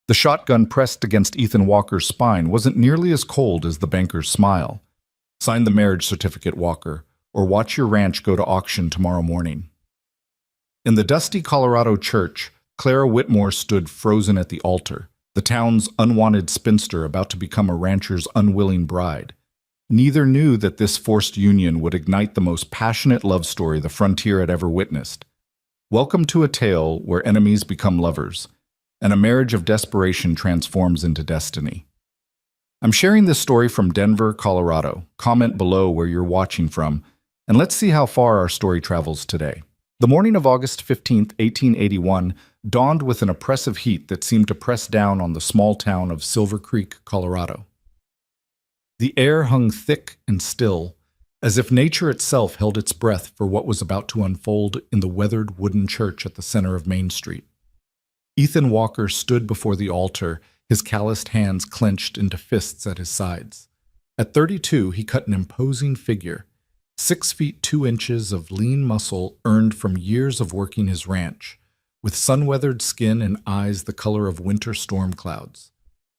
The shotgun pressed against Ethan Walker's spine wasn't nearly as cold as the banker's smile. Sign the marriage certificate, Walker, or watch your ranch go to auction tomorrow morning. In the dusty Colorado church, Clara Whitmore stood frozen at the altar, the town's unwanted spinster about to become a rancher's unwilling bride. Neither knew that this forced union would ignite the most passionate love story the frontier had ever witnessed. Welcome to a tale where enemies become lovers, and a marriage of desperation transforms into destiny. I'm sharing this story from Denver, Colorado. Comment below where you're watching from, and let's see how far our story travels today. The morning of August 15, 1881, dawned with an oppressive heat that seemed to press down on the small town of Silver Creek, Colorado. The air hung thick and still, as if nature itself held its breath for what was about to unfold in the weathered wooden church at the center of Main Street. Ethan Walker stood before the altar, his calloused hands clenched into fists at his sides. At 32, he cut an imposing figure, 6 feet 2 inches of lean muscle earned from years of working his ranch, with sun-weathered skin and eyes the color of winter storm clouds.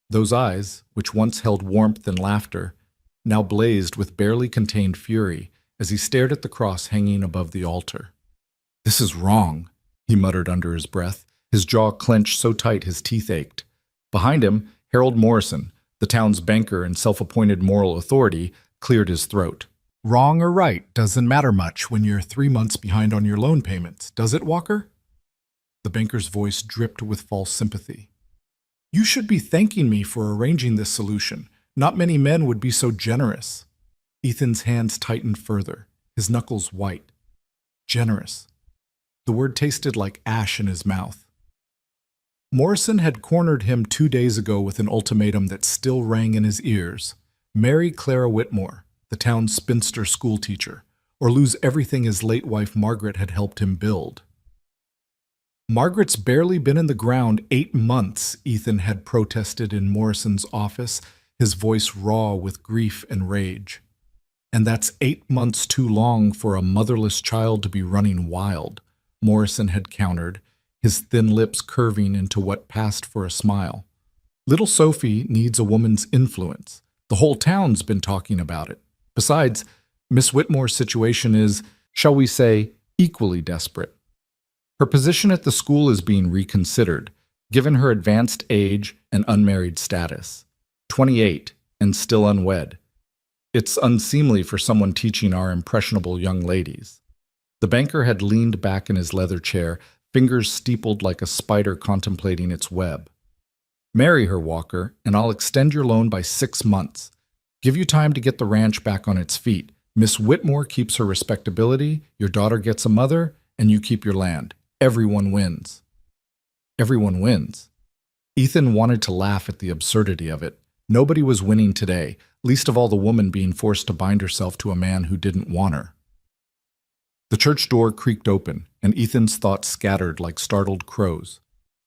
Those eyes, which once held warmth and laughter, now blazed with barely contained fury as he stared at the cross hanging above the altar. "This is wrong," he muttered under his breath, his jaw clenched so tight his teeth ached. Behind him, Harold Morrison, the town's banker and self-appointed moral authority, cleared his throat. "Wrong or right doesn't matter much when you're 3 months behind on your loan payments, does it, Walker?" The banker's voice dripped with false sympathy. "You should be thanking me for arranging this solution. Not many men would be so generous." Ethan's hands tightened further, his knuckles white. Generous. The word tasted like ash in his mouth. Morrison had cornered him 2 days ago with an ultimatum that still rang in his ears. Marry Clara Whitmore, the town's spinster schoolteacher, or lose everything his late wife Margaret had helped him build. "Margaret's barely been in the ground 8 months," Ethan had protested in Morrison's office, his voice raw with grief and rage. "And that's 8 months too long for a motherless child to be running wild," Morrison had countered, his thin lips curving into what passed for a smile. "Little Sophie needs a woman's influence. The whole town's been talking about it. Besides, Miss Whitmore's situation is, shall we say, equally desperate. Her position at the school is being reconsidered, given her advanced age and unmarried status. 28 and still unwed. It's unseemly for someone teaching our impressionable young ladies." The banker had leaned back in his leather chair, fingers steepled like a spider contemplating its web. "Marry her, Walker, and I'll extend your loan by 6 months. Give you time to get the ranch back on its feet. Miss Whitmore keeps her respectability, your daughter gets a mother, and you keep your land. Everyone wins." Everyone wins. Ethan wanted to laugh at the absurdity of it. Nobody was winning today, least of all the woman being forced to bind herself to a man who didn't want her. The church door creaked open, and Ethan's thoughts scattered like startled crows.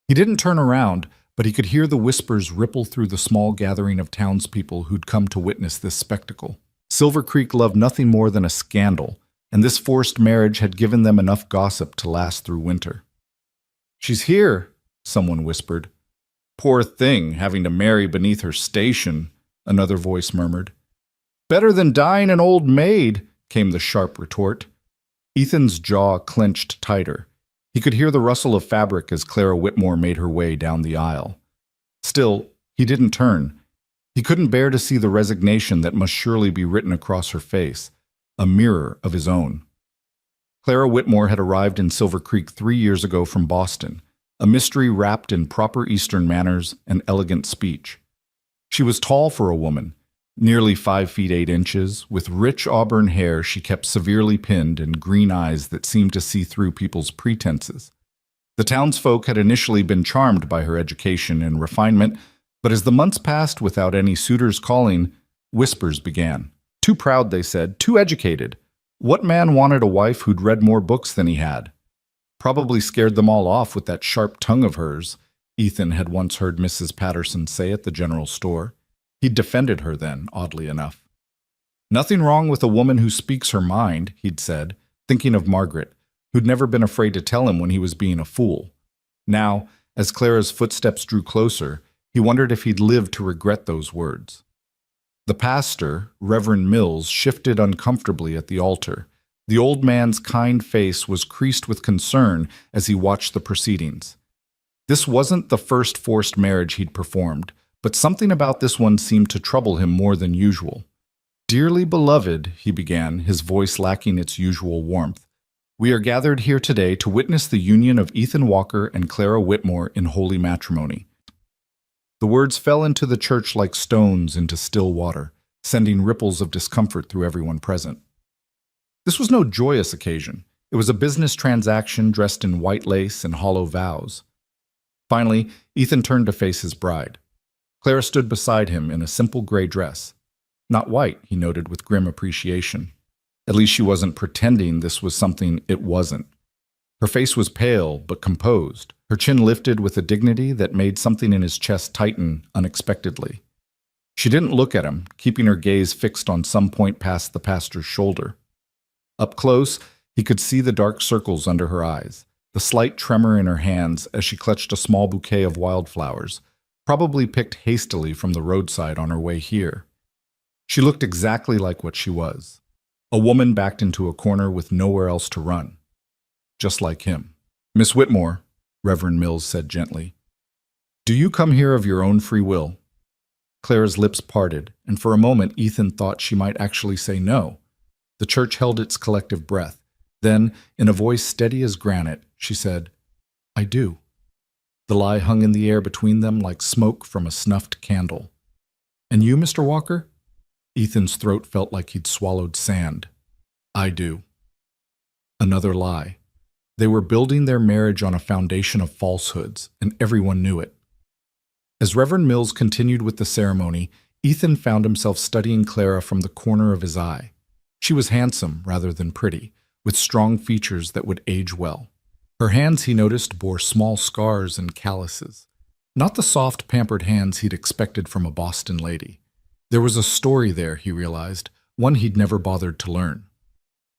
He didn't turn around, but he could hear the whispers ripple through the small gathering of townspeople who'd come to witness this spectacle. Silver Creek loved nothing more than a scandal, and this forced marriage had given them enough gossip to last through winter. "She's here," someone whispered. "Poor thing, having to marry beneath her station," another voice murmured. "Better than dying an old maid," came the sharp retort. Ethan's jaw clenched tighter. He could hear the rustle of fabric as Clara Whitmore made her way down the aisle. Still, he didn't turn. He couldn't bear to see the resignation that must surely be written across her face, a mirror of his own. Clara Whitmore had arrived in Silver Creek 3 years ago from Boston, a mystery wrapped in proper Eastern manners and elegant speech. She was tall for a woman, nearly 5 feet 8 inches, with rich auburn hair she kept severely pinned and green eyes that seemed to see through people's pretenses. The townsfolk had initially been charmed by her education and refinement, but as the months passed without any suitors calling, whispers began. Too proud, they said, too educated. What man wanted a wife who'd read more books than he had? Probably scared them all off with that sharp tongue of hers, Ethan had once heard Mrs. Patterson say at the general store. He'd defended her then, oddly enough. Nothing wrong with a woman who speaks her mind, he'd said, thinking of Margaret, who'd never been afraid to tell him when he was being a fool. Now, as Clara's footsteps drew closer, He wondered if he'd live to regret those words. The pastor, Reverend Mills, shifted uncomfortably at the altar. The old man's kind face was creased with concern as he watched the proceedings. This wasn't the first forced marriage he'd performed, but something about this one seemed to trouble him more than usual. "Dearly beloved," he began, his voice lacking its usual warmth, "we are gathered here today to witness the union of Ethan Walker and Clara Whitmore in holy matrimony." The words fell into the church like stones into still water, sending ripples of discomfort through everyone present. This was no joyous occasion. It was a business transaction dressed in white lace and hollow vows. Finally, Ethan turned to face his bride. Clara stood beside him in a simple gray dress. Not white, he noted with grim appreciation. At least she wasn't pretending this was something it wasn't. Her face was pale but composed, her chin lifted with a dignity that made something in his chest tighten unexpectedly. She didn't look at him, keeping her gaze fixed on some point past the pastor's shoulder. Up close, he could see the dark circles under her eyes, the slight tremor in her hands as she clutched a small bouquet of wildflowers, probably picked hastily from the roadside on her way here. She looked exactly like what she was, a woman backed into a corner with nowhere else to run. Just like him. "Miss Whitmore," Reverend Mills said gently, "do you come here of your own free will?" Clara's lips parted, and for a moment Ethan thought she might actually say no. The church held its collective breath. Then, in a voice steady as granite, she said, "I do." The lie hung in the air between them like smoke from a snuffed candle. "And you, Mr. Walker?" Ethan's throat felt like he'd swallowed sand. "I do." Another lie. They were building their marriage on a foundation of falsehoods, and everyone knew it. As Reverend Mills continued with the ceremony, Ethan found himself studying Clara from the corner of his eye. She was handsome rather than pretty, with strong features that would age well. Her hands, he noticed, bore small scars and calluses. Not the soft, pampered hands he'd expected from a Boston lady. There was a story there, he realized, one he'd never bothered to learn.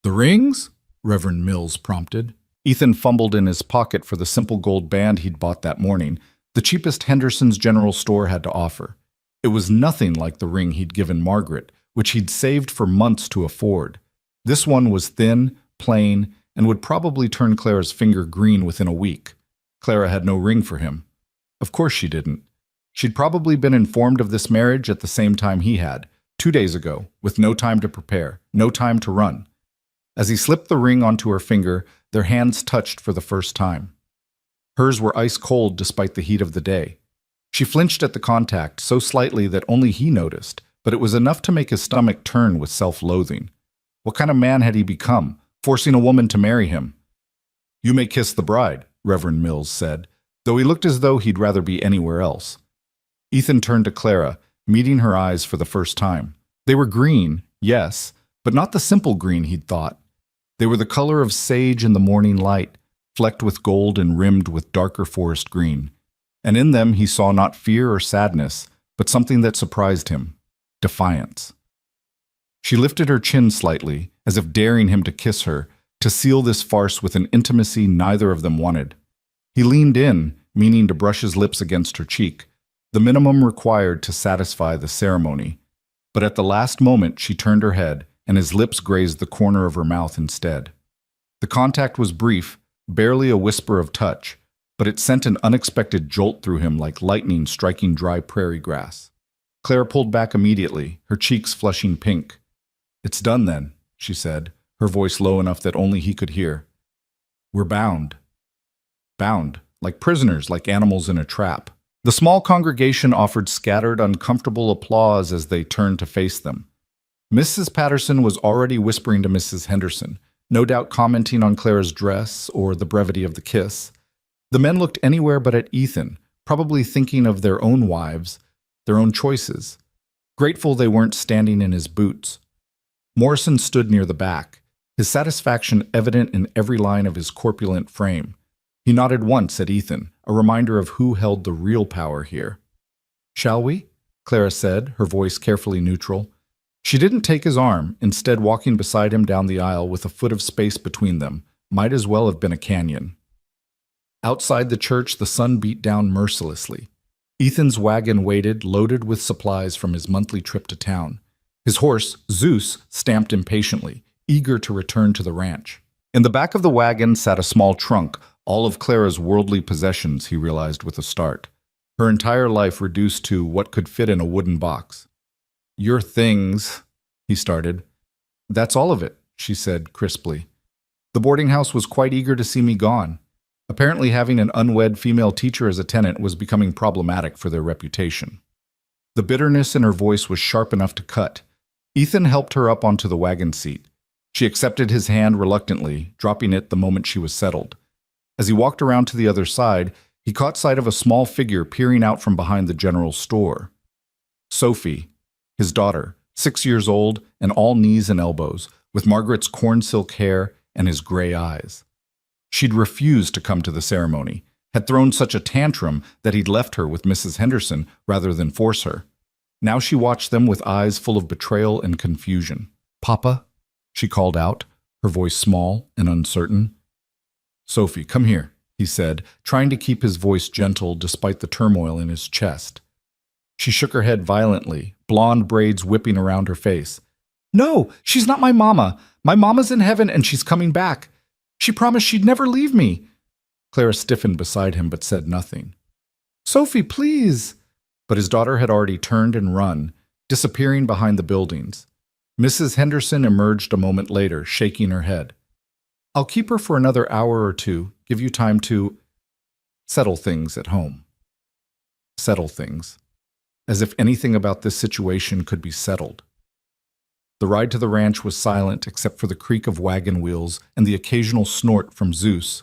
"The rings?" Reverend Mills prompted. Ethan fumbled in his pocket for the simple gold band he'd bought that morning, the cheapest Henderson's general store had to offer. It was nothing like the ring he'd given Margaret, which he'd saved for months to afford. This one was thin, plain, and would probably turn Clara's finger green within a week. Clara had no ring for him. Of course she didn't. She'd probably been informed of this marriage at the same time he had, 2 days ago, with no time to prepare, no time to run. As he slipped the ring onto her finger, their hands touched for the first time. Hers were ice cold despite the heat of the day. She flinched at the contact so slightly that only he noticed, but it was enough to make his stomach turn with self-loathing. What kind of man had he become, forcing a woman to marry him? "You may kiss the bride," Reverend Mills said, though he looked as though he'd rather be anywhere else. Ethan turned to Clara, meeting her eyes for the first time. They were green, yes, but not the simple green he'd thought. They were the color of sage in the morning light, flecked with gold and rimmed with darker forest green. And in them he saw not fear or sadness, but something that surprised him: defiance. She lifted her chin slightly, as if daring him to kiss her, to seal this farce with an intimacy neither of them wanted. He leaned in, meaning to brush his lips against her cheek, the minimum required to satisfy the ceremony. But at the last moment she turned her head, and his lips grazed the corner of her mouth instead. The contact was brief, barely a whisper of touch, but it sent an unexpected jolt through him like lightning striking dry prairie grass. Clara pulled back immediately, her cheeks flushing pink. "It's done then," she said, her voice low enough that only he could hear. "We're bound." Bound, like prisoners, like animals in a trap. The small congregation offered scattered, uncomfortable applause as they turned to face them. Mrs. Patterson was already whispering to Mrs. Henderson, no doubt commenting on Clara's dress or the brevity of the kiss. The men looked anywhere but at Ethan, probably thinking of their own wives, their own choices. Grateful they weren't standing in his boots. Morrison stood near the back, his satisfaction evident in every line of his corpulent frame. He nodded once at Ethan, a reminder of who held the real power here. "Shall we?" Clara said, her voice carefully neutral. She didn't take his arm, instead walking beside him down the aisle with a foot of space between them. Might as well have been a canyon. Outside the church, the sun beat down mercilessly. Ethan's wagon waited, loaded with supplies from his monthly trip to town. His horse, Zeus, stamped impatiently, eager to return to the ranch. In the back of the wagon sat a small trunk, all of Clara's worldly possessions, he realized with a start. Her entire life reduced to what could fit in a wooden box. "Your things," he started. "That's all of it," she said crisply. "The boarding house was quite eager to see me gone. Apparently having an unwed female teacher as a tenant was becoming problematic for their reputation." The bitterness in her voice was sharp enough to cut. Ethan helped her up onto the wagon seat. She accepted his hand reluctantly, dropping it the moment she was settled. As he walked around to the other side, he caught sight of a small figure peering out from behind the general store. Sophie, his daughter, 6 years old and all knees and elbows, with Margaret's corn silk hair and his gray eyes. She'd refused to come to the ceremony, had thrown such a tantrum that he'd left her with Mrs. Henderson rather than force her. Now she watched them with eyes full of betrayal and confusion. "Papa?" she called out, her voice small and uncertain. "Sophie, come here," he said, trying to keep his voice gentle despite the turmoil in his chest. She shook her head violently, blonde braids whipping around her face. "No, she's not my mama. My mama's in heaven and she's coming back. She promised she'd never leave me." Clara stiffened beside him but said nothing. "Sophie, please." But his daughter had already turned and run, disappearing behind the buildings. Mrs. Henderson emerged a moment later, shaking her head. "I'll keep her for another hour or two, give you time to settle things at home." Settle things. As if anything about this situation could be settled. The ride to the ranch was silent except for the creak of wagon wheels and the occasional snort from Zeus.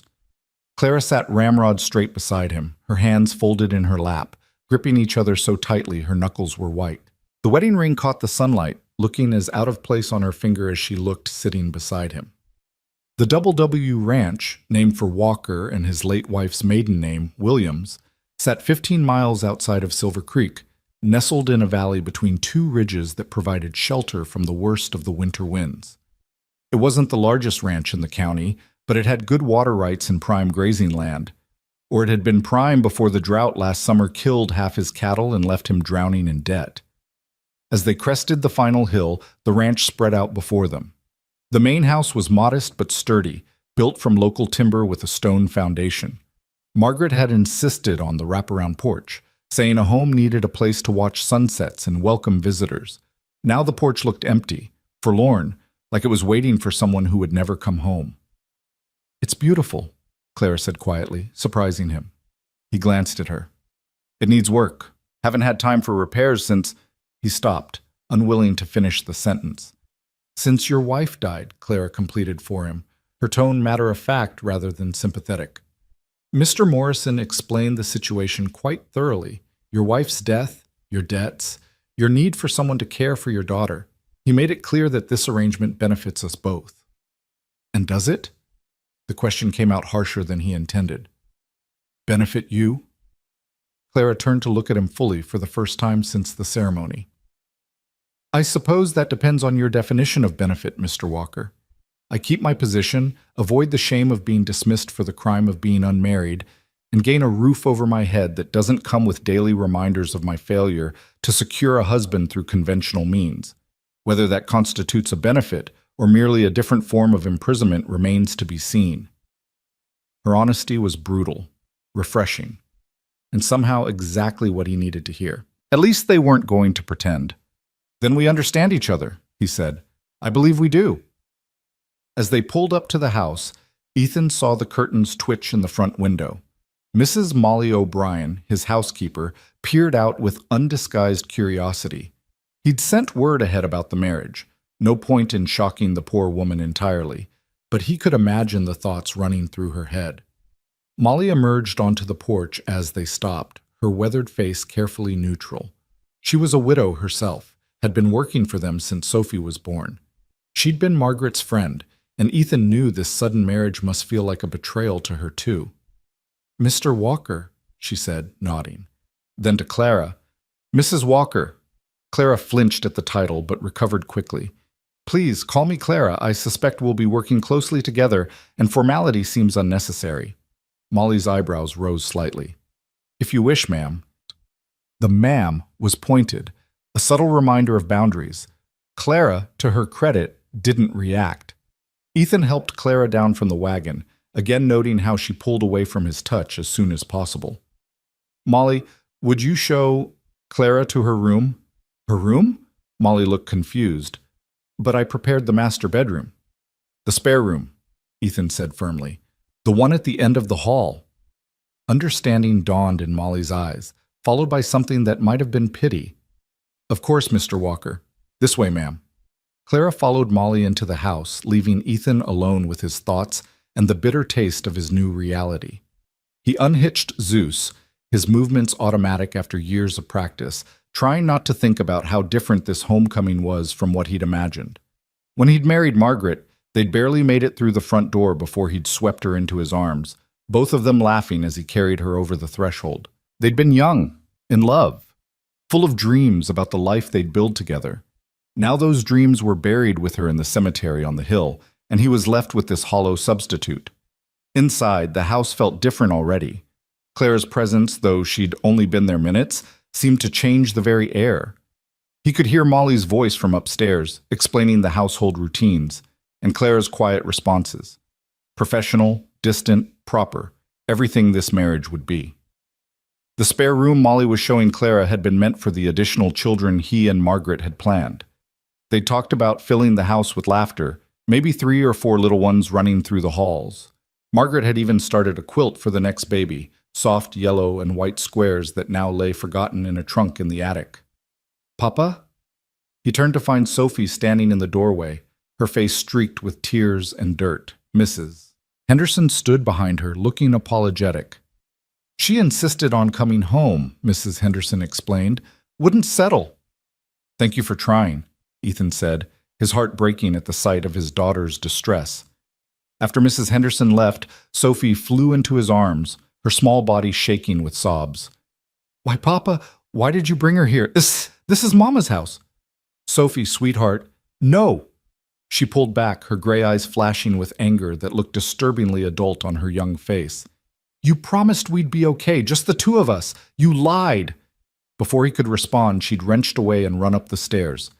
Clara sat ramrod straight beside him, her hands folded in her lap, gripping each other so tightly her knuckles were white. The wedding ring caught the sunlight, looking as out of place on her finger as she looked sitting beside him. The Double W Ranch, named for Walker and his late wife's maiden name, Williams, sat 15 miles outside of Silver Creek, nestled in a valley between two ridges that provided shelter from the worst of the winter winds. It wasn't the largest ranch in the county, but it had good water rights and prime grazing land. Or it had been prime before the drought last summer killed half his cattle and left him drowning in debt. As they crested the final hill, the ranch spread out before them. The main house was modest but sturdy, built from local timber with a stone foundation. Margaret had insisted on the wraparound porch, saying a home needed a place to watch sunsets and welcome visitors. Now the porch looked empty, forlorn, like it was waiting for someone who would never come home. "It's beautiful," Clara said quietly, surprising him. He glanced at her. "It needs work. Haven't had time for repairs since—" He stopped, unwilling to finish the sentence. "Since your wife died," Clara completed for him, her tone matter-of-fact rather than sympathetic. Mr. Morrison explained the situation quite thoroughly. Your wife's death, your debts, your need for someone to care for your daughter. He made it clear that this arrangement benefits us both. "And does it?" The question came out harsher than he intended. "Benefit you?" Clara turned to look at him fully for the first time since the ceremony. "I suppose that depends on your definition of benefit, Mr. Walker. I keep my position, avoid the shame of being dismissed for the crime of being unmarried, and gain a roof over my head that doesn't come with daily reminders of my failure to secure a husband through conventional means. Whether that constitutes a benefit or merely a different form of imprisonment remains to be seen." Her honesty was brutal, refreshing, and somehow exactly what he needed to hear. At least they weren't going to pretend. "Then we understand each other," he said. "I believe we do." As they pulled up to the house, Ethan saw the curtains twitch in the front window. Mrs. Molly O'Brien, his housekeeper, peered out with undisguised curiosity. He'd sent word ahead about the marriage. No point in shocking the poor woman entirely, but he could imagine the thoughts running through her head. Molly emerged onto the porch as they stopped, her weathered face carefully neutral. She was a widow herself, had been working for them since Sophie was born. She'd been Margaret's friend, and Ethan knew this sudden marriage must feel like a betrayal to her too. "Mr. Walker," she said, nodding. Then to Clara, "Mrs. Walker." Clara flinched at the title but recovered quickly. "Please, call me Clara. I suspect we'll be working closely together, and formality seems unnecessary." Molly's eyebrows rose slightly. "If you wish, ma'am." The ma'am was pointed, a subtle reminder of boundaries. Clara, to her credit, didn't react. Ethan helped Clara down from the wagon, again noting how she pulled away from his touch as soon as possible. Molly, would you show Clara to her room? Her room? Molly looked confused. But I prepared the master bedroom. The spare room, Ethan said firmly. The one at the end of the hall. Understanding dawned in Molly's eyes, followed by something that might have been pity. Of course, Mr. Walker. This way, ma'am. Clara followed Molly into the house, leaving Ethan alone with his thoughts and the bitter taste of his new reality. He unhitched Zeus, his movements automatic after years of practice, trying not to think about how different this homecoming was from what he'd imagined. When he'd married Margaret, they'd barely made it through the front door before he'd swept her into his arms, both of them laughing as he carried her over the threshold. They'd been young, in love, full of dreams about the life they'd build together. Now those dreams were buried with her in the cemetery on the hill, and he was left with this hollow substitute. Inside, the house felt different already. Clara's presence, though she'd only been there minutes, seemed to change the very air. He could hear Molly's voice from upstairs, explaining the household routines, and Clara's quiet responses. Professional, distant, proper, everything this marriage would be. The spare room Molly was showing Clara had been meant for the additional children he and Margaret had planned. They'd talked about filling the house with laughter, maybe 3 or 4 little ones running through the halls. Margaret had even started a quilt for the next baby, soft yellow and white squares that now lay forgotten in a trunk in the attic. Papa? He turned to find Sophie standing in the doorway, her face streaked with tears and dirt. Mrs. Henderson stood behind her, looking apologetic. She insisted on coming home, Mrs. Henderson explained. Wouldn't settle. Thank you for trying, Ethan said, his heart breaking at the sight of his daughter's distress. After Mrs. Henderson left, Sophie flew into his arms, her small body shaking with sobs. Why, Papa, why did you bring her here? This is Mama's house. Sophie, sweetheart, no. She pulled back, her gray eyes flashing with anger that looked disturbingly adult on her young face. You promised we'd be okay, just the 2 of us. You lied. Before he could respond, she'd wrenched away and run up the stairs.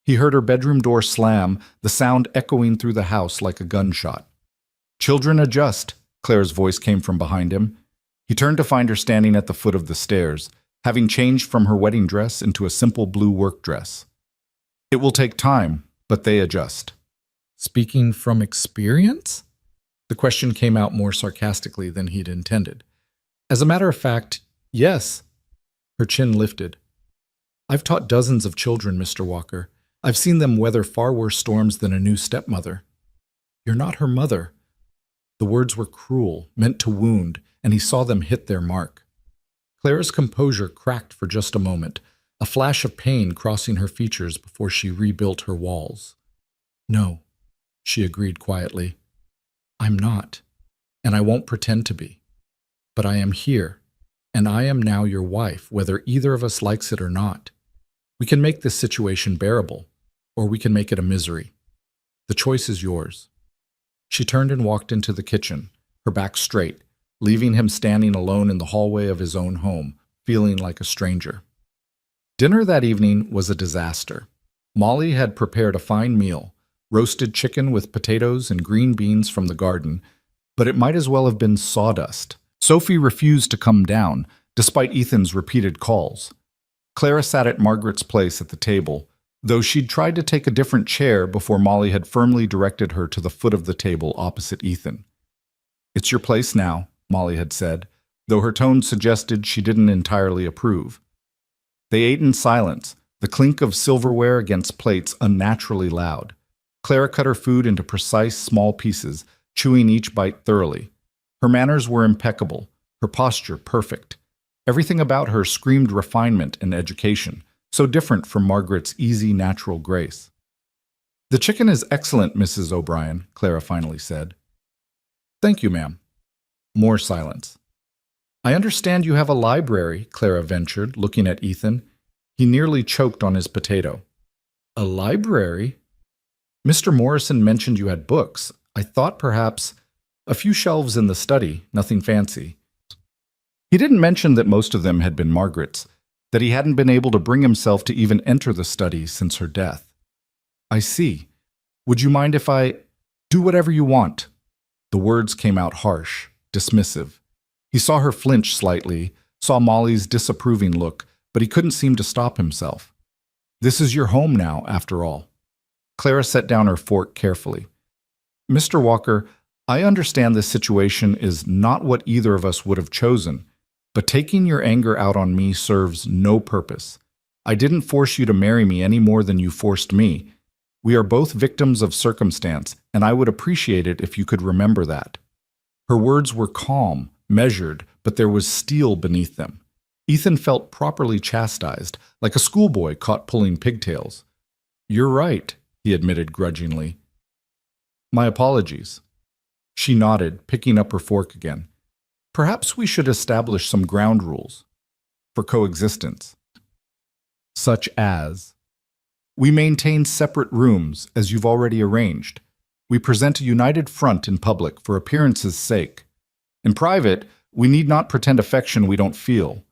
He heard her bedroom door slam, the sound echoing through the house like a gunshot. Children adjust, Claire's voice came from behind him. He turned to find her standing at the foot of the stairs, having changed from her wedding dress into a simple blue work dress. It will take time, but they adjust. Speaking from experience? The question came out more sarcastically than he'd intended. As a matter of fact, yes. Her chin lifted. I've taught dozens of children, Mr. Walker. I've seen them weather far worse storms than a new stepmother. You're not her mother. The words were cruel, meant to wound, and he saw them hit their mark. Clara's composure cracked for just a moment, a flash of pain crossing her features before she rebuilt her walls. No, she agreed quietly. I'm not, and I won't pretend to be. But I am here, and I am now your wife, whether either of us likes it or not. We can make this situation bearable, or we can make it a misery. The choice is yours. She turned and walked into the kitchen, her back straight, leaving him standing alone in the hallway of his own home, feeling like a stranger. Dinner that evening was a disaster. Molly had prepared a fine meal, roasted chicken with potatoes and green beans from the garden, but it might as well have been sawdust. Sophie refused to come down, despite Ethan's repeated calls. Clara sat at Margaret's place at the table, though she'd tried to take a different chair before Molly had firmly directed her to the foot of the table opposite Ethan. It's your place now, Molly had said, though her tone suggested she didn't entirely approve. They ate in silence, the clink of silverware against plates unnaturally loud. Clara cut her food into precise, small pieces, chewing each bite thoroughly. Her manners were impeccable, her posture perfect. Everything about her screamed refinement and education, so different from Margaret's easy, natural grace. The chicken is excellent, Mrs. O'Brien, Clara finally said. Thank you, ma'am. More silence. I understand you have a library, Clara ventured, looking at Ethan. He nearly choked on his potato. A library? Mr. Morrison mentioned you had books. I thought perhaps a few shelves in the study, nothing fancy. He didn't mention that most of them had been Margaret's. that he hadn't been able to bring himself to even enter the study since her death. I see. Would you mind if I do whatever you want? The words came out harsh, dismissive. He saw her flinch slightly, saw Molly's disapproving look, but he couldn't seem to stop himself. This is your home now, after all. Clara set down her fork carefully. Mr. Walker, I understand this situation is not what either of us would have chosen, but taking your anger out on me serves no purpose. I didn't force you to marry me any more than you forced me. We are both victims of circumstance, and I would appreciate it if you could remember that. Her words were calm, measured, but there was steel beneath them. Ethan felt properly chastised, like a schoolboy caught pulling pigtails. You're right, he admitted grudgingly. My apologies. She nodded, picking up her fork again. Perhaps we should establish some ground rules for coexistence, such as we maintain separate rooms, as you've already arranged. We present a united front in public for appearance's sake. In private, we need not pretend affection we don't feel.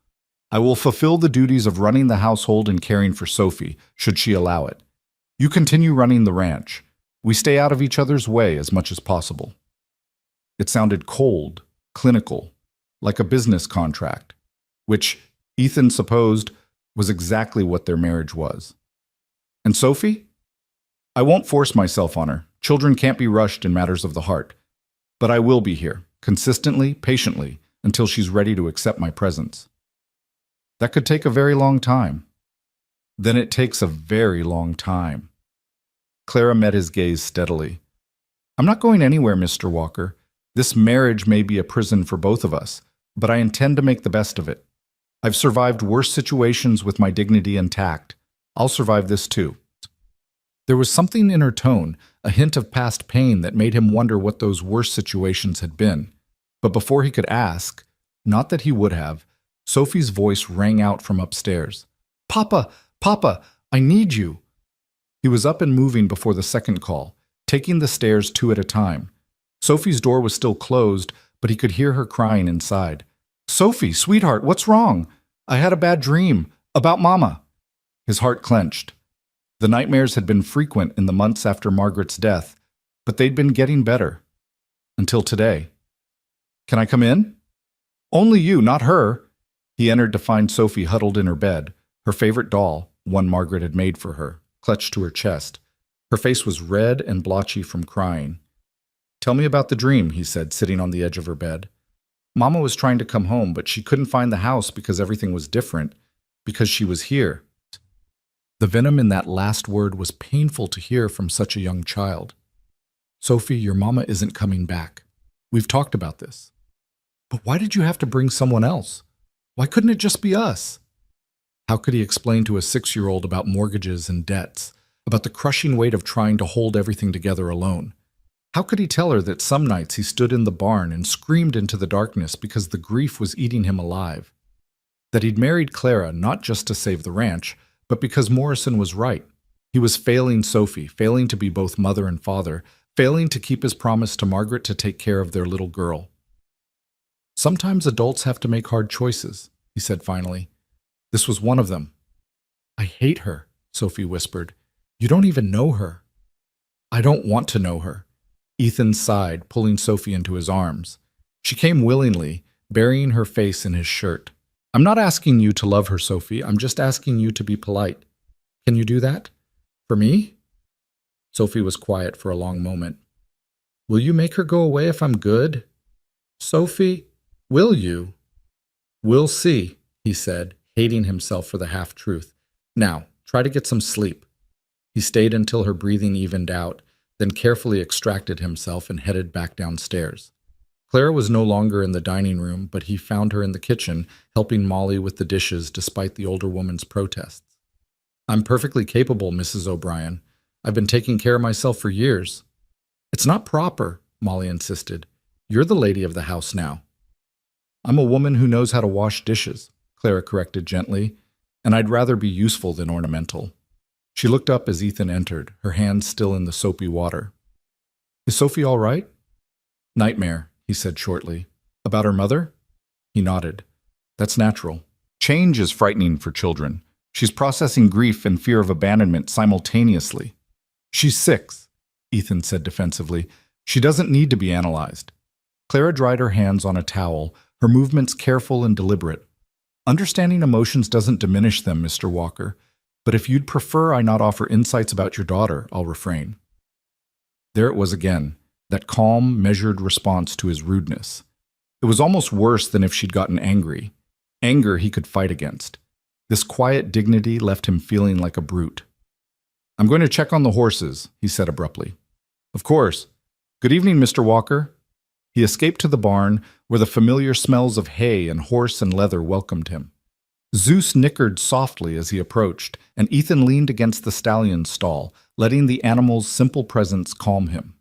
I will fulfill the duties of running the household and caring for Sophie, should she allow it. You continue running the ranch. We stay out of each other's way as much as possible. It sounded cold, clinical, like a business contract, which Ethan supposed was exactly what their marriage was. And Sophie? I won't force myself on her. Children can't be rushed in matters of the heart. But I will be here, consistently, patiently, until she's ready to accept my presence. That could take a very long time. Then it takes a very long time. Clara met his gaze steadily. I'm not going anywhere, Mr. Walker. This marriage may be a prison for both of us, but I intend to make the best of it. I've survived worse situations with my dignity intact. I'll survive this too. There was something in her tone, a hint of past pain that made him wonder what those worse situations had been. But before he could ask, not that he would have, Sophie's voice rang out from upstairs. Papa, Papa, I need you. He was up and moving before the second call, taking the stairs two at a time. Sophie's door was still closed, but he could hear her crying inside. Sophie, sweetheart, what's wrong? I had a bad dream. About Mama. His heart clenched. The nightmares had been frequent in the months after Margaret's death, but they'd been getting better. Until today. Can I come in? Only you, not her. He entered to find Sophie huddled in her bed, her favorite doll, one Margaret had made for her, clutched to her chest. Her face was red and blotchy from crying. Tell me about the dream, he said, sitting on the edge of her bed. Mama was trying to come home, but she couldn't find the house because everything was different, because she was here. The venom in that last word was painful to hear from such a young child. Sophie, your mama isn't coming back. We've talked about this. But why did you have to bring someone else? Why couldn't it just be us? How could he explain to a 6-year-old about mortgages and debts, about the crushing weight of trying to hold everything together alone? How could he tell her that some nights he stood in the barn and screamed into the darkness because the grief was eating him alive? That he'd married Clara not just to save the ranch, but because Morrison was right. He was failing Sophie, failing to be both mother and father, failing to keep his promise to Margaret to take care of their little girl. Sometimes adults have to make hard choices, he said finally. This was one of them. I hate her, Sophie whispered. You don't even know her. I don't want to know her. Ethan sighed, pulling Sophie into his arms. She came willingly, burying her face in his shirt. I'm not asking you to love her, Sophie. I'm just asking you to be polite. Can you do that? For me? Sophie was quiet for a long moment. Will you make her go away if I'm good? Sophie, will you? We'll see, he said, hating himself for the half-truth. Now, try to get some sleep. He stayed until her breathing evened out, then carefully extracted himself and headed back downstairs. Clara was no longer in the dining room, but he found her in the kitchen, helping Molly with the dishes despite the older woman's protests. I'm perfectly capable, Mrs. O'Brien. I've been taking care of myself for years. It's not proper, Molly insisted. You're the lady of the house now. I'm a woman who knows how to wash dishes, Clara corrected gently, and I'd rather be useful than ornamental. She looked up as Ethan entered, her hands still in the soapy water. Is Sophie all right? Nightmare, he said shortly. About her mother? He nodded. That's natural. Change is frightening for children. She's processing grief and fear of abandonment simultaneously. She's 6, Ethan said defensively. She doesn't need to be analyzed. Clara dried her hands on a towel, her movements careful and deliberate. Understanding emotions doesn't diminish them, Mr. Walker, but if you'd prefer I not offer insights about your daughter, I'll refrain. There it was again, that calm, measured response to his rudeness. It was almost worse than if she'd gotten angry. Anger he could fight against. This quiet dignity left him feeling like a brute. I'm going to check on the horses, he said abruptly. Of course. Good evening, Mr. Walker. He escaped to the barn, where the familiar smells of hay and horse and leather welcomed him. Zeus nickered softly as he approached, and Ethan leaned against the stallion's stall, letting the animal's simple presence calm him.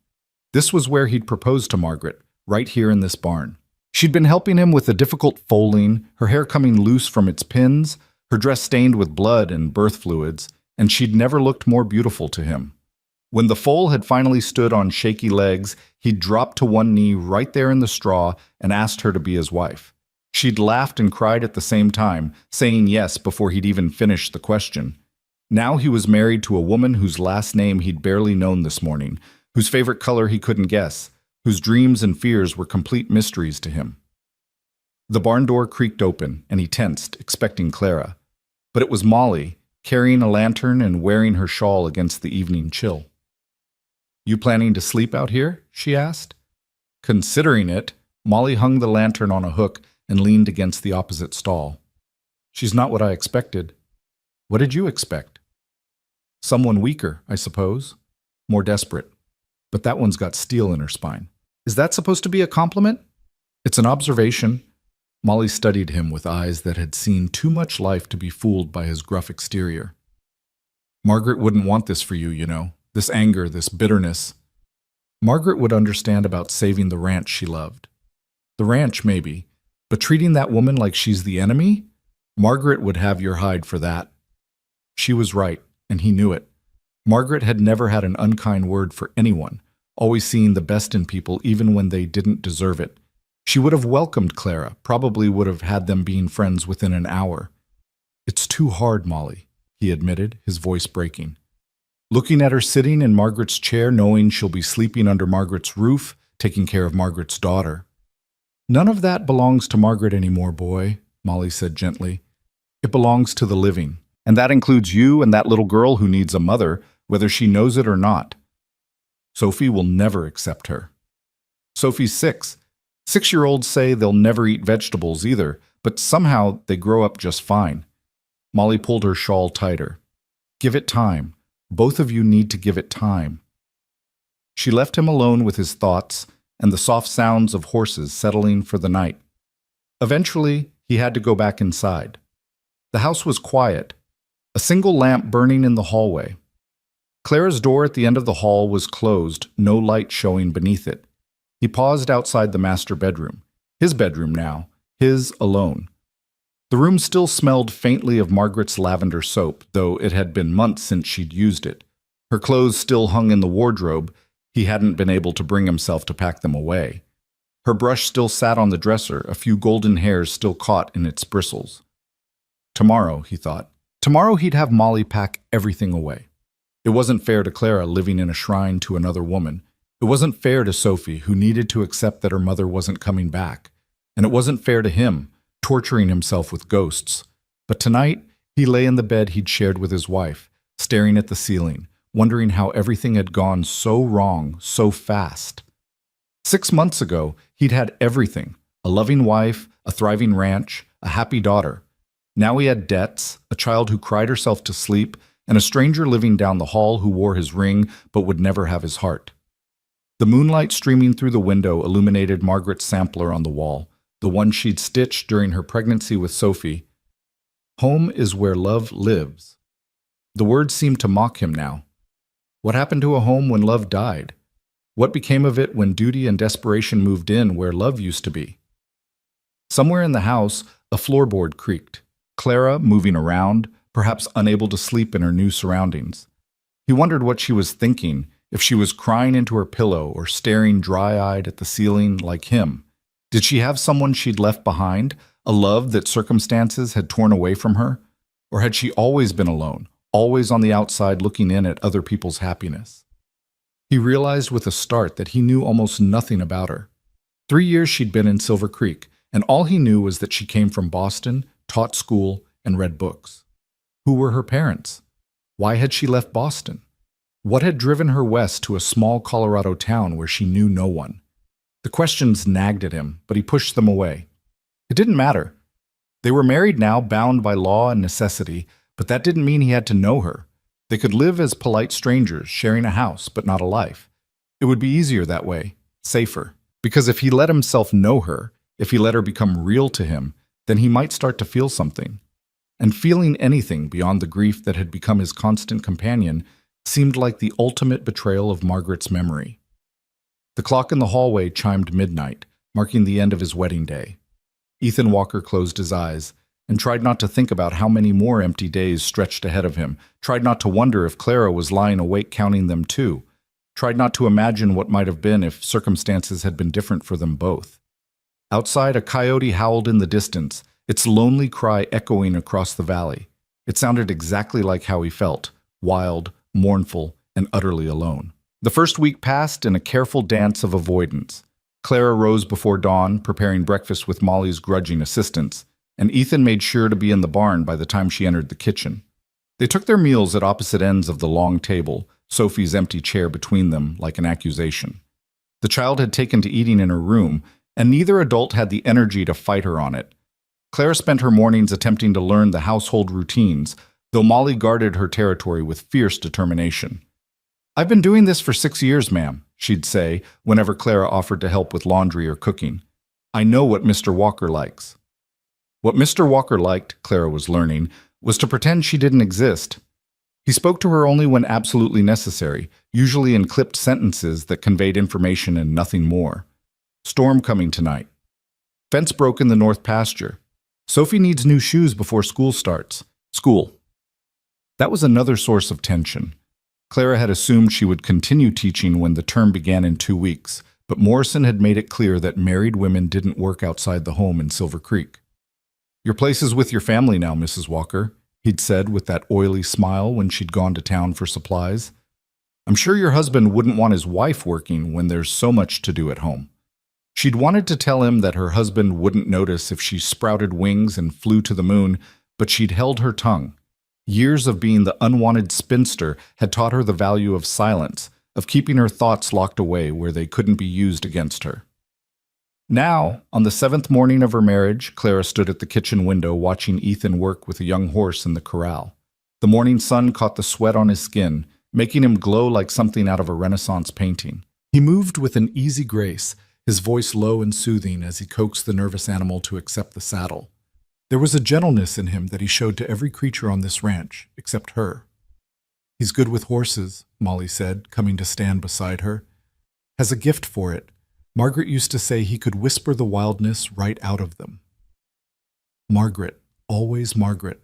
This was where he'd proposed to Margaret, right here in this barn. She'd been helping him with the difficult foaling, her hair coming loose from its pins, her dress stained with blood and birth fluids, and she'd never looked more beautiful to him. When the foal had finally stood on shaky legs, he'd dropped to one knee right there in the straw and asked her to be his wife. She'd laughed and cried at the same time, saying yes before he'd even finished the question. Now he was married to a woman whose last name he'd barely known this morning, whose favorite color he couldn't guess, whose dreams and fears were complete mysteries to him. The barn door creaked open, and he tensed, expecting Clara. But it was Molly, carrying a lantern and wearing her shawl against the evening chill. You planning to sleep out here? She asked. Considering it, Molly hung the lantern on a hook and leaned against the opposite stall. She's not what I expected. What did you expect? Someone weaker, I suppose. More desperate. But that one's got steel in her spine. Is that supposed to be a compliment? It's an observation. Molly studied him with eyes that had seen too much life to be fooled by his gruff exterior. Margaret wouldn't want this for you, you know. This anger, this bitterness. Margaret would understand about saving the ranch she loved. The ranch, maybe, but treating that woman like she's the enemy? Margaret would have your hide for that. She was right, and he knew it. Margaret had never had an unkind word for anyone, always seeing the best in people even when they didn't deserve it. She would have welcomed Clara, probably would have had them being friends within an hour. It's too hard, Molly, he admitted, his voice breaking. Looking at her sitting in Margaret's chair, knowing she'll be sleeping under Margaret's roof, taking care of Margaret's daughter. None of that belongs to Margaret anymore, boy, Molly said gently. It belongs to the living, and that includes you and that little girl who needs a mother, whether she knows it or not. Sophie will never accept her. Sophie's 6. 6-year-olds say they'll never eat vegetables either, but somehow they grow up just fine. Molly pulled her shawl tighter. Give it time. Both of you need to give it time. She left him alone with his thoughts and the soft sounds of horses settling for the night. Eventually, he had to go back inside. The house was quiet, a single lamp burning in the hallway. Clara's door at the end of the hall was closed, no light showing beneath it. He paused outside the master bedroom, his bedroom now, his alone. The room still smelled faintly of Margaret's lavender soap, though it had been months since she'd used it. Her clothes still hung in the wardrobe. He hadn't been able to bring himself to pack them away. Her brush still sat on the dresser, a few golden hairs still caught in its bristles. Tomorrow, he thought. Tomorrow he'd have Molly pack everything away. It wasn't fair to Clara living in a shrine to another woman. It wasn't fair to Sophie, who needed to accept that her mother wasn't coming back. And it wasn't fair to him, torturing himself with ghosts. But tonight, he lay in the bed he'd shared with his wife, staring at the ceiling, wondering how everything had gone so wrong so fast. 6 months ago, he'd had everything: a loving wife, a thriving ranch, a happy daughter. Now he had debts, a child who cried herself to sleep, and a stranger living down the hall who wore his ring but would never have his heart. The moonlight streaming through the window illuminated Margaret's sampler on the wall, the one she'd stitched during her pregnancy with Sophie. Home is where love lives. The words seemed to mock him now. What happened to a home when love died? What became of it when duty and desperation moved in where love used to be? Somewhere in the house, a floorboard creaked. Clara, moving around, perhaps unable to sleep in her new surroundings. He wondered what she was thinking, if she was crying into her pillow or staring dry-eyed at the ceiling like him. Did she have someone she'd left behind, A love that circumstances had torn away from her? Or had she always been alone, always on the outside looking in at other people's happiness? He realized with a start that he knew almost nothing about her. 3 years she'd been in Silver Creek, and all he knew was that she came from Boston, taught school, and read books. Who were her parents? Why had she left Boston? What had driven her west to a small Colorado town where she knew no one? The questions nagged at him, but he pushed them away. It didn't matter. They were married now, bound by law and necessity, but that didn't mean he had to know her. They could live as polite strangers, sharing a house, but not a life. It would be easier that way, safer. Because if he let himself know her, if he let her become real to him, then he might start to feel something. And feeling anything beyond the grief that had become his constant companion seemed like the ultimate betrayal of Margaret's memory. The clock in the hallway chimed midnight, marking the end of his wedding day. Ethan Walker closed his eyes and tried not to think about how many more empty days stretched ahead of him, tried not to wonder if Clara was lying awake counting them too, tried not to imagine what might have been if circumstances had been different for them both. Outside, a coyote howled in the distance, its lonely cry echoing across the valley. It sounded exactly like how he felt, wild, mournful, and utterly alone. The first week passed in a careful dance of avoidance. Clara rose before dawn, preparing breakfast with Molly's grudging assistance, and Ethan made sure to be in the barn by the time she entered the kitchen. They took their meals at opposite ends of the long table, Sophie's empty chair between them like an accusation. The child had taken to eating in her room, and neither adult had the energy to fight her on it. Clara spent her mornings attempting to learn the household routines, though Molly guarded her territory with fierce determination. "I've been doing this for 6 years, ma'am," she'd say whenever Clara offered to help with laundry or cooking. "I know what Mr. Walker likes." What Mr. Walker liked, Clara was learning, was to pretend she didn't exist. He spoke to her only when absolutely necessary, usually in clipped sentences that conveyed information and nothing more. "Storm coming tonight. Fence broke in the north pasture. Sophie needs new shoes before school starts. School." That was another source of tension. Clara had assumed she would continue teaching when the term began in 2 weeks, but Morrison had made it clear that married women didn't work outside the home in Silver Creek. "Your place is with your family now, Mrs. Walker," he'd said with that oily smile when she'd gone to town for supplies. "I'm sure your husband wouldn't want his wife working when there's so much to do at home." She'd wanted to tell him that her husband wouldn't notice if she sprouted wings and flew to the moon, but she'd held her tongue. Years of being the unwanted spinster had taught her the value of silence, of keeping her thoughts locked away where they couldn't be used against her. Now, on the 7th morning of her marriage, Clara stood at the kitchen window watching Ethan work with a young horse in the corral. The morning sun caught the sweat on his skin, making him glow like something out of a Renaissance painting. He moved with an easy grace, his voice low and soothing as he coaxed the nervous animal to accept the saddle. There was a gentleness in him that he showed to every creature on this ranch, except her. "He's good with horses," Molly said, coming to stand beside her. "Has a gift for it. Margaret used to say he could whisper the wildness right out of them." Margaret, always Margaret.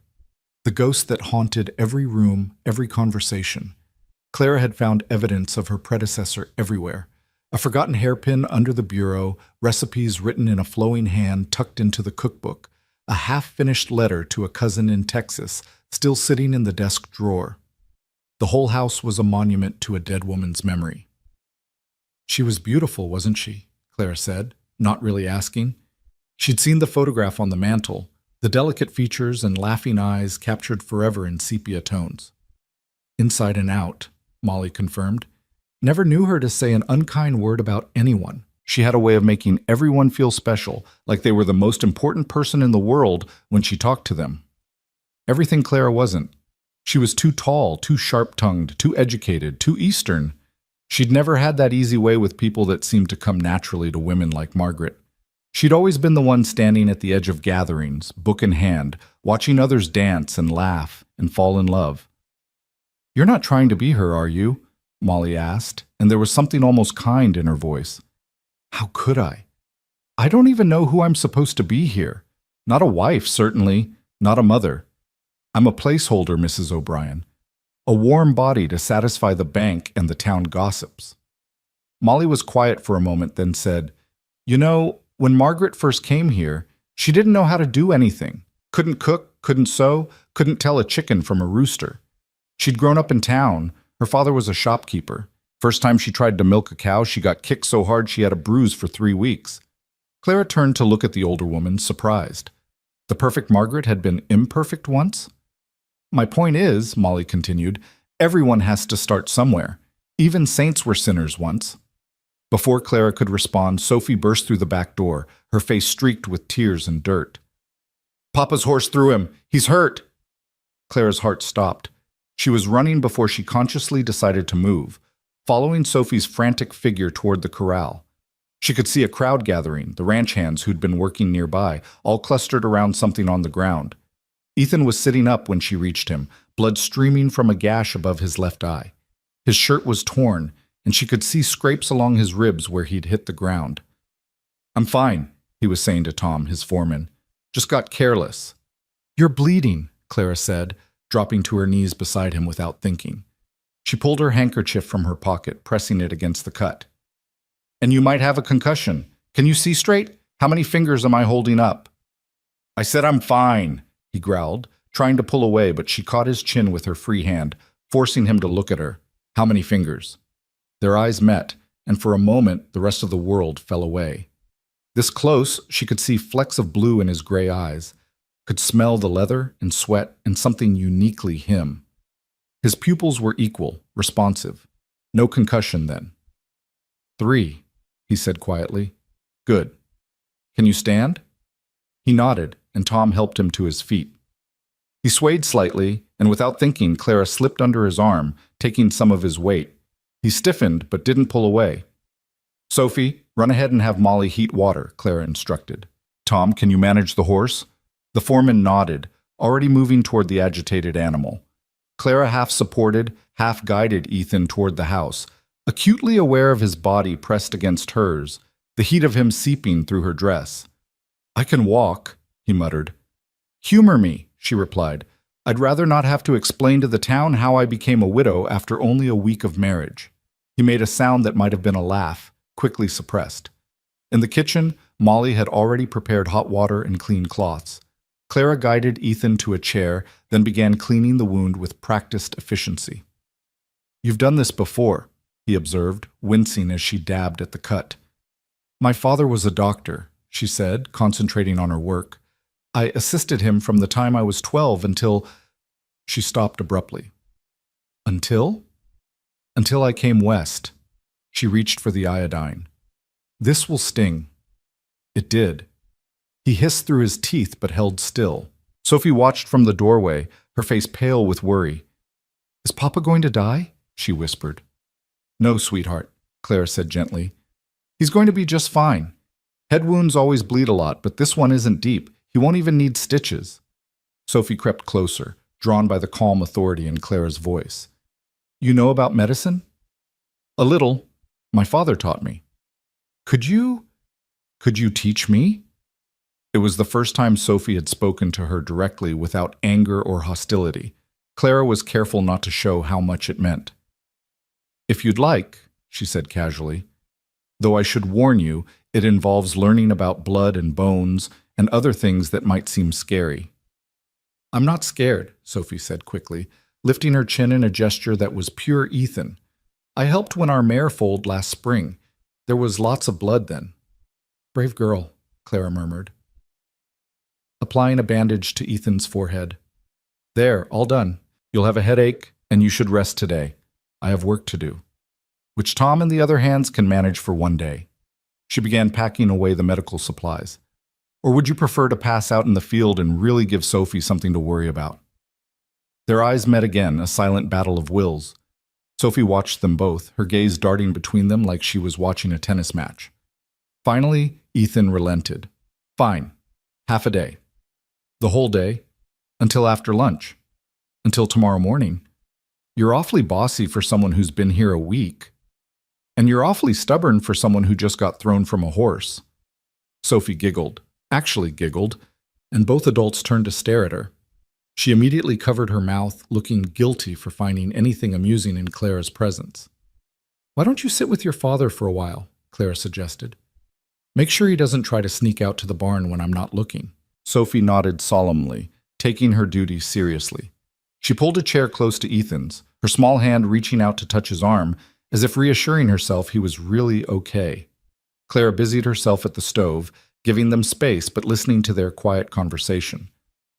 The ghost that haunted every room, every conversation. Clara had found evidence of her predecessor everywhere. A forgotten hairpin under the bureau, recipes written in a flowing hand tucked into the cookbook, a half-finished letter to a cousin in Texas, still sitting in the desk drawer. The whole house was a monument to a dead woman's memory. "She was beautiful, wasn't she?" Clara said, not really asking. She'd seen the photograph on the mantel, the delicate features and laughing eyes captured forever in sepia tones. "Inside and out," Molly confirmed. "Never knew her to say an unkind word about anyone. She had a way of making everyone feel special, like they were the most important person in the world when she talked to them. Everything Clara wasn't. She was too tall, too sharp-tongued, too educated, too Eastern. She'd never had that easy way with people that seemed to come naturally to women like Margaret. She'd always been the one standing at the edge of gatherings, book in hand, watching others dance and laugh and fall in love. "You're not trying to be her, are you?" Molly asked, and there was something almost kind in her voice. "How could I? I don't even know who I'm supposed to be here. Not a wife, certainly, not a mother. I'm a placeholder, Mrs. O'Brien. A warm body to satisfy the bank and the town gossips." Molly was quiet for a moment, then said, "You know, when Margaret first came here, She didn't know how to do anything. Couldn't cook, couldn't sew, couldn't tell a chicken from a rooster. She'd grown up in town. Her father was a shopkeeper. First time she tried to milk a cow, she got kicked so hard she had a bruise for 3 weeks. Clara turned to look at the older woman, surprised. The perfect Margaret had been imperfect once? My point is, Molly continued, everyone has to start somewhere. Even saints were sinners once. Before Clara could respond, Sophie burst through the back door, her face streaked with tears and dirt. Papa's horse threw him. He's hurt. Clara's heart stopped. She was running before she consciously decided to move, following Sophie's frantic figure toward the corral. She could see a crowd gathering, the ranch hands who'd been working nearby, all clustered around something on the ground. Ethan was sitting up when she reached him, blood streaming from a gash above his left eye. His shirt was torn, and she could see scrapes along his ribs where he'd hit the ground. I'm fine, he was saying to Tom, his foreman. Just got careless. You're bleeding, Clara said, dropping to her knees beside him without thinking. She pulled her handkerchief from her pocket, pressing it against the cut. And you might have a concussion. Can you see straight? How many fingers am I holding up? I said I'm fine, he growled, trying to pull away, but she caught his chin with her free hand, forcing him to look at her. How many fingers? Their eyes met, and for a moment the rest of the world fell away. This close, she could see flecks of blue in his gray eyes, could smell the leather and sweat and something uniquely him. His pupils were equal, responsive. No concussion then. 3, he said quietly. Good. Can you stand? He nodded, and Tom helped him to his feet. He swayed slightly, and without thinking, Clara slipped under his arm, taking some of his weight. He stiffened, but didn't pull away. Sophie, run ahead and have Molly heat water, Clara instructed. Tom, can you manage the horse? The foreman nodded, already moving toward the agitated animal. Clara half supported, half guided Ethan toward the house, acutely aware of his body pressed against hers, the heat of him seeping through her dress. I can walk, he muttered. Humor me, she replied. I'd rather not have to explain to the town how I became a widow after only a week of marriage. He made a sound that might have been a laugh, quickly suppressed. In the kitchen, Molly had already prepared hot water and clean cloths. Clara guided Ethan to a chair, then began cleaning the wound with practiced efficiency. You've done this before, he observed, wincing as she dabbed at the cut. My father was a doctor, she said, concentrating on her work. I assisted him from the time I was 12 until... She stopped abruptly. Until? Until I came west. She reached for the iodine. This will sting. It did. He hissed through his teeth but held still. Sophie watched from the doorway, her face pale with worry. Is Papa going to die? She whispered. No, sweetheart, Clara said gently. He's going to be just fine. Head wounds always bleed a lot, but this one isn't deep. He won't even need stitches. Sophie crept closer, drawn by the calm authority in Clara's voice. You know about medicine? A little. My father taught me. Could you teach me? It was the first time Sophie had spoken to her directly without anger or hostility. Clara was careful not to show how much it meant. If you'd like, she said casually, though I should warn you, it involves learning about blood and bones and other things that might seem scary. I'm not scared, Sophie said quickly, lifting her chin in a gesture that was pure Ethan. I helped when our mare foaled last spring. There was lots of blood then. Brave girl, Clara murmured, applying a bandage to Ethan's forehead. There, all done. You'll have a headache, and you should rest today. I have work to do, which Tom and the other hands can manage for one day. She began packing away the medical supplies. Or would you prefer to pass out in the field and really give Sophie something to worry about? Their eyes met again, a silent battle of wills. Sophie watched them both, her gaze darting between them like she was watching a tennis match. Finally, Ethan relented. Fine. Half a day. The whole day? Until after lunch? Until tomorrow morning? You're awfully bossy for someone who's been here a week. And you're awfully stubborn for someone who just got thrown from a horse. Sophie giggled, actually giggled, and both adults turned to stare at her. She immediately covered her mouth, looking guilty for finding anything amusing in Clara's presence. Why don't you sit with your father for a while? Clara suggested. Make sure he doesn't try to sneak out to the barn when I'm not looking. Sophie nodded solemnly, taking her duty seriously. She pulled a chair close to Ethan's, her small hand reaching out to touch his arm, as if reassuring herself he was really okay. Clara busied herself at the stove, giving them space but listening to their quiet conversation.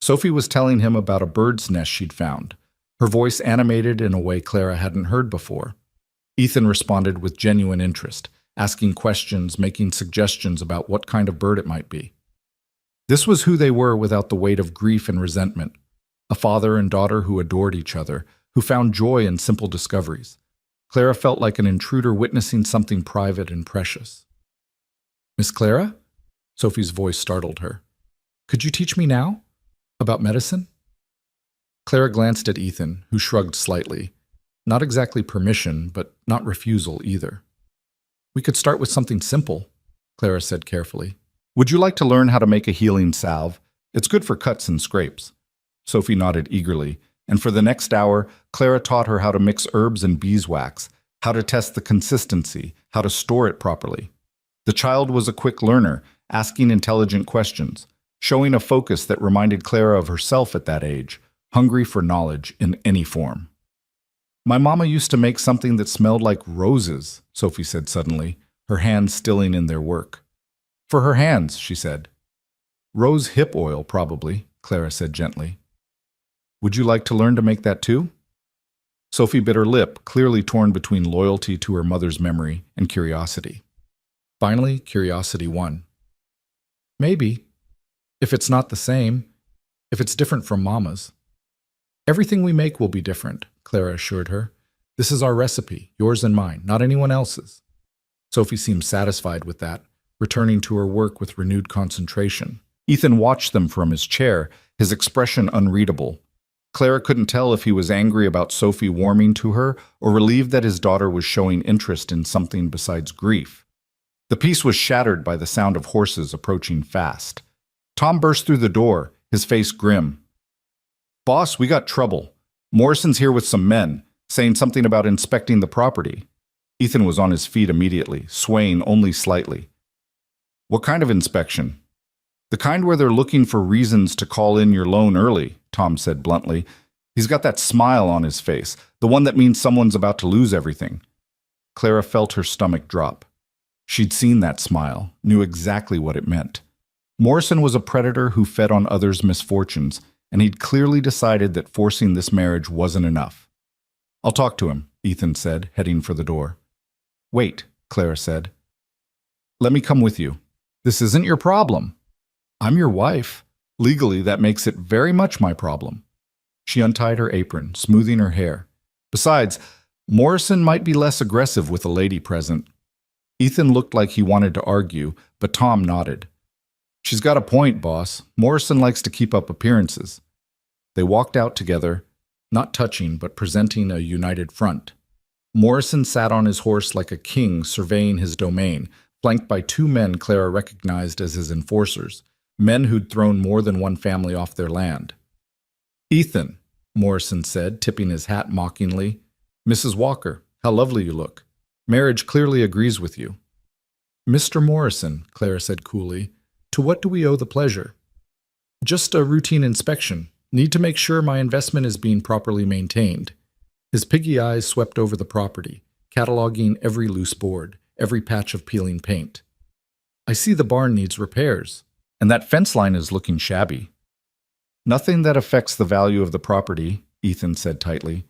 Sophie was telling him about a bird's nest she'd found, her voice animated in a way Clara hadn't heard before. Ethan responded with genuine interest, asking questions, making suggestions about what kind of bird it might be. This was who they were without the weight of grief and resentment, a father and daughter who adored each other, who found joy in simple discoveries. Clara felt like an intruder witnessing something private and precious. "Miss Clara?" Sophie's voice startled her. "Could you teach me now? About medicine?" Clara glanced at Ethan, who shrugged slightly. Not exactly permission, but not refusal either. "We could start with something simple," Clara said carefully. "Would you like to learn how to make a healing salve? It's good for cuts and scrapes." Sophie nodded eagerly, and for the next hour, Clara taught her how to mix herbs and beeswax, how to test the consistency, how to store it properly. The child was a quick learner, asking intelligent questions, showing a focus that reminded Clara of herself at that age, hungry for knowledge in any form. "My mama used to make something that smelled like roses," Sophie said suddenly, her hands stilling in their work. "For her hands," she said. "Rose hip oil, probably," Clara said gently. "Would you like to learn to make that too?" Sophie bit her lip, clearly torn between loyalty to her mother's memory and curiosity. Finally, curiosity won. "Maybe. If it's not the same. If it's different from Mama's." "Everything we make will be different," Clara assured her. "This is our recipe, yours and mine, not anyone else's." Sophie seemed satisfied with that, returning to her work with renewed concentration. Ethan watched them from his chair, his expression unreadable. Clara couldn't tell if he was angry about Sophie warming to her or relieved that his daughter was showing interest in something besides grief. The peace was shattered by the sound of horses approaching fast. Tom burst through the door, his face grim. "Boss, we got trouble. Morrison's here with some men, saying something about inspecting the property." Ethan was on his feet immediately, swaying only slightly. "What kind of inspection?" "The kind where they're looking for reasons to call in your loan early," Tom said bluntly. "He's got that smile on his face, the one that means someone's about to lose everything." Clara felt her stomach drop. She'd seen that smile, knew exactly what it meant. Morrison was a predator who fed on others' misfortunes, and he'd clearly decided that forcing this marriage wasn't enough. "I'll talk to him," Ethan said, heading for the door. "Wait," Clara said. "Let me come with you." "This isn't your problem." "I'm your wife. Legally, that makes it very much my problem." She untied her apron, smoothing her hair. "Besides, Morrison might be less aggressive with a lady present." Ethan looked like he wanted to argue, but Tom nodded. "She's got a point, boss. Morrison likes to keep up appearances." They walked out together, not touching but presenting a united front. Morrison sat on his horse like a king surveying his domain, flanked by two men Clara recognized as his enforcers, men who'd thrown more than one family off their land. "Ethan," Morrison said, tipping his hat mockingly. "Mrs. Walker, how lovely you look. Marriage clearly agrees with you." "Mr. Morrison," Clara said coolly, "to what do we owe the pleasure?" "Just a routine inspection. Need to make sure my investment is being properly maintained." His piggy eyes swept over the property, cataloging every loose board, every patch of peeling paint. "I see the barn needs repairs, and that fence line is looking shabby." "Nothing that affects the value of the property," Ethan said tightly.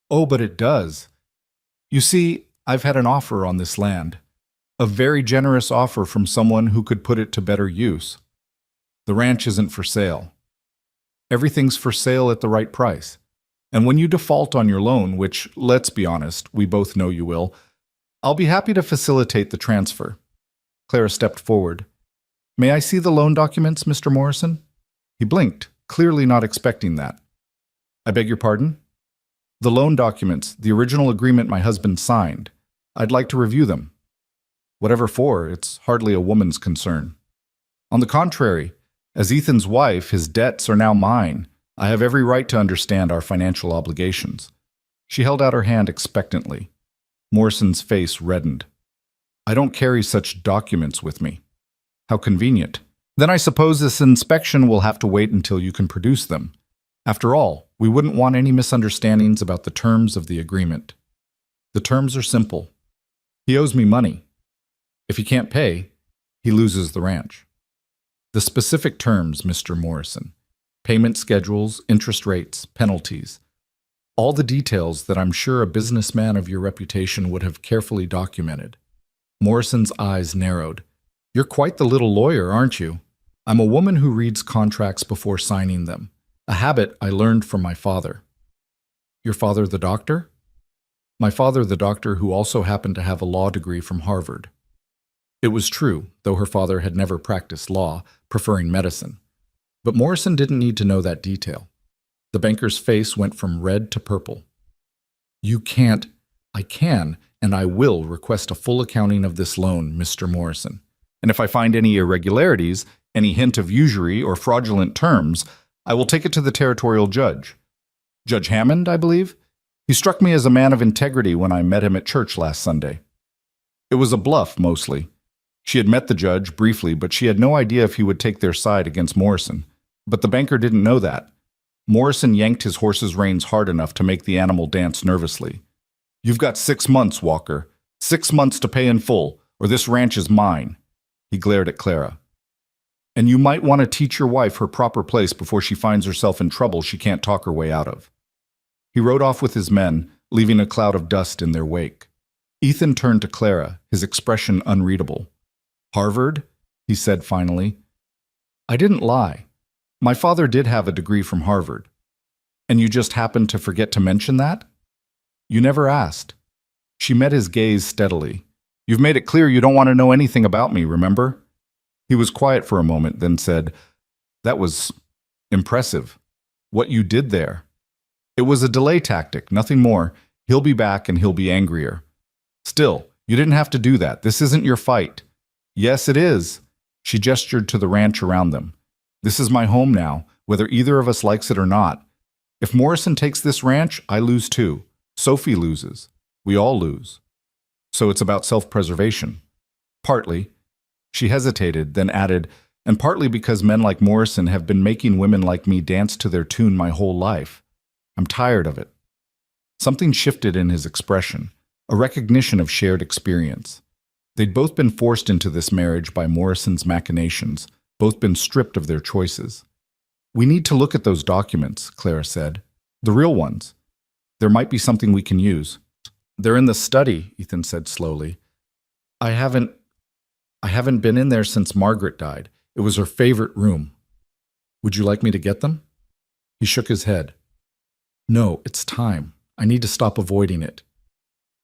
"Oh, but it does. You see, I've had an offer on this land. A very generous offer from someone who could put it to better use. The ranch isn't for sale. Everything's for sale at the right price. And when you default on your loan, which, let's be honest, we both know you will, I'll be happy to facilitate the transfer." Clara stepped forward. "May I see the loan documents, Mr. Morrison?" He blinked, clearly not expecting that. "I beg your pardon?" "The loan documents, the original agreement my husband signed. I'd like to review them." "Whatever for, it's hardly a woman's concern." "On the contrary, as Ethan's wife, his debts are now mine. I have every right to understand our financial obligations." She held out her hand expectantly. Morrison's face reddened. "I don't carry such documents with me." How convenient. Then I suppose this inspection will have to wait until you can produce them. After all, we wouldn't want any misunderstandings about the terms of the agreement. The terms are simple. He owes me money. If he can't pay, he loses the ranch. The specific terms, Mr. Morrison. Payment schedules, interest rates, penalties. All the details that I'm sure a businessman of your reputation would have carefully documented. Morrison's eyes narrowed. You're quite the little lawyer, aren't you? I'm a woman who reads contracts before signing them. A habit I learned from my father. Your father the doctor? My father the doctor who also happened to have a law degree from Harvard. It was true, though her father had never practiced law, preferring medicine. But Morrison didn't need to know that detail. The banker's face went from red to purple. You can't. I can, and I will request a full accounting of this loan, Mr. Morrison. And if I find any irregularities, any hint of usury or fraudulent terms, I will take it to the territorial judge. Judge Hammond, I believe? He struck me as a man of integrity when I met him at church last Sunday. It was a bluff, mostly. She had met the judge briefly, but she had no idea if he would take their side against Morrison. But the banker didn't know that. Morrison yanked his horse's reins hard enough to make the animal dance nervously. You've got 6 months, Walker. 6 months to pay in full, or this ranch is mine. He glared at Clara. And you might want to teach your wife her proper place before she finds herself in trouble she can't talk her way out of. He rode off with his men, leaving a cloud of dust in their wake. Ethan turned to Clara, his expression unreadable. Harvard? He said finally. I didn't lie. My father did have a degree from Harvard. And you just happened to forget to mention that? You never asked. She met his gaze steadily. You've made it clear you don't want to know anything about me, remember? He was quiet for a moment, then said, That was impressive. What you did there. It was a delay tactic, nothing more. He'll be back and he'll be angrier. Still, you didn't have to do that. This isn't your fight. Yes, it is. She gestured to the ranch around them. This is my home now, whether either of us likes it or not. If Morrison takes this ranch, I lose too. Sophie loses. We all lose. So it's about self-preservation. Partly. She hesitated, then added, and partly because men like Morrison have been making women like me dance to their tune my whole life. I'm tired of it. Something shifted in his expression, a recognition of shared experience. They'd both been forced into this marriage by Morrison's machinations, both been stripped of their choices. We need to look at those documents, Clara said. The real ones. There might be something we can use. They're in the study, Ethan said slowly. I haven't been in there since Margaret died. It was her favorite room. Would you like me to get them? He shook his head. No, it's time. I need to stop avoiding it.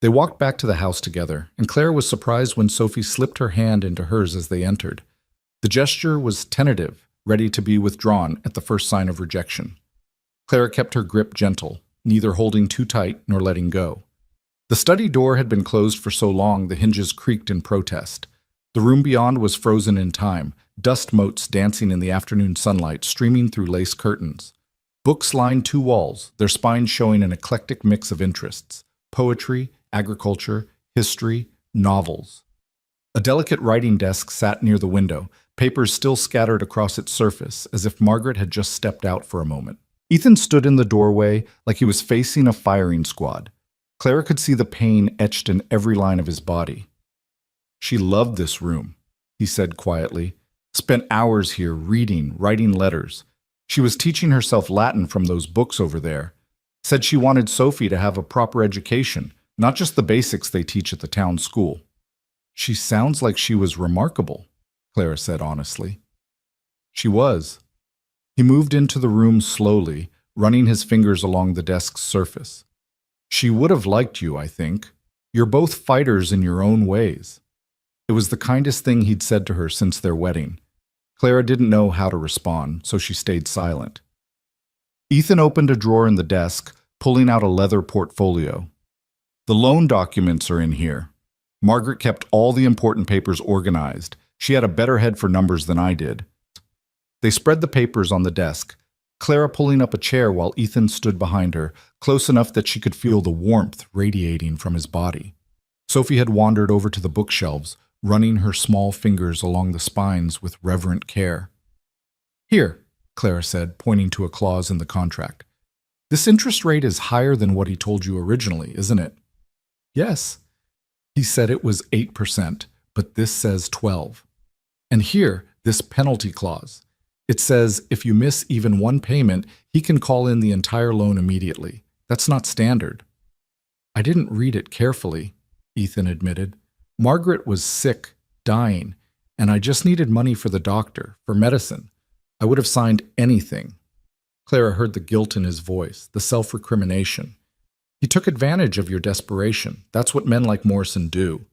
They walked back to the house together, and Clara was surprised when Sophie slipped her hand into hers as they entered. The gesture was tentative, ready to be withdrawn at the first sign of rejection. Clara kept her grip gentle, neither holding too tight nor letting go. The study door had been closed for so long the hinges creaked in protest. The room beyond was frozen in time, dust motes dancing in the afternoon sunlight streaming through lace curtains. Books lined 2 walls, their spines showing an eclectic mix of interests: poetry, agriculture, history, novels. A delicate writing desk sat near the window, papers still scattered across its surface, as if Margaret had just stepped out for a moment. Ethan stood in the doorway like he was facing a firing squad. Clara could see the pain etched in every line of his body. She loved this room, he said quietly. Spent hours here reading, writing letters. She was teaching herself Latin from those books over there. Said she wanted Sophie to have a proper education, not just the basics they teach at the town school. She sounds like she was remarkable, Clara said honestly. She was. He moved into the room slowly, running his fingers along the desk's surface. She would have liked you, I think. You're both fighters in your own ways. It was the kindest thing he'd said to her since their wedding. Clara didn't know how to respond, so she stayed silent. Ethan opened a drawer in the desk, pulling out a leather portfolio. The loan documents are in here. Margaret kept all the important papers organized. She had a better head for numbers than I did. They spread the papers on the desk, Clara pulling up a chair while Ethan stood behind her, close enough that she could feel the warmth radiating from his body. Sophie had wandered over to the bookshelves, running her small fingers along the spines with reverent care. "Here," Clara said, pointing to a clause in the contract. "This interest rate is higher than what he told you originally, isn't it?" "Yes." "He said it was 8%, but this says 12. And here, this penalty clause. It says if you miss even one payment, he can call in the entire loan immediately. That's not standard." "I didn't read it carefully," Ethan admitted. "Margaret was sick, dying, and I just needed money for the doctor, for medicine. I would have signed anything." Clara heard the guilt in his voice, the self-recrimination. "He took advantage of your desperation. That's what men like Morrison do."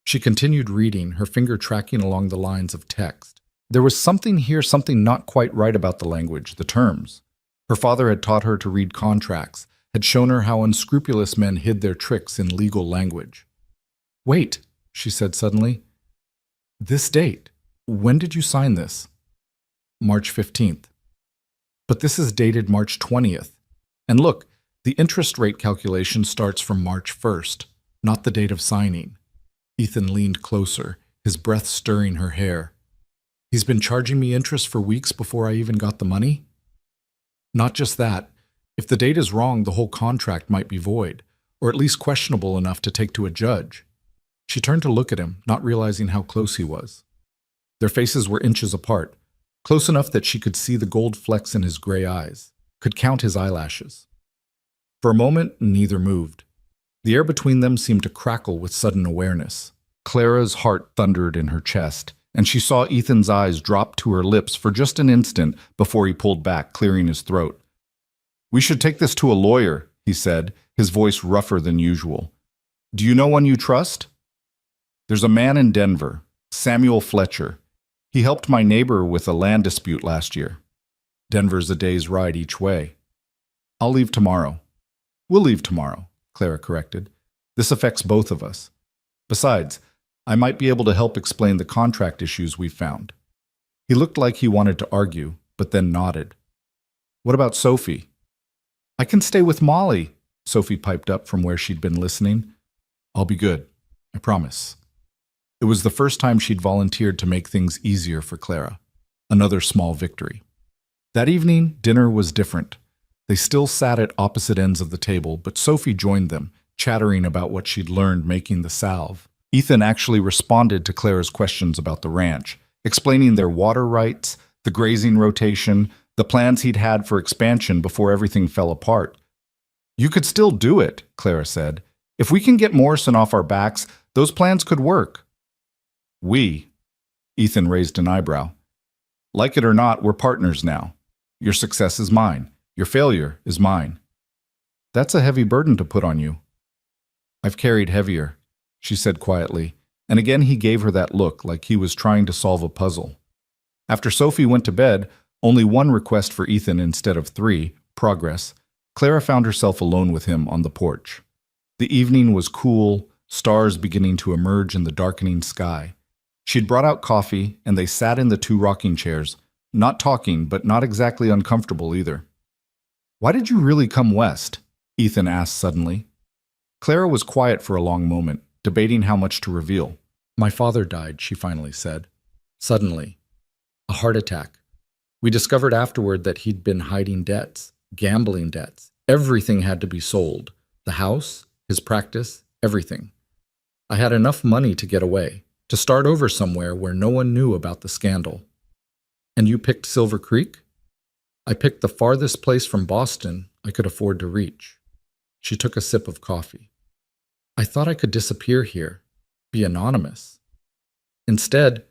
She continued reading, her finger tracking along the lines of text. There was something here, something not quite right about the language, the terms. Her father had taught her to read contracts, had shown her how unscrupulous men hid their tricks in legal language. "Wait," she said suddenly. "This date. When did you sign this?" "March 15th. "But this is dated March 20th. And look, the interest rate calculation starts from March 1st, not the date of signing." Ethan leaned closer, his breath stirring her hair. "He's been charging me interest for weeks before I even got the money?" "Not just that. If the date is wrong, the whole contract might be void, or at least questionable enough to take to a judge." She turned to look at him, not realizing how close he was. Their faces were inches apart, close enough that she could see the gold flecks in his gray eyes, could count his eyelashes. For a moment, neither moved. The air between them seemed to crackle with sudden awareness. Clara's heart thundered in her chest, and she saw Ethan's eyes drop to her lips for just an instant before he pulled back, clearing his throat. "We should take this to a lawyer," he said, his voice rougher than usual. "Do you know one you trust?" "There's a man in Denver, Samuel Fletcher. He helped my neighbor with a land dispute last year. Denver's a day's ride each way." "I'll leave tomorrow." "We'll leave tomorrow," Clara corrected. "This affects both of us. Besides, I might be able to help explain the contract issues we've found." He looked like he wanted to argue, but then nodded. "What about Sophie?" "I can stay with Molly," Sophie piped up from where she'd been listening. "I'll be good, I promise." It was the first time she'd volunteered to make things easier for Clara. Another small victory. That evening, dinner was different. They still sat at opposite ends of the table, but Sophie joined them, chattering about what she'd learned making the salve. Ethan actually responded to Clara's questions about the ranch, explaining their water rights, the grazing rotation, the plans he'd had for expansion before everything fell apart. "You could still do it," Clara said. "If we can get Morrison off our backs, those plans could work." "We?" Ethan raised an eyebrow. "Like it or not, we're partners now. Your success is mine. Your failure is mine." "That's a heavy burden to put on you." "I've carried heavier," she said quietly, and again he gave her that look like he was trying to solve a puzzle. After Sophie went to bed, only one request for Ethan instead of 3, progress, Clara found herself alone with him on the porch. The evening was cool, stars beginning to emerge in the darkening sky. She'd brought out coffee, and they sat in the 2 rocking chairs, not talking, but not exactly uncomfortable either. "Why did you really come west?" Ethan asked suddenly. Clara was quiet for a long moment, debating how much to reveal. "My father died," she finally said. "Suddenly. A heart attack. We discovered afterward that he'd been hiding debts, gambling debts. Everything had to be sold. The house, his practice, everything. I had enough money to get away, to start over somewhere where no one knew about the scandal." "And you picked Silver Creek?" "I picked the farthest place from Boston I could afford to reach." She took a sip of coffee. "I thought I could disappear here, be anonymous. Instead,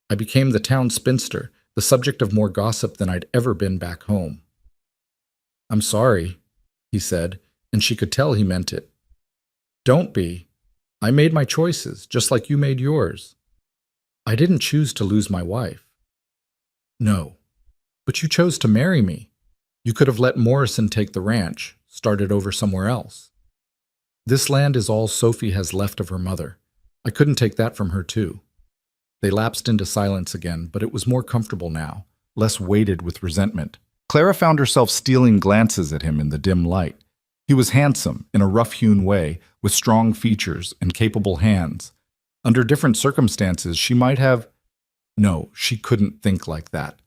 I became the town spinster, the subject of more gossip than I'd ever been back home." "I'm sorry," he said, and she could tell he meant it. "Don't be. I made my choices, just like you made yours. I didn't choose to lose my wife." "No, but you chose to marry me. You could have let Morrison take the ranch, started over somewhere else. This land is all Sophie has left of her mother. I couldn't take that from her too." They lapsed into silence again, but it was more comfortable now, less weighted with resentment. Clara found herself stealing glances at him in the dim light. He was handsome, in a rough-hewn way, with strong features and capable hands. Under different circumstances, she might have. No, she couldn't think like that.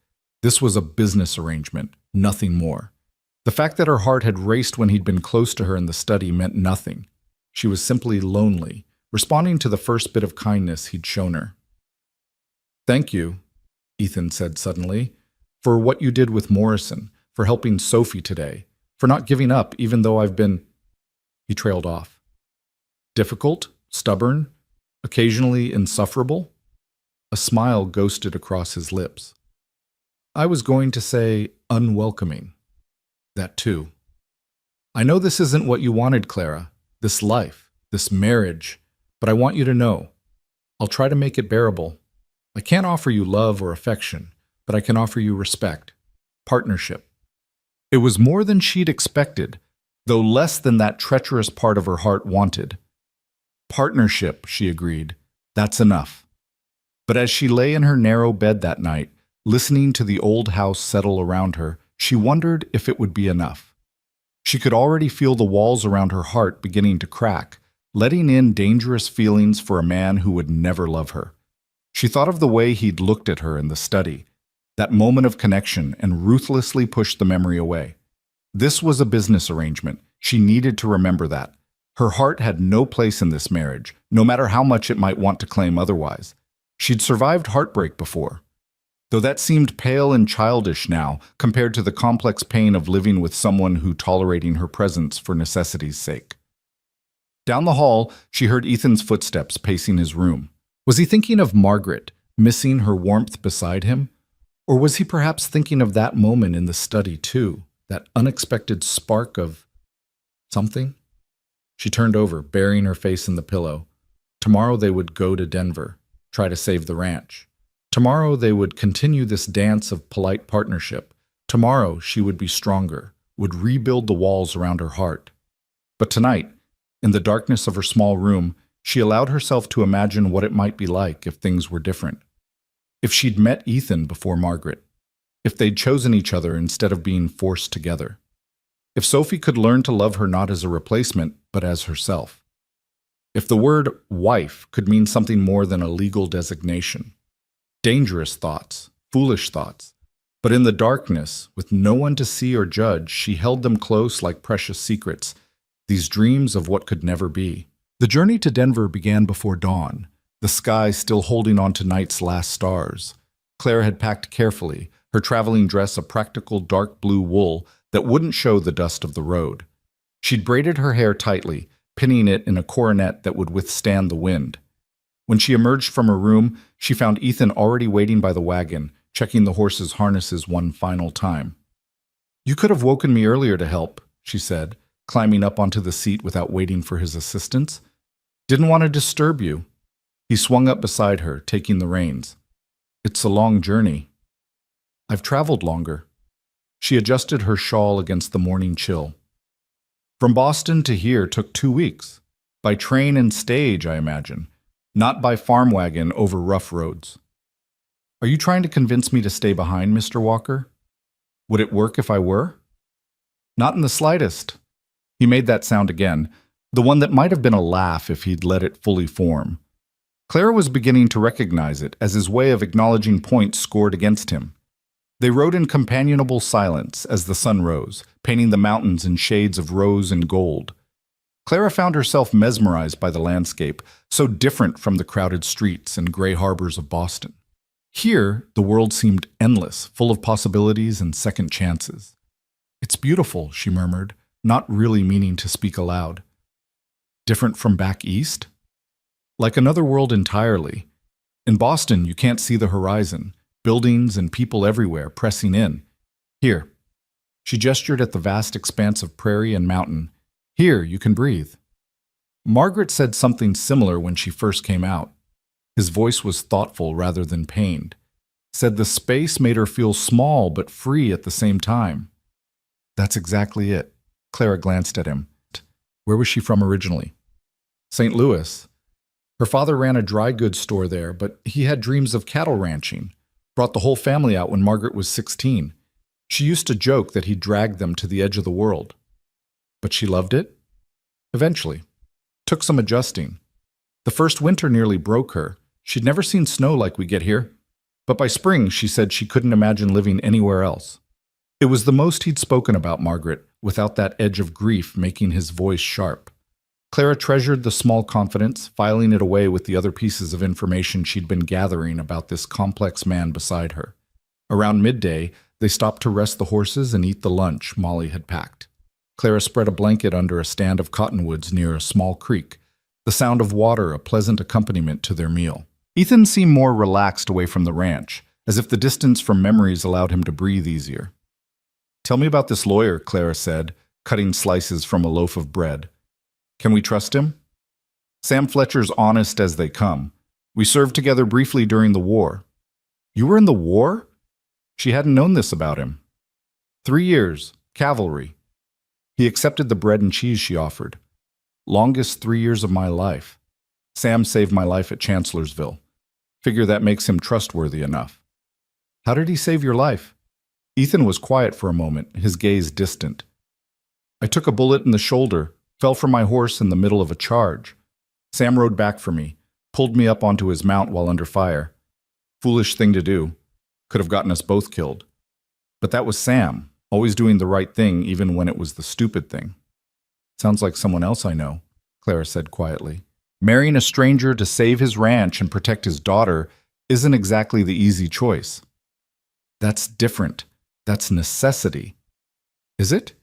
This was a business arrangement, nothing more. The fact that her heart had raced when he'd been close to her in the study meant nothing. She was simply lonely, responding to the first bit of kindness he'd shown her. "Thank you," Ethan said suddenly, "for what you did with Morrison, for helping Sophie today, for not giving up even though I've been—" He trailed off. Difficult, stubborn, occasionally insufferable? A smile ghosted across his lips. "I was going to say unwelcoming. That too. I know this isn't what you wanted, Clara, this life, this marriage, but I want you to know. I'll try to make it bearable. I can't offer you love or affection, but I can offer you respect, partnership." It was more than she'd expected, though less than that treacherous part of her heart wanted. "Partnership," she agreed. "That's enough." But as she lay in her narrow bed that night, listening to the old house settle around her, she wondered if it would be enough. She could already feel the walls around her heart beginning to crack, letting in dangerous feelings for a man who would never love her. She thought of the way he'd looked at her in the study, that moment of connection, and ruthlessly pushed the memory away. This was a business arrangement. She needed to remember that. Her heart had no place in this marriage, no matter how much it might want to claim otherwise. She'd survived heartbreak before, though that seemed pale and childish now compared to the complex pain of living with someone who tolerating her presence for necessity's sake. Down the hall, she heard Ethan's footsteps pacing his room. Was he thinking of Margaret, missing her warmth beside him? Or was he perhaps thinking of that moment in the study too, that unexpected spark of something? She turned over, burying her face in the pillow. Tomorrow they would go to Denver, try to save the ranch. Tomorrow they would continue this dance of polite partnership. Tomorrow she would be stronger, would rebuild the walls around her heart. But tonight, in the darkness of her small room, she allowed herself to imagine what it might be like if things were different. If she'd met Ethan before Margaret. If they'd chosen each other instead of being forced together. If Sophie could learn to love her not as a replacement, but as herself. If the word wife could mean something more than a legal designation. Dangerous thoughts, foolish thoughts. But in the darkness, with no one to see or judge, she held them close like precious secrets, these dreams of what could never be. The journey to Denver began before dawn, the sky still holding on to night's last stars. Claire had packed carefully, her traveling dress a practical dark blue wool that wouldn't show the dust of the road. She'd braided her hair tightly, pinning it in a coronet that would withstand the wind. When she emerged from her room, she found Ethan already waiting by the wagon, checking the horses' harnesses one final time. "You could have woken me earlier to help," she said, climbing up onto the seat without waiting for his assistance. "Didn't want to disturb you." He swung up beside her, taking the reins. "It's a long journey." "I've traveled longer." She adjusted her shawl against the morning chill. "From Boston to here took 2 weeks. By train and stage, I imagine. Not by farm wagon over rough roads." "Are you trying to convince me to stay behind, Mr. Walker? Would it work if I were?" "Not in the slightest." He made that sound again, the one that might have been a laugh if he'd let it fully form. Clara was beginning to recognize it as his way of acknowledging points scored against him. They rode in companionable silence as the sun rose, painting the mountains in shades of rose and gold. Clara found herself mesmerized by the landscape, so different from the crowded streets and gray harbors of Boston. Here, the world seemed endless, full of possibilities and second chances. "It's beautiful," she murmured, not really meaning to speak aloud. "Different from back east?" "Like another world entirely. In Boston, you can't see the horizon. Buildings and people everywhere pressing in. Here." She gestured at the vast expanse of prairie and mountain. "Here, you can breathe." Margaret said something similar when she first came out. His voice was thoughtful rather than pained. Said the space made her feel small but free at the same time. That's exactly it. Clara glanced at him. Where was she from originally? St. Louis. Her father ran a dry goods store there, but he had dreams of cattle ranching. Brought the whole family out when Margaret was 16. She used to joke that he dragged them to the edge of the world. But she loved it? Eventually. Took some adjusting. The first winter nearly broke her. She'd never seen snow like we get here. But by spring, she said she couldn't imagine living anywhere else. It was the most he'd spoken about Margaret, without that edge of grief making his voice sharp. Clara treasured the small confidence, filing it away with the other pieces of information she'd been gathering about this complex man beside her. Around midday, they stopped to rest the horses and eat the lunch Molly had packed. Clara spread a blanket under a stand of cottonwoods near a small creek, the sound of water a pleasant accompaniment to their meal. Ethan seemed more relaxed away from the ranch, as if the distance from memories allowed him to breathe easier. "Tell me about this lawyer," Clara said, cutting slices from a loaf of bread. "Can we trust him?" "Sam Fletcher's honest as they come. We served together briefly during the war." "You were in the war?" She hadn't known this about him. 3 years, cavalry. He accepted the bread and cheese she offered. "Longest 3 years of my life. Sam saved my life at Chancellorsville. Figure that makes him trustworthy enough." "How did he save your life?" Ethan was quiet for a moment, his gaze distant. "I took a bullet in the shoulder, fell from my horse in the middle of a charge. Sam rode back for me, pulled me up onto his mount while under fire. Foolish thing to do. Could have gotten us both killed. But that was Sam, always doing the right thing even when it was the stupid thing." "Sounds like someone else I know," Clara said quietly. "Marrying a stranger to save his ranch and protect his daughter isn't exactly the easy choice." "That's different. That's necessity." "Is it?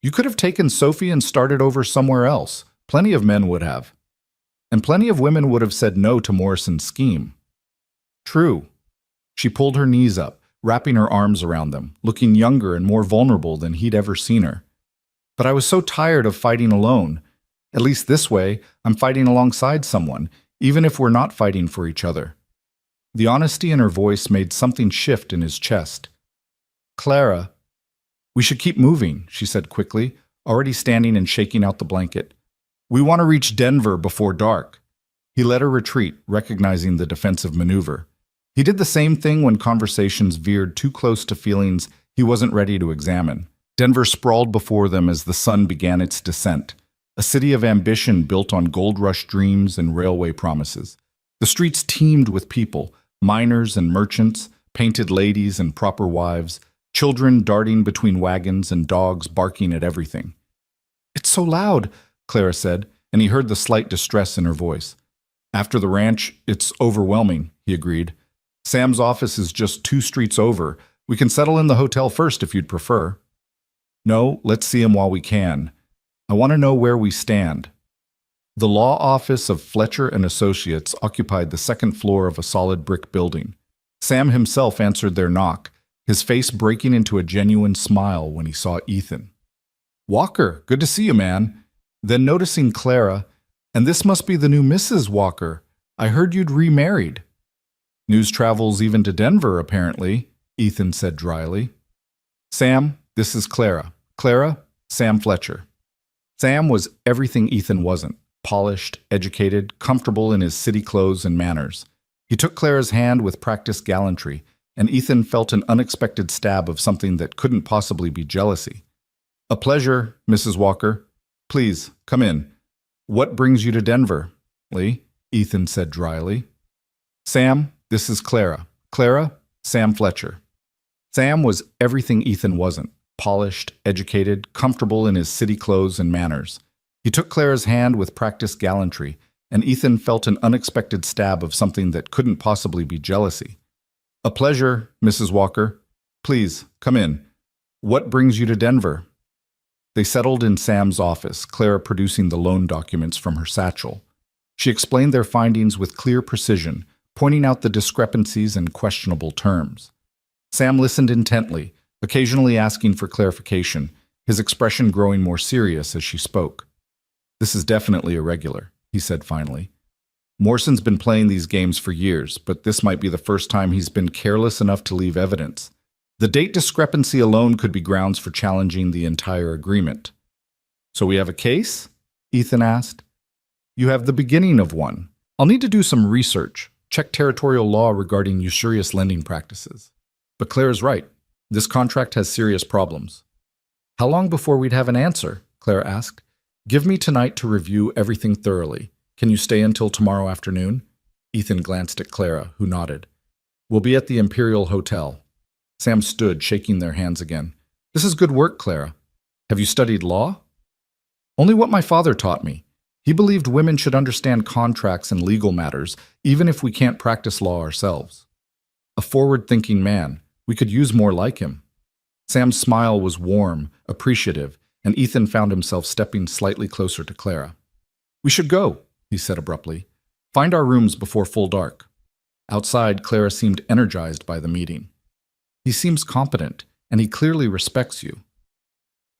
You could have taken Sophie and started over somewhere else. Plenty of men would have. And plenty of women would have said no to Morrison's scheme." "True." She pulled her knees up, wrapping her arms around them, looking younger and more vulnerable than he'd ever seen her. "But I was so tired of fighting alone. At least this way, I'm fighting alongside someone, even if we're not fighting for each other." The honesty in her voice made something shift in his chest. "Clara, we should keep moving," she said quickly, already standing and shaking out the blanket. "We want to reach Denver before dark." He let her retreat, recognizing the defensive maneuver. He did the same thing when conversations veered too close to feelings he wasn't ready to examine. Denver sprawled before them as the sun began its descent, a city of ambition built on gold rush dreams and railway promises. The streets teemed with people, miners and merchants, painted ladies and proper wives, children darting between wagons and dogs barking at everything. "It's so loud," Clara said, and he heard the slight distress in her voice. "After the ranch, it's overwhelming," he agreed. "Sam's office is just 2 streets over. We can settle in the hotel first if you'd prefer." "No, let's see him while we can. I want to know where we stand." The law office of Fletcher and Associates occupied the second floor of a solid brick building. Sam himself answered their knock, his face breaking into a genuine smile when he saw Ethan. "Walker, good to see you, man." Then noticing Clara, "And this must be the new Mrs. Walker. I heard you'd remarried." "News travels even to Denver, apparently," Ethan said dryly. "Sam, this is Clara. Clara, Sam Fletcher." Sam was everything Ethan wasn't: polished, educated, comfortable in his city clothes and manners. He took Clara's hand with practiced gallantry, and Ethan felt an unexpected stab of something that couldn't possibly be jealousy. "A pleasure, Mrs. Walker. Please, come in. What brings you to Denver?" "Lee," Ethan said dryly. "Sam, this is Clara. Clara, Sam Fletcher." Sam was everything Ethan wasn't: polished, educated, comfortable in his city clothes and manners. He took Clara's hand with practiced gallantry, and Ethan felt an unexpected stab of something that couldn't possibly be jealousy. "A pleasure, Mrs. Walker. Please, come in. What brings you to Denver?" They settled in Sam's office, Clara producing the loan documents from her satchel. She explained their findings with clear precision, pointing out the discrepancies and questionable terms. Sam listened intently, occasionally asking for clarification, his expression growing more serious as she spoke. "This is definitely irregular," he said finally. "Morrison's been playing these games for years, but this might be the first time he's been careless enough to leave evidence. The date discrepancy alone could be grounds for challenging the entire agreement." "So we have a case?" Ethan asked. "You have the beginning of one. I'll need to do some research, check territorial law regarding usurious lending practices. But Claire's right. This contract has serious problems." "How long before we'd have an answer?" Claire asked. "Give me tonight to review everything thoroughly. Can you stay until tomorrow afternoon? Ethan glanced at Clara, who nodded. We'll be at the Imperial Hotel. Sam stood, shaking their hands again. This is good work, Clara. Have you studied law? Only what my father taught me. He believed women should understand contracts and legal matters, even if we can't practice law ourselves. A forward-thinking man. We could use more like him. Sam's smile was warm, appreciative, and Ethan found himself stepping slightly closer to Clara. We should go, he said abruptly. Find our rooms before full dark. Outside, Clara seemed energized by the meeting. He seems competent, and he clearly respects you.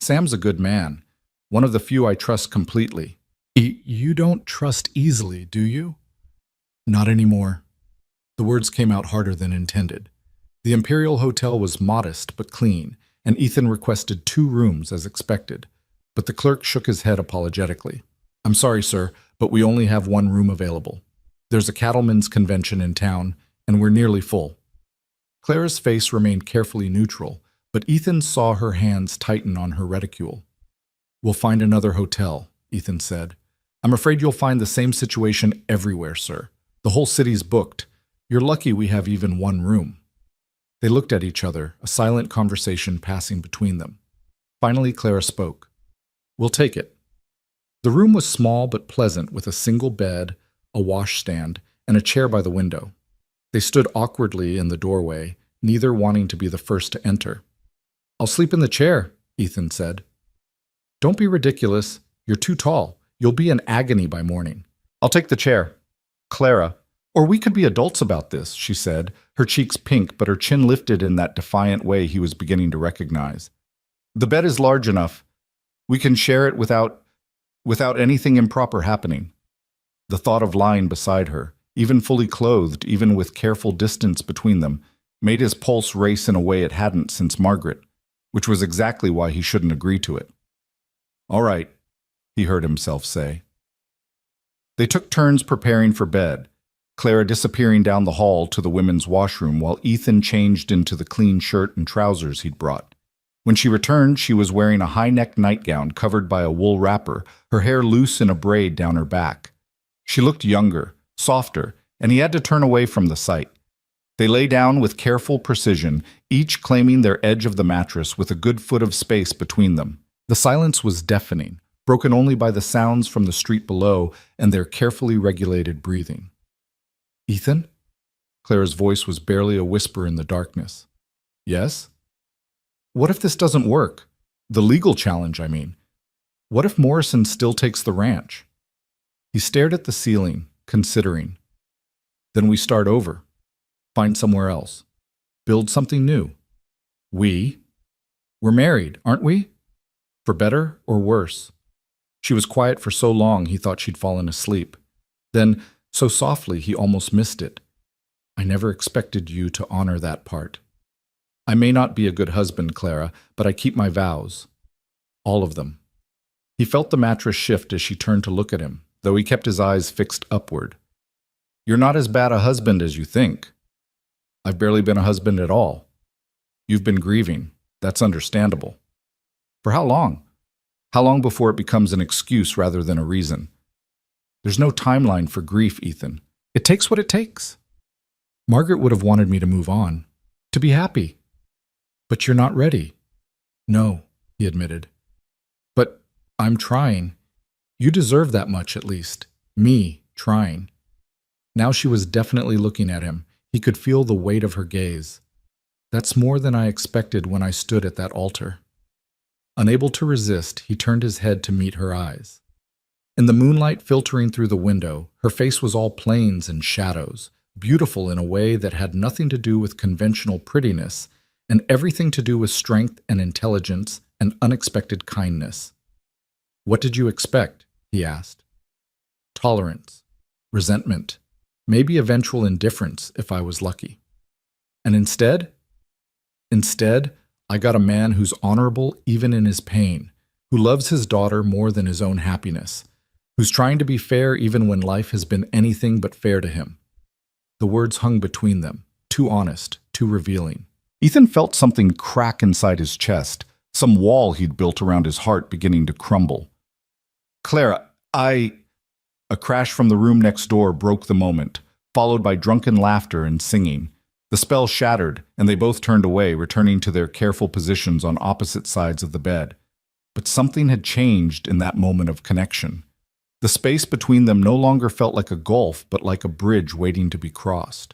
Sam's a good man, one of the few I trust completely. You don't trust easily, do you? Not anymore. The words came out harder than intended. The Imperial Hotel was modest but clean, and Ethan requested 2 rooms as expected, but the clerk shook his head apologetically. I'm sorry, sir, but we only have 1 room available. There's a cattlemen's convention in town, and we're nearly full. Clara's face remained carefully neutral, but Ethan saw her hands tighten on her reticule. We'll find another hotel, Ethan said. I'm afraid you'll find the same situation everywhere, sir. The whole city's booked. You're lucky we have even 1 room. They looked at each other, a silent conversation passing between them. Finally, Clara spoke. We'll take it. The room was small but pleasant, with a single bed, a washstand, and a chair by the window. They stood awkwardly in the doorway, neither wanting to be the first to enter. I'll sleep in the chair, Ethan said. Don't be ridiculous. You're too tall. You'll be in agony by morning. I'll take the chair. Clara, or we could be adults about this, she said, her cheeks pink but her chin lifted in that defiant way he was beginning to recognize. The bed is large enough. We can share it without anything improper happening. The thought of lying beside her, even fully clothed, even with careful distance between them, made his pulse race in a way it hadn't since Margaret, which was exactly why he shouldn't agree to it. All right, he heard himself say. They took turns preparing for bed, Clara disappearing down the hall to the women's washroom while Ethan changed into the clean shirt and trousers he'd brought. When she returned, she was wearing a high-necked nightgown covered by a wool wrapper, her hair loose in a braid down her back. She looked younger, softer, and he had to turn away from the sight. They lay down with careful precision, each claiming their edge of the mattress with a good foot of space between them. The silence was deafening, broken only by the sounds from the street below and their carefully regulated breathing. Ethan? Clara's voice was barely a whisper in the darkness. Yes? What if this doesn't work? The legal challenge, I mean. What if Morrison still takes the ranch? He stared at the ceiling, considering. Then we start over. Find somewhere else. Build something new. We're married, aren't we? For better or worse. She was quiet for so long he thought she'd fallen asleep. Then, so softly he almost missed it. I never expected you to honor that part. I may not be a good husband, Clara, but I keep my vows. All of them. He felt the mattress shift as she turned to look at him, though he kept his eyes fixed upward. You're not as bad a husband as you think. I've barely been a husband at all. You've been grieving. That's understandable. For how long? How long before it becomes an excuse rather than a reason? There's no timeline for grief, Ethan. It takes what it takes. Margaret would have wanted me to move on, to be happy. But you're not ready. No, he admitted. But I'm trying. You deserve that much, at least. Me, trying. Now she was definitely looking at him. He could feel the weight of her gaze. That's more than I expected when I stood at that altar. Unable to resist, he turned his head to meet her eyes. In the moonlight filtering through the window, her face was all plains and shadows, beautiful in a way that had nothing to do with conventional prettiness and everything to do with strength and intelligence and unexpected kindness. What did you expect? He asked. Tolerance, resentment, maybe eventual indifference if I was lucky. And instead, I got a man who's honorable even in his pain, who loves his daughter more than his own happiness, who's trying to be fair even when life has been anything but fair to him. The words hung between them, too honest, too revealing. Ethan felt something crack inside his chest, some wall he'd built around his heart beginning to crumble. Clara, A crash from the room next door broke the moment, followed by drunken laughter and singing. The spell shattered, and they both turned away, returning to their careful positions on opposite sides of the bed. But something had changed in that moment of connection. The space between them no longer felt like a gulf, but like a bridge waiting to be crossed.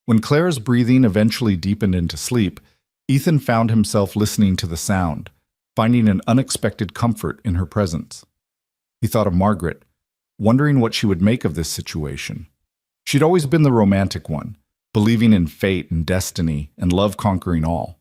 When Clara's breathing eventually deepened into sleep, Ethan found himself listening to the sound, finding an unexpected comfort in her presence. He thought of Margaret, wondering what she would make of this situation. She'd always been the romantic one, believing in fate and destiny and love conquering all.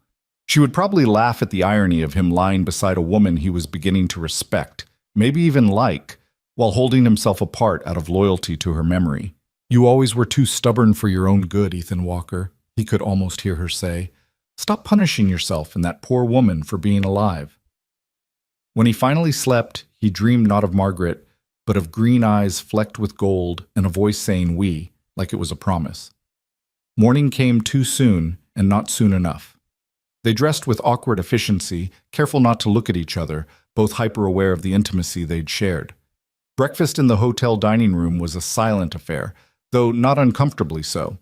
She would probably laugh at the irony of him lying beside a woman he was beginning to respect, maybe even like, while holding himself apart out of loyalty to her memory. "You always were too stubborn for your own good, Ethan Walker," he could almost hear her say. "Stop punishing yourself and that poor woman for being alive." When he finally slept, he dreamed not of Margaret, but of green eyes flecked with gold and a voice saying "we," like it was a promise. Morning came too soon and not soon enough. They dressed with awkward efficiency, careful not to look at each other, both hyper-aware of the intimacy they'd shared. Breakfast in the hotel dining room was a silent affair, though not uncomfortably so.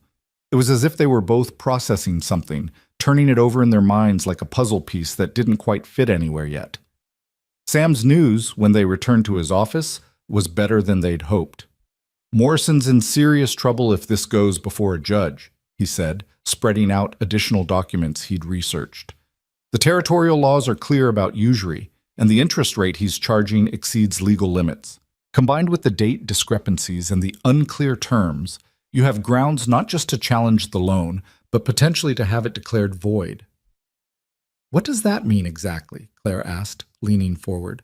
It was as if they were both processing something, turning it over in their minds like a puzzle piece that didn't quite fit anywhere yet. Sam's news, when they returned to his office, was better than they'd hoped. "Morrison's in serious trouble if this goes before a judge," he said, spreading out additional documents he'd researched. "The territorial laws are clear about usury, and the interest rate he's charging exceeds legal limits. Combined with the date discrepancies and the unclear terms, you have grounds not just to challenge the loan, but potentially to have it declared void." "What does that mean exactly?" Claire asked, leaning forward.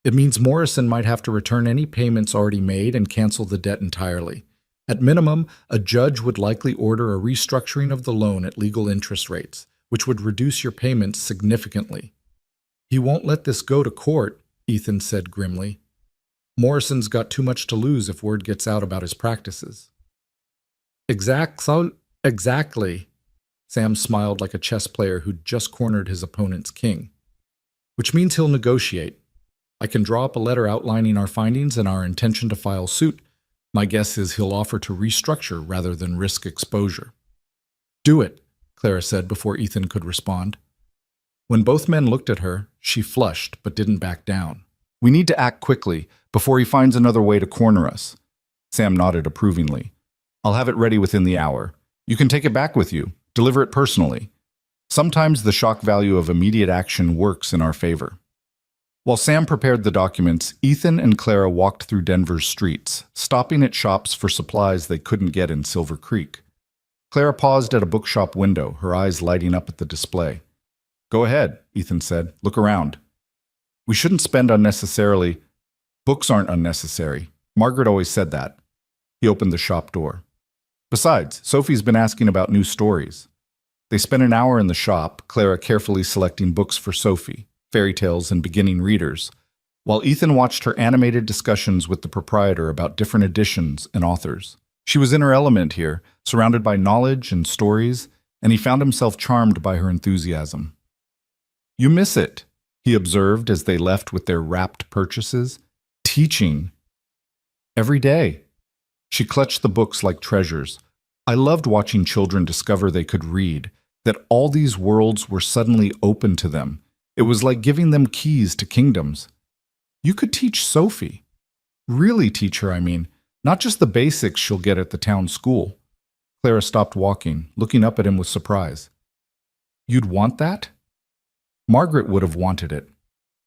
"It means Morrison might have to return any payments already made and cancel the debt entirely. At minimum, a judge would likely order a restructuring of the loan at legal interest rates, which would reduce your payments significantly." "He won't let this go to court," Ethan said grimly. "Morrison's got too much to lose if word gets out about his practices." Exactly. Sam smiled like a chess player who'd just cornered his opponent's king. "Which means he'll negotiate. I can draw up a letter outlining our findings and our intention to file suit. My guess is he'll offer to restructure rather than risk exposure." "Do it," Clara said before Ethan could respond. When both men looked at her, she flushed but didn't back down. "We need to act quickly, before he finds another way to corner us." Sam nodded approvingly. "I'll have it ready within the hour. You can take it back with you, deliver it personally. Sometimes the shock value of immediate action works in our favor." While Sam prepared the documents, Ethan and Clara walked through Denver's streets, stopping at shops for supplies they couldn't get in Silver Creek. Clara paused at a bookshop window, her eyes lighting up at the display. "Go ahead," Ethan said. "Look around." "We shouldn't spend unnecessarily." "Books aren't unnecessary. Margaret always said that." He opened the shop door. "Besides, Sophie's been asking about new stories." They spent an hour in the shop, Clara carefully selecting books for Sophie, fairy tales and beginning readers, while Ethan watched her animated discussions with the proprietor about different editions and authors. She was in her element here, surrounded by knowledge and stories, and he found himself charmed by her enthusiasm. "You miss it," he observed as they left with their wrapped purchases. "Teaching. Every day." She clutched the books like treasures. "I loved watching children discover they could read, that all these worlds were suddenly open to them. It was like giving them keys to kingdoms." "You could teach Sophie. Really teach her, I mean. Not just the basics she'll get at the town school." Clara stopped walking, looking up at him with surprise. "You'd want that?" Margaret would have wanted it.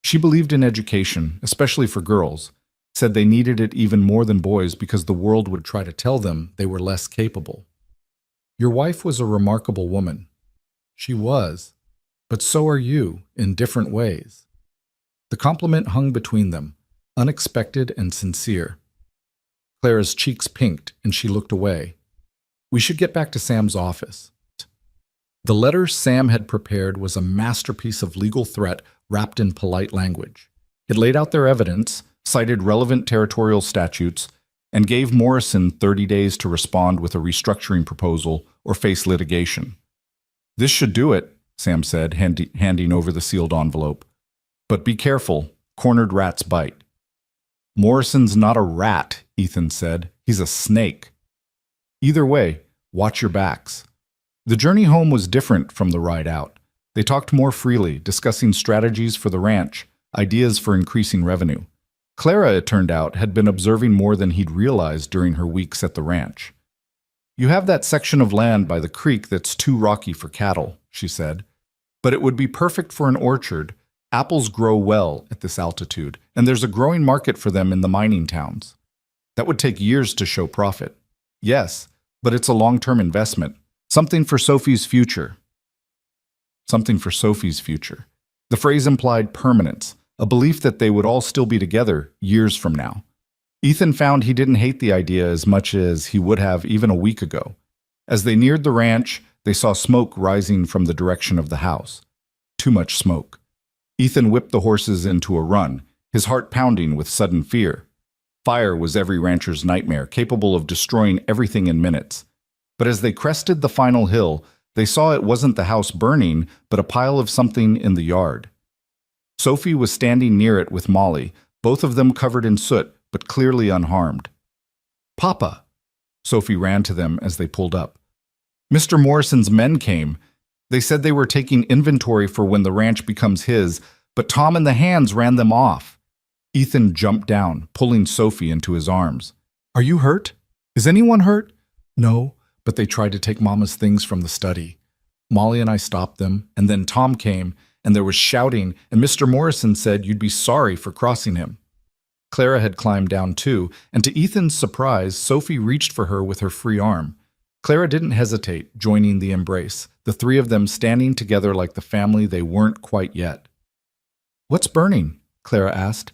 She believed in education, especially for girls, said they needed it even more than boys because the world would try to tell them they were less capable. "Your wife was a remarkable woman." "She was. But so are you, in different ways." The compliment hung between them, unexpected and sincere. Clara's cheeks pinked, and she looked away. "We should get back to Sam's office." The letter Sam had prepared was a masterpiece of legal threat wrapped in polite language. It laid out their evidence, cited relevant territorial statutes, and gave Morrison 30 days to respond with a restructuring proposal or face litigation. "This should do it," Sam said, handing over the sealed envelope. "But be careful, cornered rats bite." "Morrison's not a rat," Ethan said. He's a snake. Either way, watch your backs. The journey home was different from the ride out. They talked more freely, discussing strategies for the ranch, ideas for increasing revenue. Clara, it turned out, had been observing more than he'd realized during her weeks at the ranch. You have that section of land by the creek that's too rocky for cattle, she said. But it would be perfect for an orchard. Apples grow well at this altitude, and there's a growing market for them in the mining towns. That would take years to show profit. Yes, but it's a long-term investment. Something for Sophie's future. Something for Sophie's future. The phrase implied permanence, a belief that they would all still be together years from now. Ethan found he didn't hate the idea as much as he would have even a week ago. As they neared the ranch, they saw smoke rising from the direction of the house. Too much smoke. Ethan whipped the horses into a run, his heart pounding with sudden fear. Fire was every rancher's nightmare, capable of destroying everything in minutes. But as they crested the final hill, they saw it wasn't the house burning, but a pile of something in the yard. Sophie was standing near it with Molly, both of them covered in soot, but clearly unharmed. "Papa!" Sophie ran to them as they pulled up. Mr. Morrison's men came. They said they were taking inventory for when the ranch becomes his, but Tom and the hands ran them off. Ethan jumped down, pulling Sophie into his arms. "Are you hurt? Is anyone hurt?" "No, but they tried to take Mama's things from the study. Molly and I stopped them, and then Tom came, and there was shouting, and Mr. Morrison said you'd be sorry for crossing him." Clara had climbed down too, and to Ethan's surprise, Sophie reached for her with her free arm. Clara didn't hesitate, joining the embrace, the three of them standing together like the family they weren't quite yet. "What's burning?" Clara asked.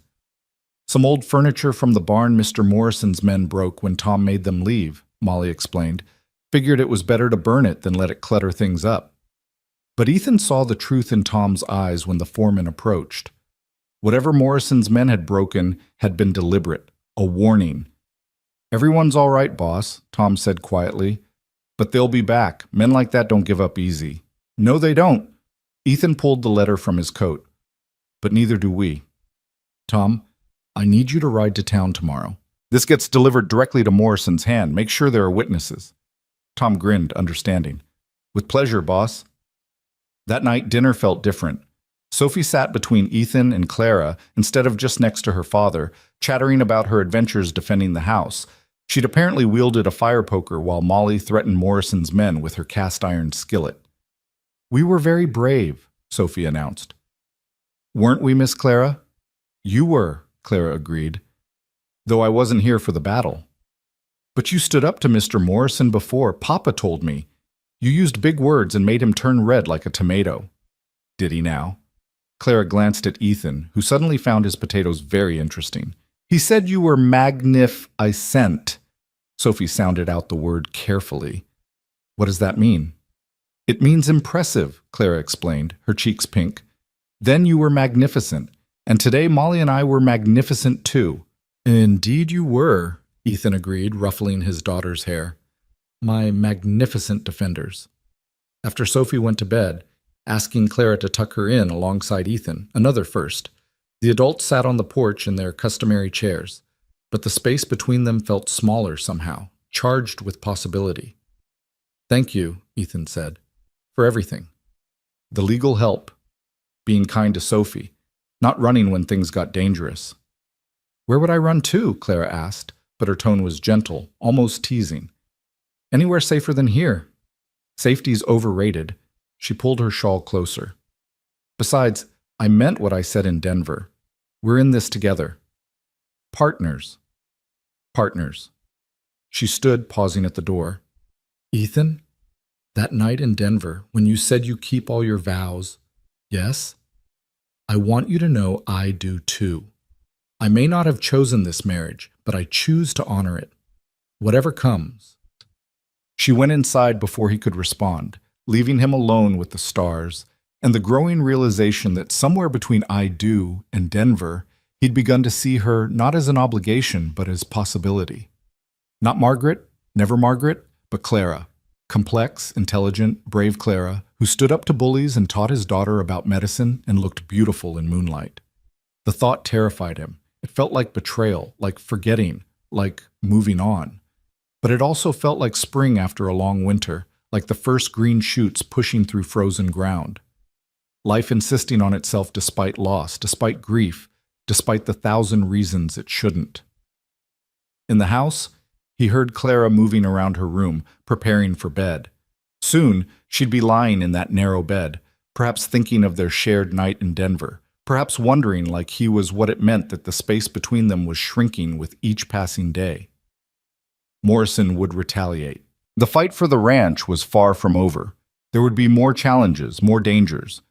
"Some old furniture from the barn Mr. Morrison's men broke when Tom made them leave," Molly explained. "Figured it was better to burn it than let it clutter things up." But Ethan saw the truth in Tom's eyes when the foreman approached. Whatever Morrison's men had broken had been deliberate, a warning. "Everyone's all right, boss," Tom said quietly. "But they'll be back. Men like that don't give up easy." "No, they don't." Ethan pulled the letter from his coat. "But neither do we. Tom, I need you to ride to town tomorrow. This gets delivered directly to Morrison's hand. Make sure there are witnesses." Tom grinned, understanding. "With pleasure, boss." That night, dinner felt different. Sophie sat between Ethan and Clara instead of just next to her father, chattering about her adventures defending the house. She'd apparently wielded a fire poker while Molly threatened Morrison's men with her cast-iron skillet. "We were very brave," Sophie announced. "Weren't we, Miss Clara?" "You were," Clara agreed, "though I wasn't here for the battle." "But you stood up to Mr. Morrison before, Papa told me. You used big words and made him turn red like a tomato." "Did he now?" Clara glanced at Ethan, who suddenly found his potatoes very interesting. "He said you were magnificent." Sophie sounded out the word carefully. "What does that mean?" "It means impressive," Clara explained, her cheeks pink. "Then you were magnificent, and today Molly and I were magnificent too." "Indeed you were," Ethan agreed, ruffling his daughter's hair. "My magnificent defenders." After Sophie went to bed, asking Clara to tuck her in alongside Ethan, another first, the adults sat on the porch in their customary chairs, but the space between them felt smaller somehow, charged with possibility. "Thank you," Ethan said, "for everything. The legal help, being kind to Sophie, not running when things got dangerous." "Where would I run to?" Clara asked, but her tone was gentle, almost teasing. "Anywhere safer than here. Safety's overrated." She pulled her shawl closer. "Besides, I meant what I said in Denver. We're in this together. Partners. Partners." She stood, pausing at the door. "Ethan, that night in Denver, when you said you keep all your vows, yes? I want you to know I do too. I may not have chosen this marriage, but I choose to honor it. Whatever comes." She went inside before he could respond, leaving him alone with the stars, and the growing realization that somewhere between I do and Denver, he'd begun to see her not as an obligation, but as possibility. Not Margaret, never Margaret, but Clara. Complex, intelligent, brave Clara, who stood up to bullies and taught his daughter about medicine and looked beautiful in moonlight. The thought terrified him. It felt like betrayal, like forgetting, like moving on. But it also felt like spring after a long winter, like the first green shoots pushing through frozen ground. Life insisting on itself despite loss, despite grief, despite the thousand reasons it shouldn't. In the house, he heard Clara moving around her room, preparing for bed. Soon, she'd be lying in that narrow bed, perhaps thinking of their shared night in Denver, perhaps wondering like he was what it meant that the space between them was shrinking with each passing day. Morrison would retaliate. The fight for the ranch was far from over. There would be more challenges, more dangers.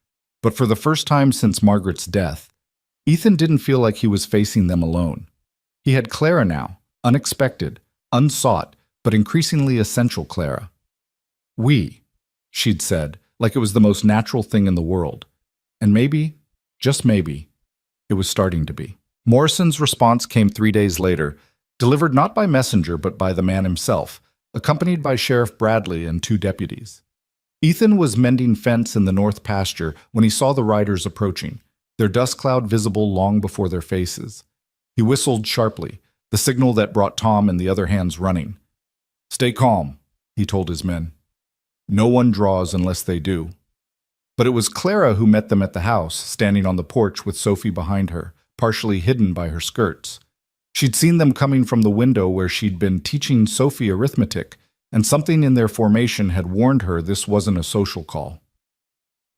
But for the first time since Margaret's death, Ethan didn't feel like he was facing them alone. He had Clara now, unexpected, unsought, but increasingly essential Clara. We, she'd said, like it was the most natural thing in the world. And maybe, just maybe, it was starting to be. Morrison's response came 3 days later, delivered not by messenger but by the man himself, accompanied by Sheriff Bradley and 2 deputies. Ethan was mending fence in the north pasture when he saw the riders approaching, their dust cloud visible long before their faces. He whistled sharply, the signal that brought Tom and the other hands running. "Stay calm," he told his men. "No one draws unless they do." But it was Clara who met them at the house, standing on the porch with Sophie behind her, partially hidden by her skirts. She'd seen them coming from the window where she'd been teaching Sophie arithmetic, and something in their formation had warned her this wasn't a social call.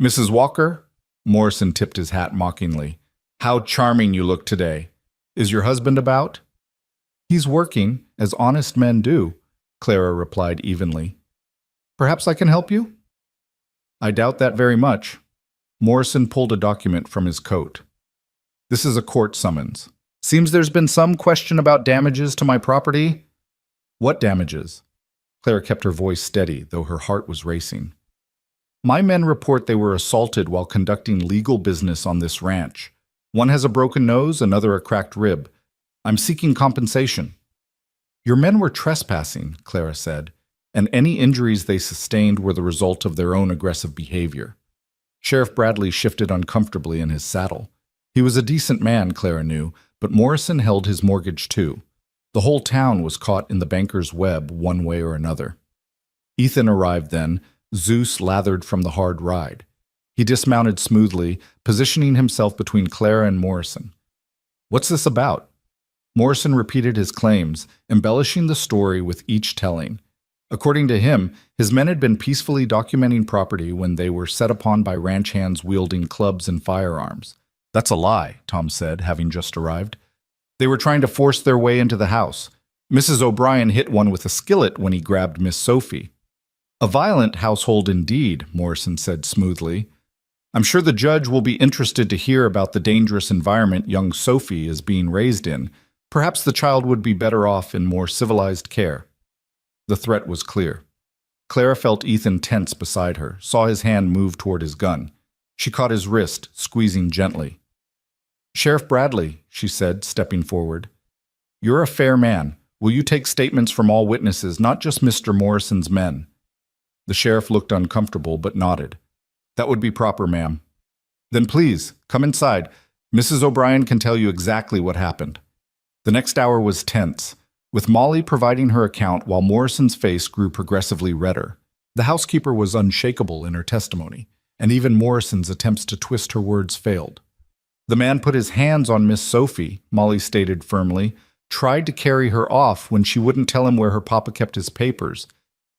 "Mrs. Walker?" Morrison tipped his hat mockingly. "How charming you look today. Is your husband about?" "He's working, as honest men do," Clara replied evenly. "Perhaps I can help you?" "I doubt that very much." Morrison pulled a document from his coat. "This is a court summons. Seems there's been some question about damages to my property." "What damages?" Clara kept her voice steady, though her heart was racing. "My men report they were assaulted while conducting legal business on this ranch. One has a broken nose, another a cracked rib. I'm seeking compensation." "Your men were trespassing," Clara said, "and any injuries they sustained were the result of their own aggressive behavior." Sheriff Bradley shifted uncomfortably in his saddle. He was a decent man, Clara knew, but Morrison held his mortgage too. The whole town was caught in the banker's web one way or another. Ethan arrived then, Zeus lathered from the hard ride. He dismounted smoothly, positioning himself between Clara and Morrison. "What's this about?" Morrison repeated his claims, embellishing the story with each telling. According to him, his men had been peacefully documenting property when they were set upon by ranch hands wielding clubs and firearms. "That's a lie," Tom said, having just arrived. "They were trying to force their way into the house. Mrs. O'Brien hit one with a skillet when he grabbed Miss Sophie." "A violent household indeed," Morrison said smoothly. "I'm sure the judge will be interested to hear about the dangerous environment young Sophie is being raised in. Perhaps the child would be better off in more civilized care." The threat was clear. Clara felt Ethan tense beside her, saw his hand move toward his gun. She caught his wrist, squeezing gently. "Sheriff Bradley," she said, stepping forward. "You're a fair man. Will you take statements from all witnesses, not just Mr. Morrison's men?" The sheriff looked uncomfortable, but nodded. "That would be proper, ma'am." "Then please, come inside. Mrs. O'Brien can tell you exactly what happened." The next hour was tense, with Molly providing her account while Morrison's face grew progressively redder. The housekeeper was unshakable in her testimony, and even Morrison's attempts to twist her words failed. "The man put his hands on Miss Sophie," Molly stated firmly, "tried to carry her off when she wouldn't tell him where her papa kept his papers.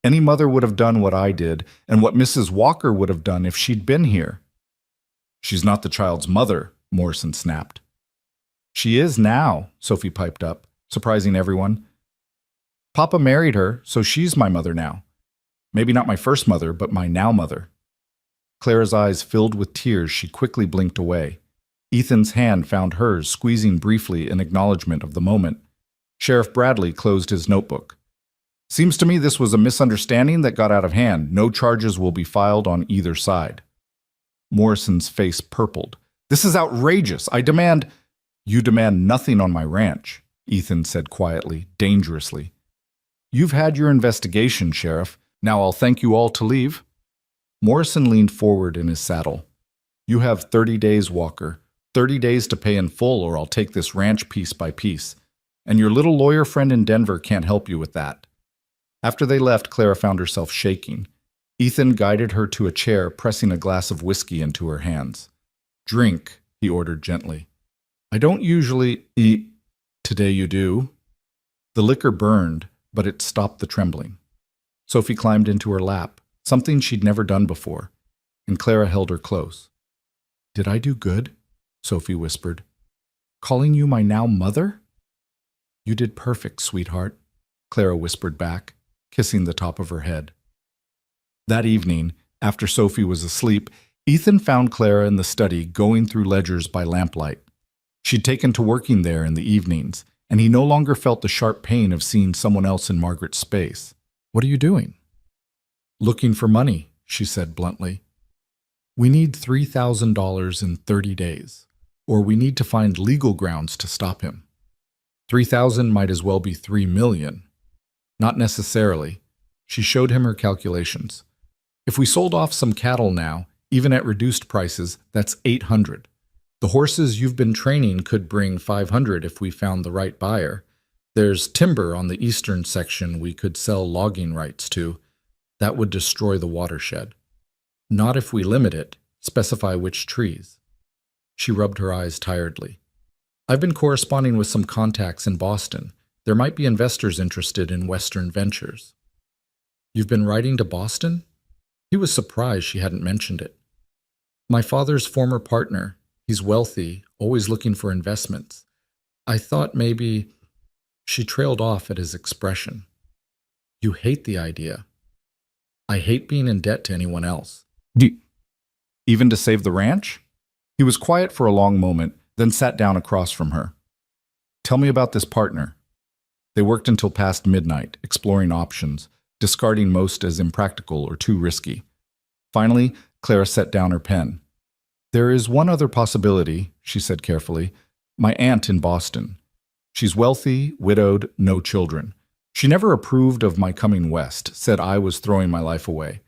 Any mother would have done what I did, and what Mrs. Walker would have done if she'd been here." "She's not the child's mother," Morrison snapped. "She is now," Sophie piped up, surprising everyone. "Papa married her, so she's my mother now. Maybe not my first mother, but my now mother." Clara's eyes filled with tears. She quickly blinked away. Ethan's hand found hers, squeezing briefly in acknowledgement of the moment. Sheriff Bradley closed his notebook. "Seems to me this was a misunderstanding that got out of hand. No charges will be filed on either side." Morrison's face purpled. "This is outrageous. I demand—" "You demand nothing on my ranch," Ethan said quietly, dangerously. "You've had your investigation, Sheriff. Now I'll thank you all to leave." Morrison leaned forward in his saddle. "You have 30 days, Walker. 30 days to pay in full, or I'll take this ranch piece by piece. and your little lawyer friend in Denver can't help you with that. After they left, Clara found herself shaking. Ethan guided her to a chair, pressing a glass of whiskey into her hands. Drink, he ordered gently. I don't usually eat. Today you do. The liquor burned, but it stopped the trembling. Sophie climbed into her lap, something she'd never done before, and Clara held her close. Did I do good? Sophie whispered. Calling you my now mother? You did perfect, sweetheart, Clara whispered back, kissing the top of her head. That evening, after Sophie was asleep, Ethan found Clara in the study going through ledgers by lamplight. She'd taken to working there in the evenings, and he no longer felt the sharp pain of seeing someone else in Margaret's space. What are you doing? Looking for money, she said bluntly. We need $3,000 in 30 days, or we need to find legal grounds to stop him. 3,000 might as well be 3 million. Not necessarily. She showed him her calculations. If we sold off some cattle now, even at reduced prices, that's 800. The horses you've been training could bring 500 if we found the right buyer. There's timber on the eastern section we could sell logging rights to. That would destroy the watershed. Not if we limit it, specify which trees. She rubbed her eyes tiredly. I've been corresponding with some contacts in Boston. There might be investors interested in Western ventures. You've been writing to Boston? He was surprised she hadn't mentioned it. My father's former partner. He's wealthy, always looking for investments. I thought maybe... She trailed off at his expression. You hate the idea. I hate being in debt to anyone else. Even to save the ranch? He was quiet for a long moment, then sat down across from her. Tell me about this partner. They worked until past midnight, exploring options, discarding most as impractical or too risky. Finally, Clara set down her pen. There is one other possibility, she said carefully. My aunt in Boston. She's wealthy, widowed, no children. She never approved of my coming west, said I was throwing my life away.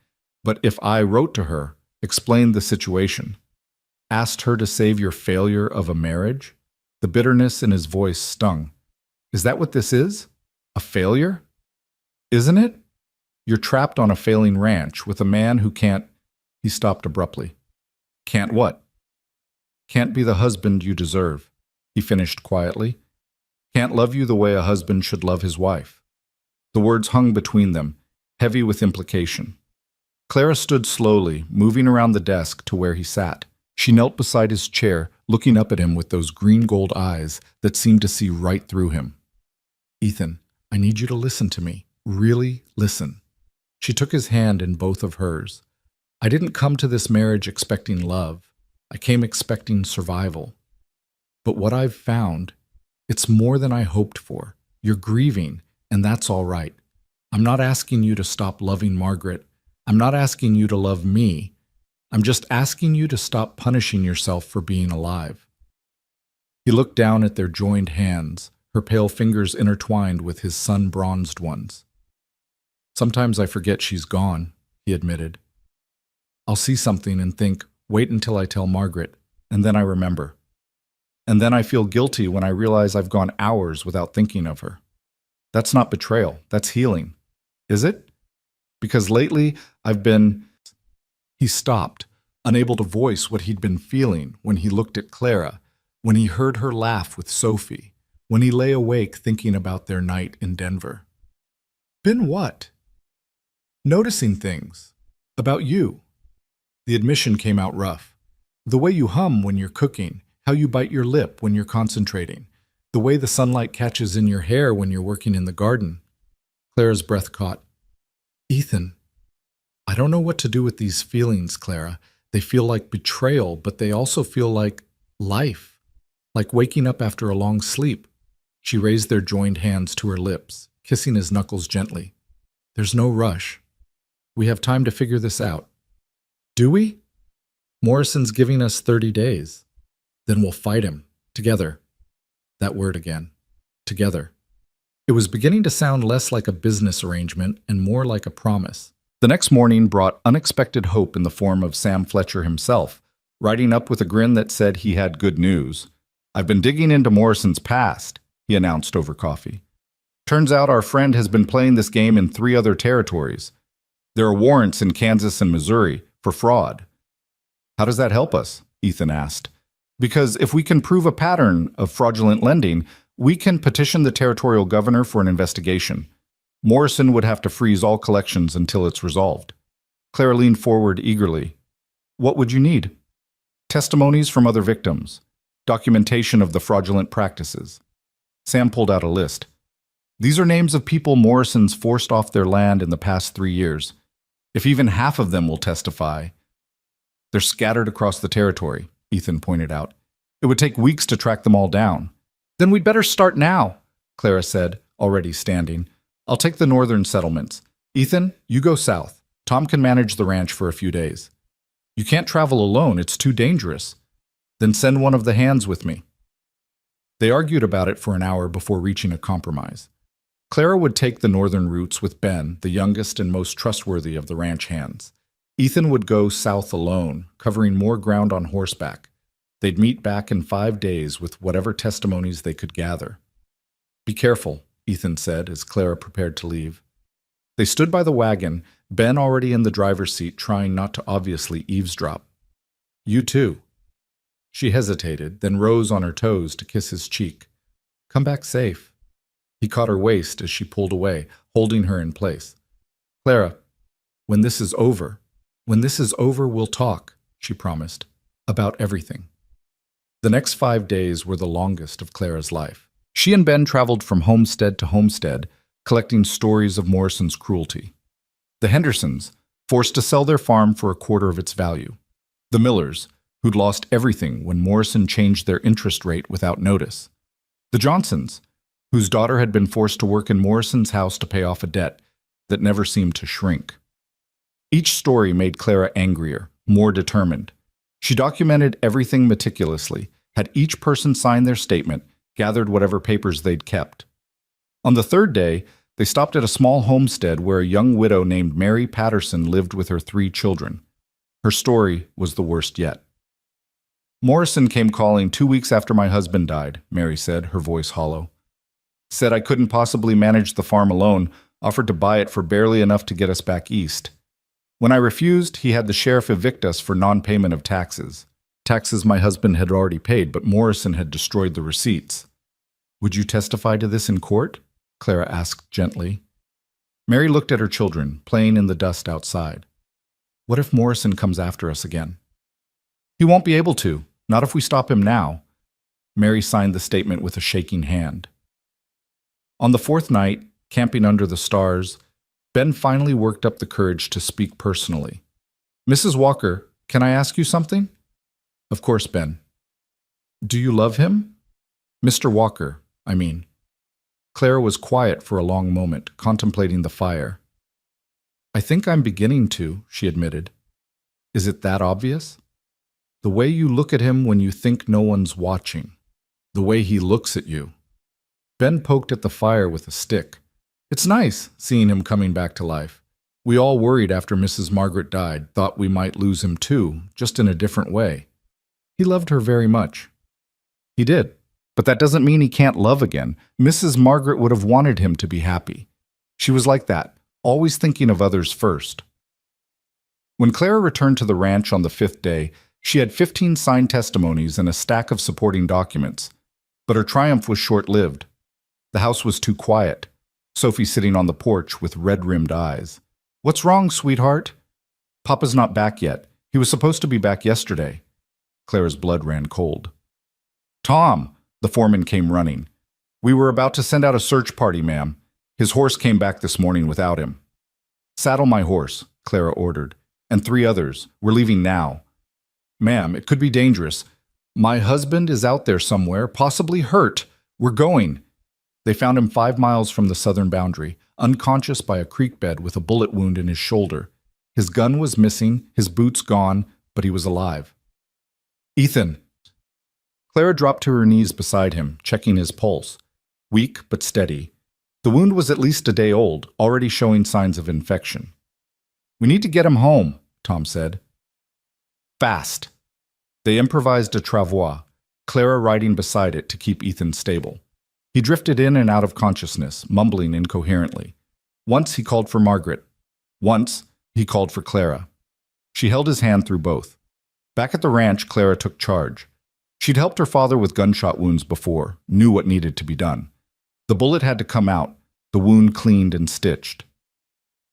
But if I wrote to her, explained the situation, asked her to save your failure of a marriage, the bitterness in his voice stung. Is that what this is? A failure? Isn't it? You're trapped on a failing ranch with a man who can't... He stopped abruptly. Can't what? Can't be the husband you deserve, he finished quietly. Can't love you the way a husband should love his wife. The words hung between them, heavy with implication. Clara stood slowly, moving around the desk to where he sat. She knelt beside his chair, looking up at him with those green-gold eyes that seemed to see right through him. Ethan, I need you to listen to me. Really listen. She took his hand in both of hers. I didn't come to this marriage expecting love. I came expecting survival. But what I've found, it's more than I hoped for. You're grieving, and that's all right. I'm not asking you to stop loving Margaret. I'm not asking you to love me. I'm just asking you to stop punishing yourself for being alive. He looked down at their joined hands, her pale fingers intertwined with his sun-bronzed ones. Sometimes I forget she's gone, he admitted. I'll see something and think, wait until I tell Margaret, and then I remember. And then I feel guilty when I realize I've gone hours without thinking of her. That's not betrayal, that's healing. Is it? Because lately I've been... He stopped, unable to voice what he'd been feeling when he looked at Clara, when he heard her laugh with Sophie, when he lay awake thinking about their night in Denver. Been what? Noticing things. About you. The admission came out rough. The way you hum when you're cooking, how you bite your lip when you're concentrating, the way the sunlight catches in your hair when you're working in the garden. Clara's breath caught. Ethan, I don't know what to do with these feelings, Clara. They feel like betrayal, but they also feel like life, like waking up after a long sleep. She raised their joined hands to her lips, kissing his knuckles gently. There's no rush. We have time to figure this out. Do we? Morrison's giving us 30 days. Then we'll fight him. Together. That word again. Together. It was beginning to sound less like a business arrangement and more like a promise. The next morning brought unexpected hope in the form of Sam Fletcher himself, riding up with a grin that said he had good news. I've been digging into Morrison's past, he announced over coffee. Turns out our friend has been playing this game in 3 other territories. There are warrants in Kansas and Missouri for fraud. How does that help us? Ethan asked. Because if we can prove a pattern of fraudulent lending, we can petition the territorial governor for an investigation. Morrison would have to freeze all collections until it's resolved. Clara leaned forward eagerly. What would you need? Testimonies from other victims. Documentation of the fraudulent practices. Sam pulled out a list. These are names of people Morrison's forced off their land in the past 3 years. If even half of them will testify. They're scattered across the territory, Ethan pointed out. It would take weeks to track them all down. Then we'd better start now, Clara said, already standing. I'll take the northern settlements. Ethan, you go south. Tom can manage the ranch for a few days. You can't travel alone, it's too dangerous. Then send one of the hands with me. They argued about it for an hour before reaching a compromise. Clara would take the northern routes with Ben, the youngest and most trustworthy of the ranch hands. Ethan would go south alone, covering more ground on horseback. They'd meet back in 5 days with whatever testimonies they could gather. Be careful, Ethan said as Clara prepared to leave. They stood by the wagon, Ben already in the driver's seat trying not to obviously eavesdrop. You too. She hesitated, then rose on her toes to kiss his cheek. Come back safe. He caught her waist as she pulled away, holding her in place. Clara, when this is over, we'll talk, she promised, about everything. The next 5 days were the longest of Clara's life. She and Ben traveled from homestead to homestead, collecting stories of Morrison's cruelty. The Hendersons, forced to sell their farm for a quarter of its value. The Millers, who'd lost everything when Morrison changed their interest rate without notice. The Johnsons, whose daughter had been forced to work in Morrison's house to pay off a debt that never seemed to shrink. Each story made Clara angrier, more determined. She documented everything meticulously, had each person sign their statement, gathered whatever papers they'd kept. On the 3rd day, they stopped at a small homestead where a young widow named Mary Patterson lived with her 3 children. Her story was the worst yet. Morrison came calling 2 weeks after my husband died, Mary said, her voice hollow. Said I couldn't possibly manage the farm alone, offered to buy it for barely enough to get us back east. When I refused, he had the sheriff evict us for non-payment of taxes. Taxes my husband had already paid, but Morrison had destroyed the receipts. Would you testify to this in court? Clara asked gently. Mary looked at her children, playing in the dust outside. What if Morrison comes after us again? He won't be able to, not if we stop him now. Mary signed the statement with a shaking hand. On the 4th night, camping under the stars, Ben finally worked up the courage to speak personally. Mrs. Walker, can I ask you something? Of course, Ben. Do you love him? Mr. Walker, I mean. Clara was quiet for a long moment, contemplating the fire. I think I'm beginning to, she admitted. Is it that obvious? The way you look at him when you think no one's watching. The way he looks at you. Ben poked at the fire with a stick. It's nice, seeing him coming back to life. We all worried after Mrs. Margaret died, thought we might lose him too, just in a different way. He loved her very much. He did. But that doesn't mean he can't love again. Mrs. Margaret would have wanted him to be happy. She was like that, always thinking of others first. When Clara returned to the ranch on the 5th day, she had 15 signed testimonies and a stack of supporting documents. But her triumph was short-lived. The house was too quiet. Sophie sitting on the porch with red-rimmed eyes. What's wrong, sweetheart? Papa's not back yet. He was supposed to be back yesterday. Clara's blood ran cold. Tom! The foreman came running. We were about to send out a search party, ma'am. His horse came back this morning without him. Saddle my horse, Clara ordered, and 3 others. We're leaving now. Ma'am, it could be dangerous. My husband is out there somewhere, possibly hurt. We're going. They found him 5 miles from the southern boundary, unconscious by a creek bed with a bullet wound in his shoulder. His gun was missing, his boots gone, but he was alive. Ethan! Clara dropped to her knees beside him, checking his pulse. Weak but steady. The wound was at least a day old, already showing signs of infection. We need to get him home, Tom said. Fast. They improvised a travois, Clara riding beside it to keep Ethan stable. He drifted in and out of consciousness, mumbling incoherently. Once he called for Margaret. Once he called for Clara. She held his hand through both. Back at the ranch, Clara took charge. She'd helped her father with gunshot wounds before, knew what needed to be done. The bullet had to come out, the wound cleaned and stitched.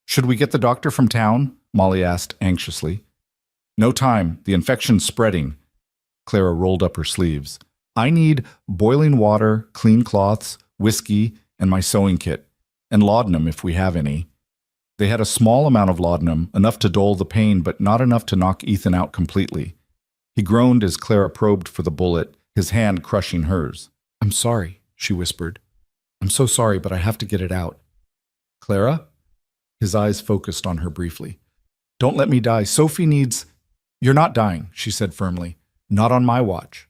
"Should we get the doctor from town?" Molly asked anxiously. "No time, the infection's spreading." Clara rolled up her sleeves. "I need boiling water, clean cloths, whiskey, and my sewing kit, and laudanum if we have any." They had a small amount of laudanum, enough to dull the pain but not enough to knock Ethan out completely. He groaned as Clara probed for the bullet, his hand crushing hers. "I'm sorry," she whispered. "I'm so sorry, but I have to get it out." "Clara?" His eyes focused on her briefly. "Don't let me die. Sophie needs—" "You're not dying," she said firmly. "Not on my watch."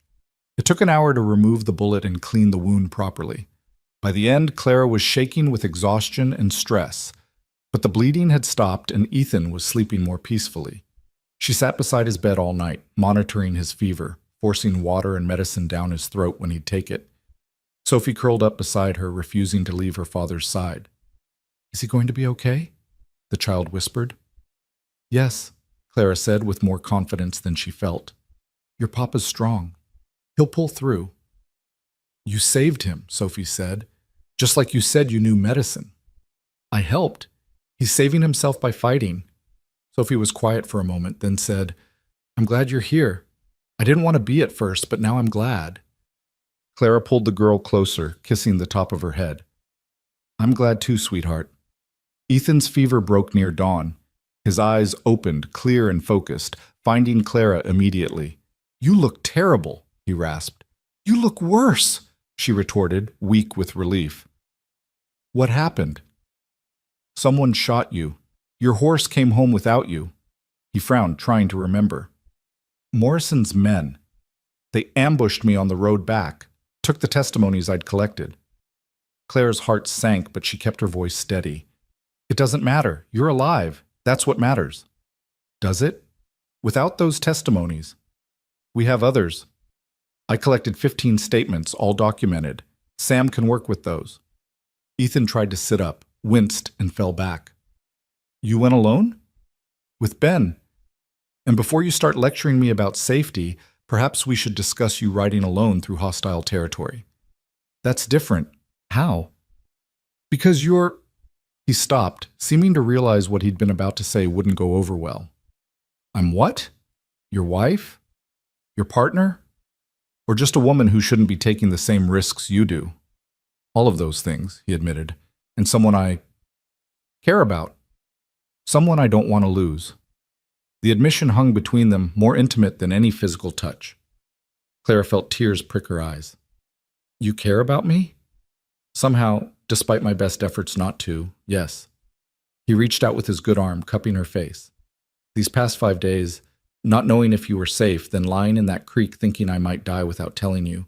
It took an hour to remove the bullet and clean the wound properly. By the end, Clara was shaking with exhaustion and stress, but the bleeding had stopped and Ethan was sleeping more peacefully. She sat beside his bed all night, monitoring his fever, forcing water and medicine down his throat when he'd take it. Sophie curled up beside her, refusing to leave her father's side. "Is he going to be okay?" the child whispered. "Yes," Clara said with more confidence than she felt. "Your papa's strong. He'll pull through." "You saved him," Sophie said, "just like you said you knew medicine." "I helped. He's saving himself by fighting." Sophie was quiet for a moment, then said, "I'm glad you're here. I didn't want to be at first, but now I'm glad." Clara pulled the girl closer, kissing the top of her head. "I'm glad too, sweetheart." Ethan's fever broke near dawn. His eyes opened, clear and focused, finding Clara immediately. "You look terrible," he rasped. "You look worse," she retorted, weak with relief. "What happened?" "Someone shot you. Your horse came home without you." He frowned, trying to remember. "Morrison's men. They ambushed me on the road back, took the testimonies I'd collected." Clara's heart sank, but she kept her voice steady. "It doesn't matter. You're alive. That's what matters." "Does it? Without those testimonies?" "We have others. I collected 15 statements, all documented. Sam can work with those." Ethan tried to sit up, winced, and fell back. "You went alone?" "With Ben. And before you start lecturing me about safety, perhaps we should discuss you riding alone through hostile territory." "That's different." "How?" "Because you're—" He stopped, seeming to realize what he'd been about to say wouldn't go over well. "I'm what? Your wife? Your partner? Or just a woman who shouldn't be taking the same risks you do?" "All of those things," he admitted. "And someone I care about. Someone I don't want to lose." The admission hung between them, more intimate than any physical touch. Clara felt tears prick her eyes. "You care about me?" "Somehow, despite my best efforts not to, yes." He reached out with his good arm, cupping her face. "These past 5 days, not knowing if you were safe, then lying in that creek thinking I might die without telling you.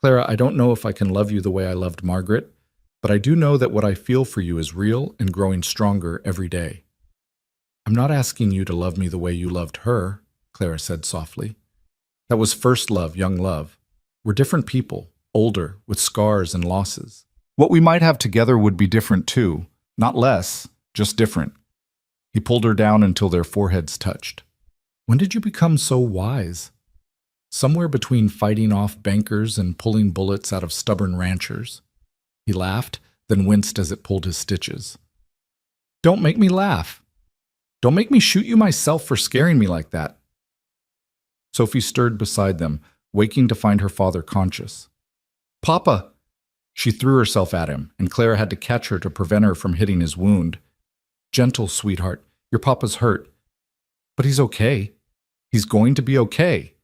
Clara, I don't know if I can love you the way I loved Margaret, but I do know that what I feel for you is real and growing stronger every day." "I'm not asking you to love me the way you loved her," Clara said softly. "That was first love, young love. We're different people, older, with scars and losses. What we might have together would be different too, not less, just different." He pulled her down until their foreheads touched. "When did you become so wise?" "Somewhere between fighting off bankers and pulling bullets out of stubborn ranchers." He laughed, then winced as it pulled his stitches. "Don't make me laugh. Don't make me shoot you myself for scaring me like that." Sophie stirred beside them, waking to find her father conscious. "Papa!" She threw herself at him, and Clara had to catch her to prevent her from hitting his wound. "Gentle, sweetheart. Your papa's hurt." "But he's okay. He's going to be okay."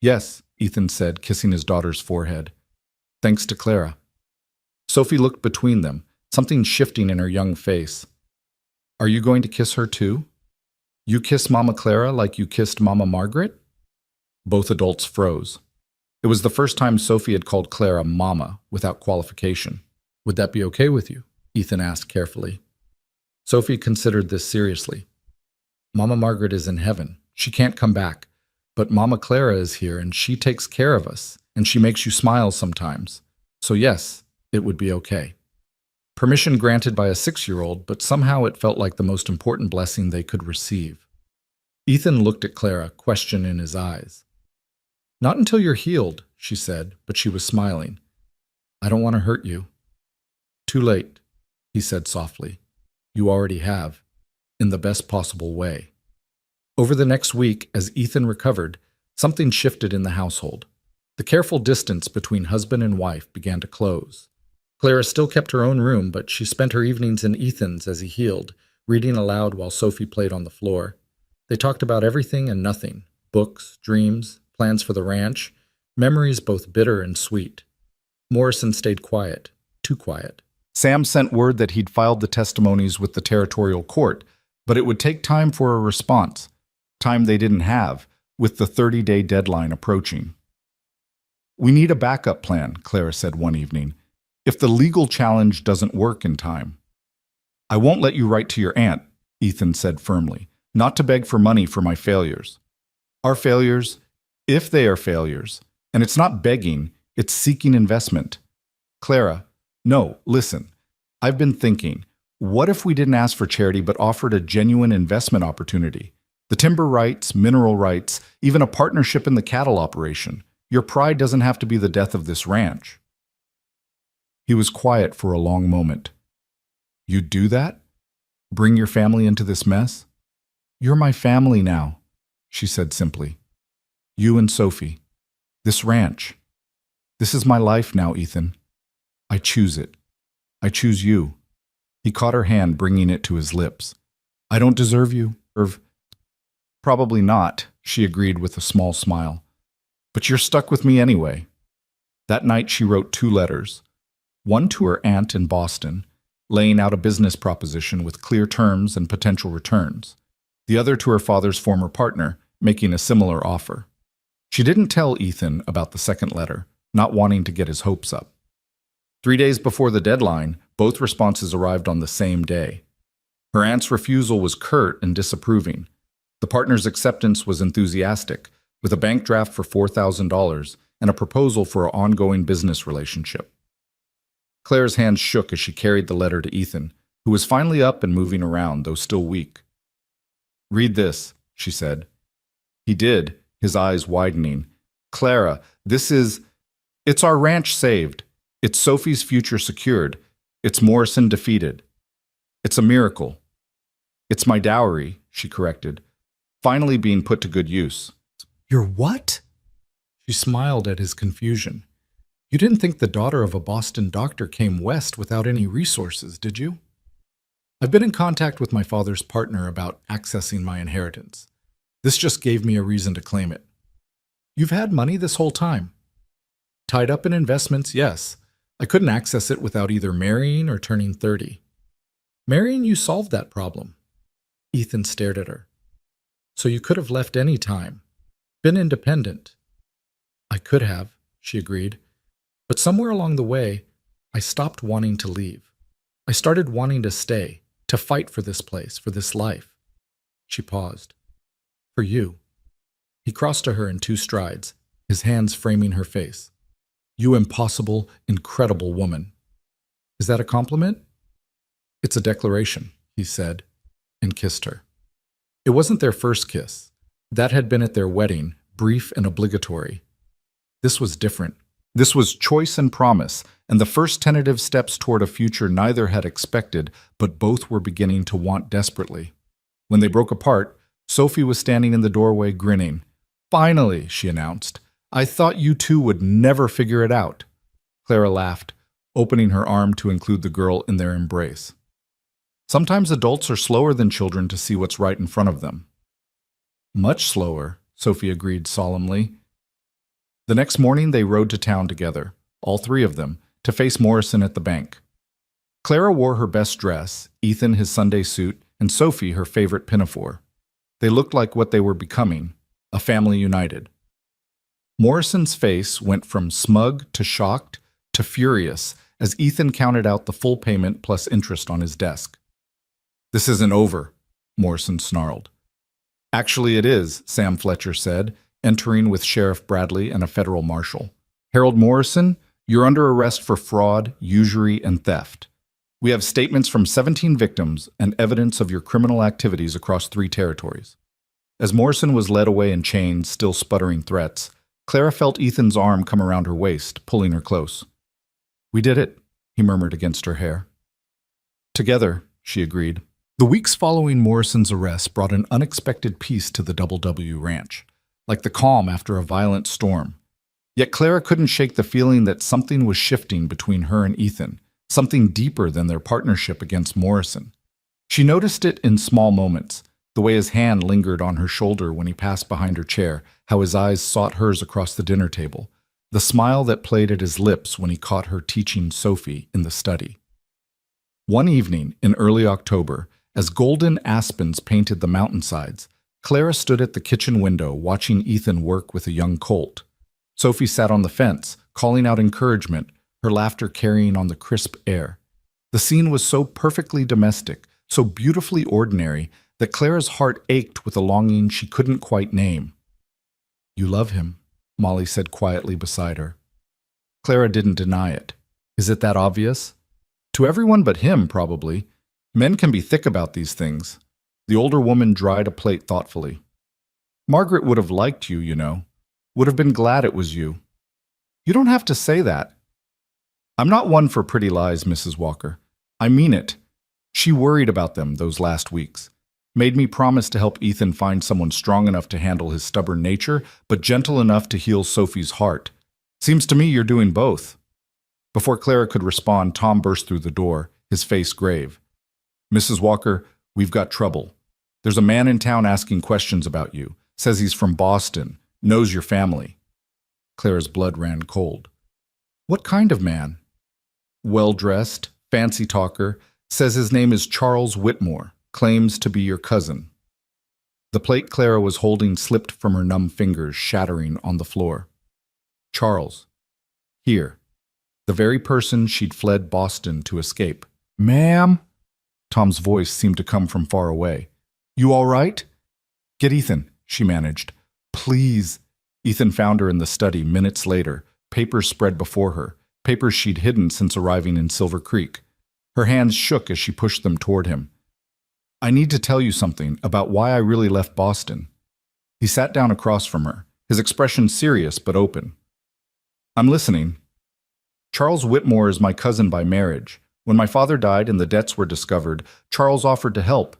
"Yes," Ethan said, kissing his daughter's forehead. "Thanks to Clara." Sophie looked between them, something shifting in her young face. "Are you going to kiss her too? You kiss Mama Clara like you kissed Mama Margaret?" Both adults froze. It was the first time Sophie had called Clara Mama without qualification. "Would that be okay with you?" Ethan asked carefully. Sophie considered this seriously. "Mama Margaret is in heaven. She can't come back. But Mama Clara is here and she takes care of us, and she makes you smile sometimes. So yes, it would be okay. Permission granted by a 6-year-old, but somehow it felt like the most important blessing they could receive. Ethan looked at Clara, question in his eyes. "Not until you're healed," she said, but she was smiling. "I don't want to hurt you." "Too late," he said softly. "You already have, in the best possible way." Over the next week, as Ethan recovered, something shifted in the household. The careful distance between husband and wife began to close. Clara still kept her own room, but she spent her evenings in Ethan's as he healed, reading aloud while Sophie played on the floor. They talked about everything and nothing: books, dreams, plans for the ranch, memories both bitter and sweet. Morrison stayed quiet, too quiet. Sam sent word that he'd filed the testimonies with the territorial court, but it would take time for a response, time they didn't have, with the 30-day deadline approaching. "We need a backup plan," Clara said one evening, "if the legal challenge doesn't work in time." "I won't let you write to your aunt," Ethan said firmly, "not to beg for money for my failures. Our failures, if they are failures, and it's not begging, it's seeking investment." "Clara, no, listen. I've been thinking, what if we didn't ask for charity but offered a genuine investment opportunity? The timber rights, mineral rights, even a partnership in the cattle operation. Your pride doesn't have to be the death of this ranch." He was quiet for a long moment. "You'd do that? Bring your family into this mess?" "You're my family now," she said simply. "You and Sophie. This ranch. This is my life now, Ethan. I choose it. I choose you." He caught her hand, bringing it to his lips. "I don't deserve you, Irv." "Probably not," she agreed with a small smile. "But you're stuck with me anyway." That night she wrote 2 letters. One to her aunt in Boston, laying out a business proposition with clear terms and potential returns. The other to her father's former partner, making a similar offer. She didn't tell Ethan about the second letter, not wanting to get his hopes up. 3 days before the deadline, both responses arrived on the same day. Her aunt's refusal was curt and disapproving. The partner's acceptance was enthusiastic, with a bank draft for $4,000 and a proposal for an ongoing business relationship. Claire's hands shook as she carried the letter to Ethan, who was finally up and moving around, though still weak. "Read this," she said. He did, his eyes widening. "Clara, it's our ranch saved. It's Sophie's future secured. It's Morrison defeated. It's a miracle. It's my dowry," she corrected, "finally being put to good use." "Your what?" She smiled at his confusion. "You didn't think the daughter of a Boston doctor came west without any resources, did you?" "I've been in contact with my father's partner about accessing my inheritance. This just gave me a reason to claim it." "You've had money this whole time?" "Tied up in investments, yes. I couldn't access it without either marrying or turning 30. "Marrying you solved that problem." Ethan stared at her. "So you could have left any time. Been independent." "I could have," she agreed. "But somewhere along the way, I stopped wanting to leave. I started wanting to stay, to fight for this place, for this life." She paused. "For you." He crossed to her in 2 strides, his hands framing her face. "You impossible, incredible woman." "Is that a compliment?" "It's a declaration," he said, and kissed her. It wasn't their first kiss. That had been at their wedding, brief and obligatory. This was different. This was choice and promise, and the first tentative steps toward a future neither had expected, but both were beginning to want desperately. When they broke apart, Sophie was standing in the doorway grinning. "Finally," she announced. "I thought you two would never figure it out." Clara laughed, opening her arm to include the girl in their embrace. Sometimes adults are slower than children to see what's right in front of them. "Much slower," Sophie agreed solemnly. The next morning they rode to town together, all 3 of them, to face Morrison at the bank. Clara wore her best dress, Ethan his Sunday suit, and Sophie her favorite pinafore. They looked like what they were becoming, a family united. Morrison's face went from smug to shocked to furious as Ethan counted out the full payment plus interest on his desk. "This isn't over," Morrison snarled. "Actually it is," Sam Fletcher said, entering with Sheriff Bradley and a federal marshal. "Harold Morrison, You're under arrest for fraud, usury, and theft. We have statements from 17 victims and evidence of your criminal activities across 3 territories. As Morrison was led away in chains, still sputtering threats, Clara felt Ethan's arm come around her waist, pulling her close. "We did it," he murmured against her hair. "Together," she agreed. The weeks following Morrison's arrest brought an unexpected peace to the Double W Ranch, like the calm after a violent storm. Yet Clara couldn't shake the feeling that something was shifting between her and Ethan, something deeper than their partnership against Morrison. She noticed it in small moments, the way his hand lingered on her shoulder when he passed behind her chair, how his eyes sought hers across the dinner table, the smile that played at his lips when he caught her teaching Sophie in the study. One evening in early October, as golden aspens painted the mountainsides, Clara stood at the kitchen window watching Ethan work with a young colt. Sophie sat on the fence, calling out encouragement, her laughter carrying on the crisp air. The scene was so perfectly domestic, so beautifully ordinary, that Clara's heart ached with a longing she couldn't quite name. "You love him," Molly said quietly beside her. Clara didn't deny it. Is it that obvious? To everyone but him, probably. Men can be thick about these things. The older woman dried a plate thoughtfully. "Margaret would have liked you, you know. Would have been glad it was you." "You don't have to say that." "I'm not one for pretty lies, Mrs. Walker. I mean it. She worried about them those last weeks. Made me promise to help Ethan find someone strong enough to handle his stubborn nature, but gentle enough to heal Sophie's heart. Seems to me you're doing both." Before Clara could respond, Tom burst through the door, his face grave. "Mrs. Walker, we've got trouble. There's a man in town asking questions about you. Says he's from Boston. Knows your family." Clara's blood ran cold. "What kind of man?" "Well-dressed, fancy talker. Says his name is Charles Whitmore. Claims to be your cousin." The plate Clara was holding slipped from her numb fingers, shattering on the floor. Charles. Here. The very person she'd fled Boston to escape. "Ma'am?" Tom's voice seemed to come from far away. "You all right?" "Get Ethan," she managed. "Please." Ethan found her in the study minutes later, papers spread before her, papers she'd hidden since arriving in Silver Creek. Her hands shook as she pushed them toward him. "I need to tell you something about why I really left Boston." He sat down across from her, his expression serious but open. "I'm listening." "Charles Whitmore is my cousin by marriage. When my father died and the debts were discovered, Charles offered to help.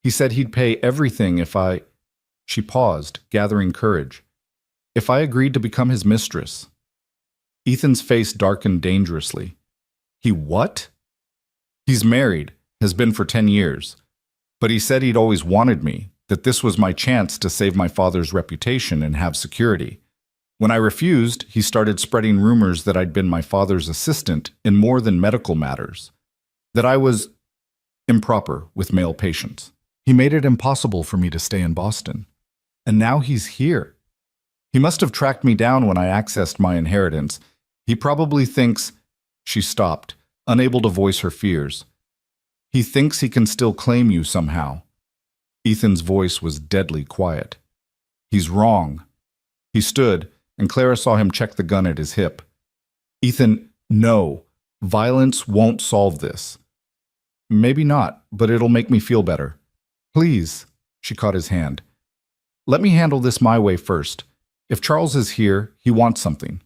He said he'd pay everything if I—" She paused, gathering courage. "If I agreed to become his mistress." Ethan's face darkened dangerously. "He what?" "He's married, has been for 10 years. But he said he'd always wanted me, that this was my chance to save my father's reputation and have security. When I refused, he started spreading rumors that I'd been my father's assistant in more than medical matters. That I was improper with male patients. He made it impossible for me to stay in Boston. And now he's here. He must have tracked me down when I accessed my inheritance. He probably thinks—" She stopped, unable to voice her fears. "He thinks he can still claim you somehow." Ethan's voice was deadly quiet. "He's wrong." He stood, and Clara saw him check the gun at his hip. "Ethan, no. Violence won't solve this." "Maybe not, but it'll make me feel better." "Please." She caught his hand. "Let me handle this my way first. If Charles is here, he wants something.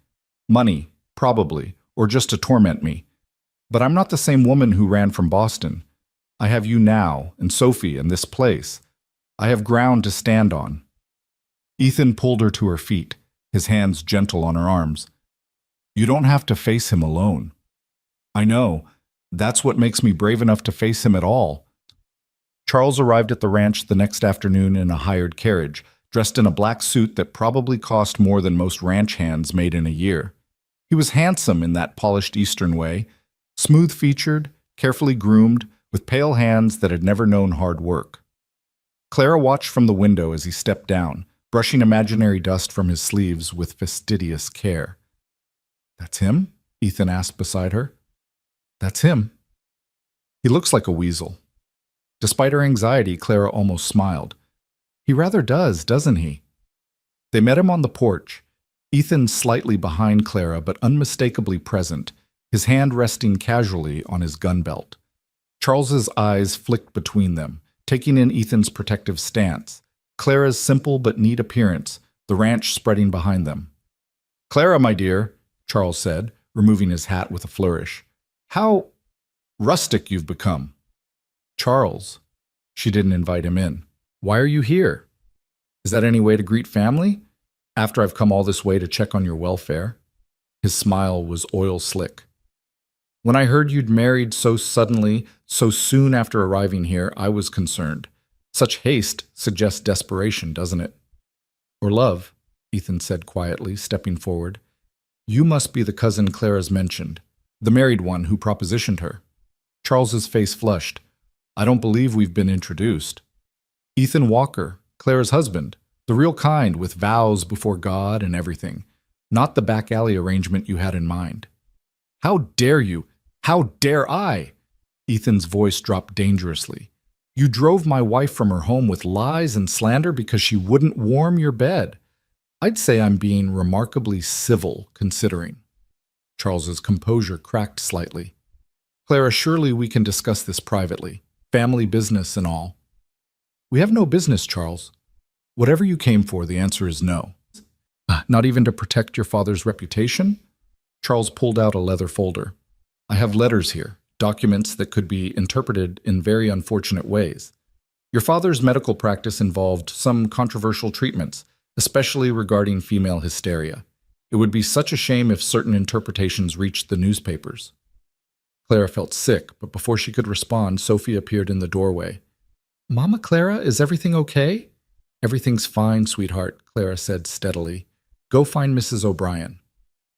Money, probably, or just to torment me. But I'm not the same woman who ran from Boston. I have you now, and Sophie, and this place. I have ground to stand on." Ethan pulled her to her feet, his hands gentle on her arms. "You don't have to face him alone." "I know. That's what makes me brave enough to face him at all." Charles arrived at the ranch the next afternoon in a hired carriage, dressed in a black suit that probably cost more than most ranch hands made in a year. He was handsome in that polished Eastern way, smooth-featured, carefully groomed, with pale hands that had never known hard work. Clara watched from the window as he stepped down, brushing imaginary dust from his sleeves with fastidious care. "That's him?" Ethan asked beside her. "That's him." "He looks like a weasel." Despite her anxiety, Clara almost smiled. "He rather does, doesn't he?" They met him on the porch. Ethan slightly behind Clara but unmistakably present, his hand resting casually on his gun belt. Charles's eyes flicked between them, taking in Ethan's protective stance, Clara's simple but neat appearance, the ranch spreading behind them. "Clara, my dear," Charles said, removing his hat with a flourish. "How rustic you've become." "Charles." She didn't invite him in. "Why are you here? Is that any way to greet family? After I've come all this way to check on your welfare?" His smile was oil slick. "When I heard you'd married so suddenly, so soon after arriving here, I was concerned. Such haste suggests desperation, doesn't it?" "Or love," Ethan said quietly, stepping forward. "You must be the cousin Clara's mentioned, the married one who propositioned her." Charles's face flushed. "I don't believe we've been introduced." "Ethan Walker, Clara's husband, the real kind with vows before God and everything, not the back alley arrangement you had in mind." "How dare you? How dare I?" Ethan's voice dropped dangerously. "You drove my wife from her home with lies and slander because she wouldn't warm your bed. I'd say I'm being remarkably civil, considering." Charles's composure cracked slightly. "Clara, surely we can discuss this privately. Family business and all." "We have no business, Charles. Whatever you came for, the answer is no." "Not even to protect your father's reputation?" Charles pulled out a leather folder. "I have letters here, documents that could be interpreted in very unfortunate ways. Your father's medical practice involved some controversial treatments, especially regarding female hysteria. It would be such a shame if certain interpretations reached the newspapers." Clara felt sick, but before she could respond, Sophie appeared in the doorway. "Mama Clara, is everything okay?" "Everything's fine, sweetheart," Clara said steadily. "Go find Mrs. O'Brien."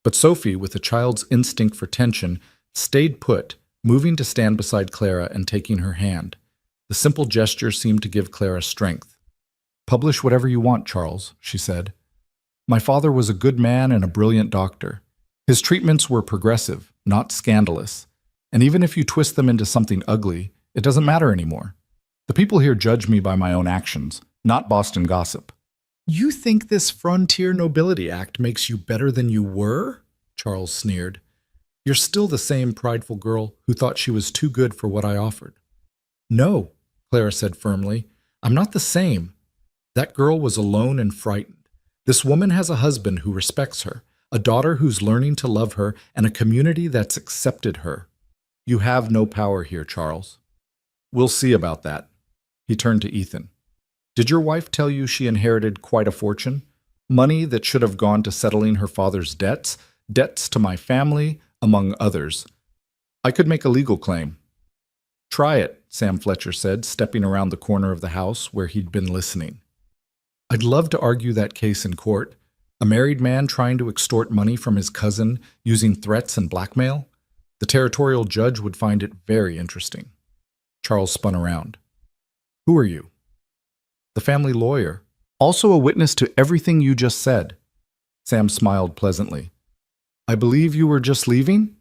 But Sophie, with a child's instinct for tension, stayed put, moving to stand beside Clara and taking her hand. The simple gesture seemed to give Clara strength. "Publish whatever you want, Charles," she said. "My father was a good man and a brilliant doctor. His treatments were progressive, not scandalous. And even if you twist them into something ugly, it doesn't matter anymore. The people here judge me by my own actions, not Boston gossip." "You think this Frontier Nobility Act makes you better than you were?" Charles sneered. "You're still the same prideful girl who thought she was too good for what I offered." "No," Clara said firmly. "I'm not the same. That girl was alone and frightened. This woman has a husband who respects her, a daughter who's learning to love her, and a community that's accepted her. You have no power here, Charles." "We'll see about that." He turned to Ethan. "Did your wife tell you she inherited quite a fortune? Money that should have gone to settling her father's debts, debts to my family, among others. I could make a legal claim." "Try it," Sam Fletcher said, stepping around the corner of the house where he'd been listening. "I'd love to argue that case in court. A married man trying to extort money from his cousin using threats and blackmail. The territorial judge would find it very interesting." Charles spun around. "Who are you?" "The family lawyer. Also a witness to everything you just said." Sam smiled pleasantly. "I believe you were just leaving?"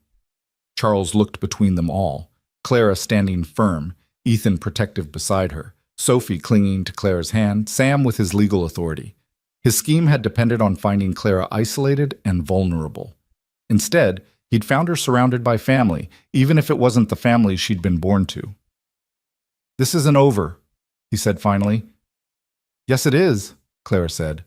Charles looked between them all, Clara standing firm, Ethan protective beside her, Sophie clinging to Clara's hand, Sam with his legal authority. His scheme had depended on finding Clara isolated and vulnerable. Instead, he'd found her surrounded by family, even if it wasn't the family she'd been born to. "This isn't over," he said finally. "Yes, it is," Clara said.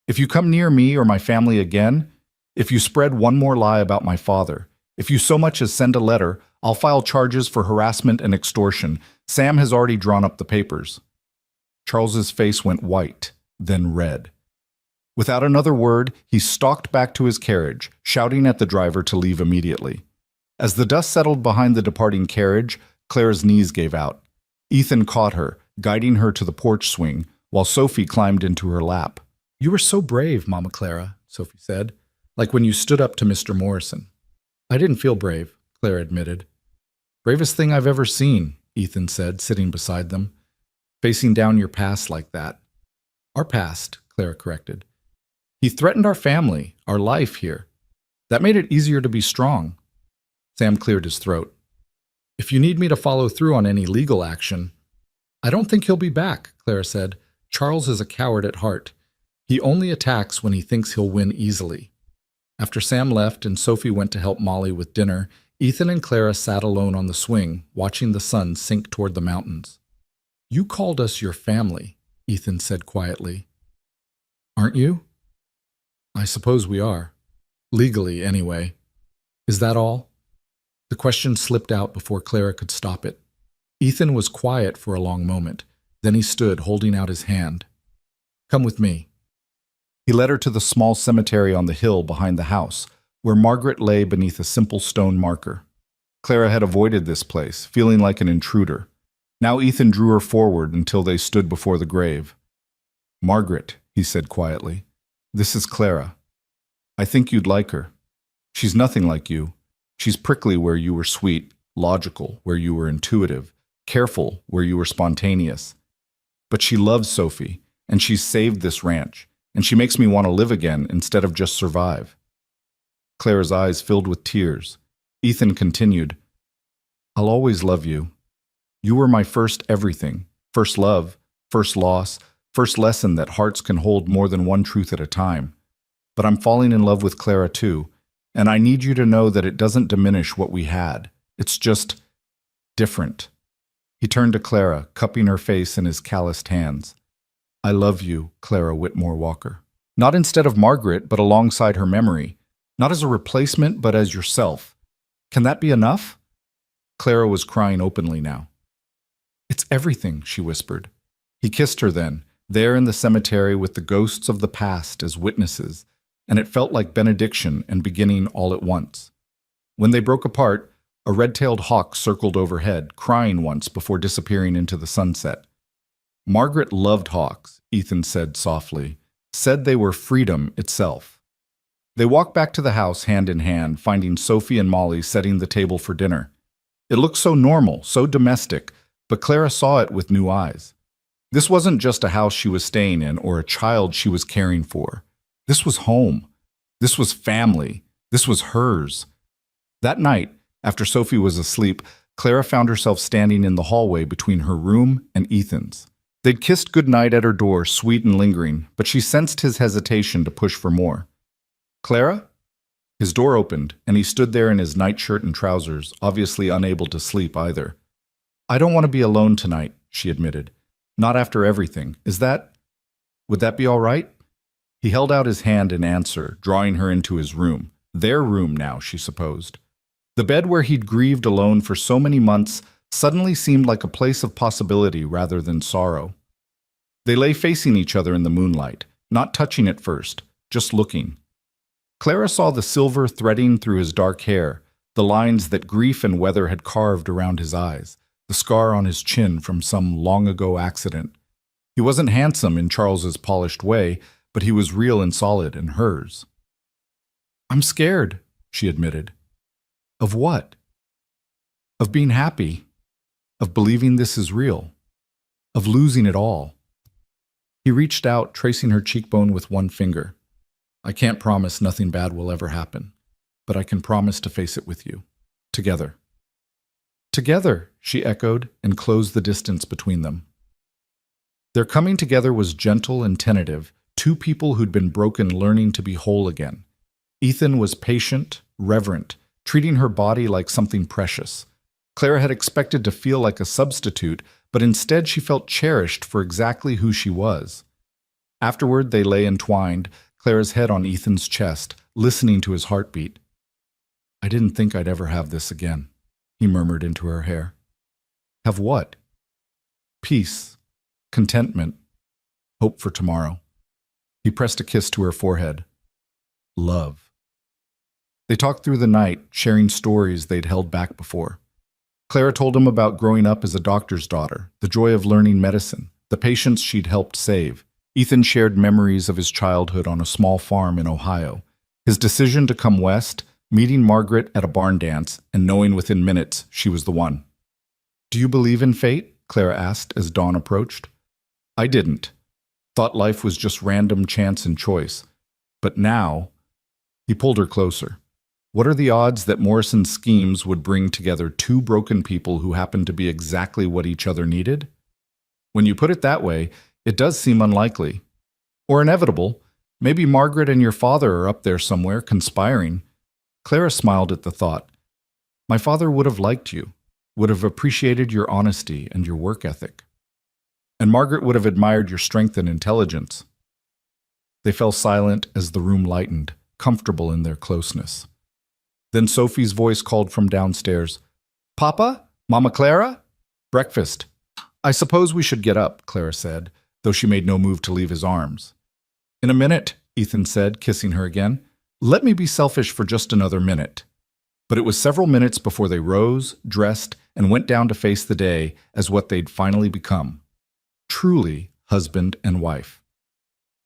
"If you come near me or my family again, if you spread one more lie about my father, if you so much as send a letter, I'll file charges for harassment and extortion. Sam has already drawn up the papers." Charles's face went white, then red. Without another word, he stalked back to his carriage, shouting at the driver to leave immediately. As the dust settled behind the departing carriage, Clara's knees gave out. Ethan caught her, guiding her to the porch swing, while Sophie climbed into her lap. "You were so brave, Mama Clara," Sophie said, "like when you stood up to Mr. Morrison." "I didn't feel brave," Clara admitted. "Bravest thing I've ever seen," Ethan said, sitting beside them. "Facing down your past like that." "Our past," Clara corrected. "He threatened our family, our life here. That made it easier to be strong." Sam cleared his throat. "If you need me to follow through on any legal action—" "I don't think he'll be back," Clara said. "Charles is a coward at heart. He only attacks when he thinks he'll win easily. After Sam left and Sophie went to help Molly with dinner, Ethan and Clara sat alone on the swing, watching the sun sink toward the mountains. "You called us your family," Ethan said quietly. "Aren't you?" "I suppose we are. Legally, anyway. Is that all?" The question slipped out before Clara could stop it. Ethan was quiet for a long moment. Then he stood, holding out his hand. "Come with me." He led her to the small cemetery on the hill behind the house, where Margaret lay beneath a simple stone marker. Clara had avoided this place, feeling like an intruder. Now Ethan drew her forward until they stood before the grave. "Margaret," he said quietly, "this is Clara. I think you'd like her. She's nothing like you. She's prickly where you were sweet, logical where you were intuitive, careful where you were spontaneous. But she loves Sophie, and she's saved this ranch, and she makes me want to live again instead of just survive." Clara's eyes filled with tears. Ethan continued, "I'll always love you. You were my first everything, first love, first loss, first lesson that hearts can hold more than one truth at a time. But I'm falling in love with Clara too, and I need you to know that it doesn't diminish what we had. It's just different." He turned to Clara, cupping her face in his calloused hands. "I love you, Clara Whitmore Walker. Not instead of Margaret, but alongside her memory. Not as a replacement, but as yourself. Can that be enough?" Clara was crying openly now. "It's everything," she whispered. He kissed her then, there in the cemetery with the ghosts of the past as witnesses, and it felt like benediction and beginning all at once. When they broke apart, a red-tailed hawk circled overhead, crying once before disappearing into the sunset. Margaret loved hawks, Ethan said softly, said they were freedom itself. They walked back to the house hand in hand, finding Sophie and Molly setting the table for dinner. It looked so normal, so domestic, but Clara saw it with new eyes. This wasn't just a house she was staying in or a child she was caring for. This was home. This was family. This was hers. That night, after Sophie was asleep, Clara found herself standing in the hallway between her room and Ethan's. They'd kissed goodnight at her door, sweet and lingering, but she sensed his hesitation to push for more. "Clara?" His door opened, and he stood there in his nightshirt and trousers, obviously unable to sleep either. "I don't want to be alone tonight," she admitted. "Not after everything. Would that be all right?" He held out his hand in answer, drawing her into his room. Their room now, she supposed. The bed where he'd grieved alone for so many months suddenly seemed like a place of possibility rather than sorrow. They lay facing each other in the moonlight, not touching at first, just looking. Clara saw the silver threading through his dark hair, the lines that grief and weather had carved around his eyes, the scar on his chin from some long-ago accident. He wasn't handsome in Charles's polished way, but he was real and solid in hers. "I'm scared," she admitted. "Of what?" "Of being happy. Of believing this is real. Of losing it all." He reached out, tracing her cheekbone with one finger. "I can't promise nothing bad will ever happen, but I can promise to face it with you. Together." "Together," she echoed, and closed the distance between them. Their coming together was gentle and tentative, two people who'd been broken learning to be whole again. Ethan was patient, reverent, treating her body like something precious. Clara had expected to feel like a substitute, but instead she felt cherished for exactly who she was. Afterward, they lay entwined, Clara's head on Ethan's chest, listening to his heartbeat. "I didn't think I'd ever have this again," he murmured into her hair. "Have what?" "Peace, contentment, hope for tomorrow." He pressed a kiss to her forehead. "Love." They talked through the night, sharing stories they'd held back before. Clara told him about growing up as a doctor's daughter, the joy of learning medicine, the patients she'd helped save. Ethan shared memories of his childhood on a small farm in Ohio, his decision to come west, meeting Margaret at a barn dance, and knowing within minutes she was the one. "Do you believe in fate?" Clara asked as dawn approached. "I didn't. Thought life was just random chance and choice. But now..." He pulled her closer. "What are the odds that Morrison's schemes would bring together two broken people who happened to be exactly what each other needed? When you put it that way, it does seem unlikely." Or inevitable. Maybe Margaret and your father are up there somewhere, conspiring. Clara smiled at the thought. My father would have liked you, would have appreciated your honesty and your work ethic. And Margaret would have admired your strength and intelligence. They fell silent as the room lightened, comfortable in their closeness. Then Sophie's voice called from downstairs. Papa? Mama Clara? Breakfast. I suppose we should get up, Clara said, though she made no move to leave his arms. In a minute, Ethan said, kissing her again. Let me be selfish for just another minute. But it was several minutes before they rose, dressed, and went down to face the day as what they'd finally become. Truly husband and wife.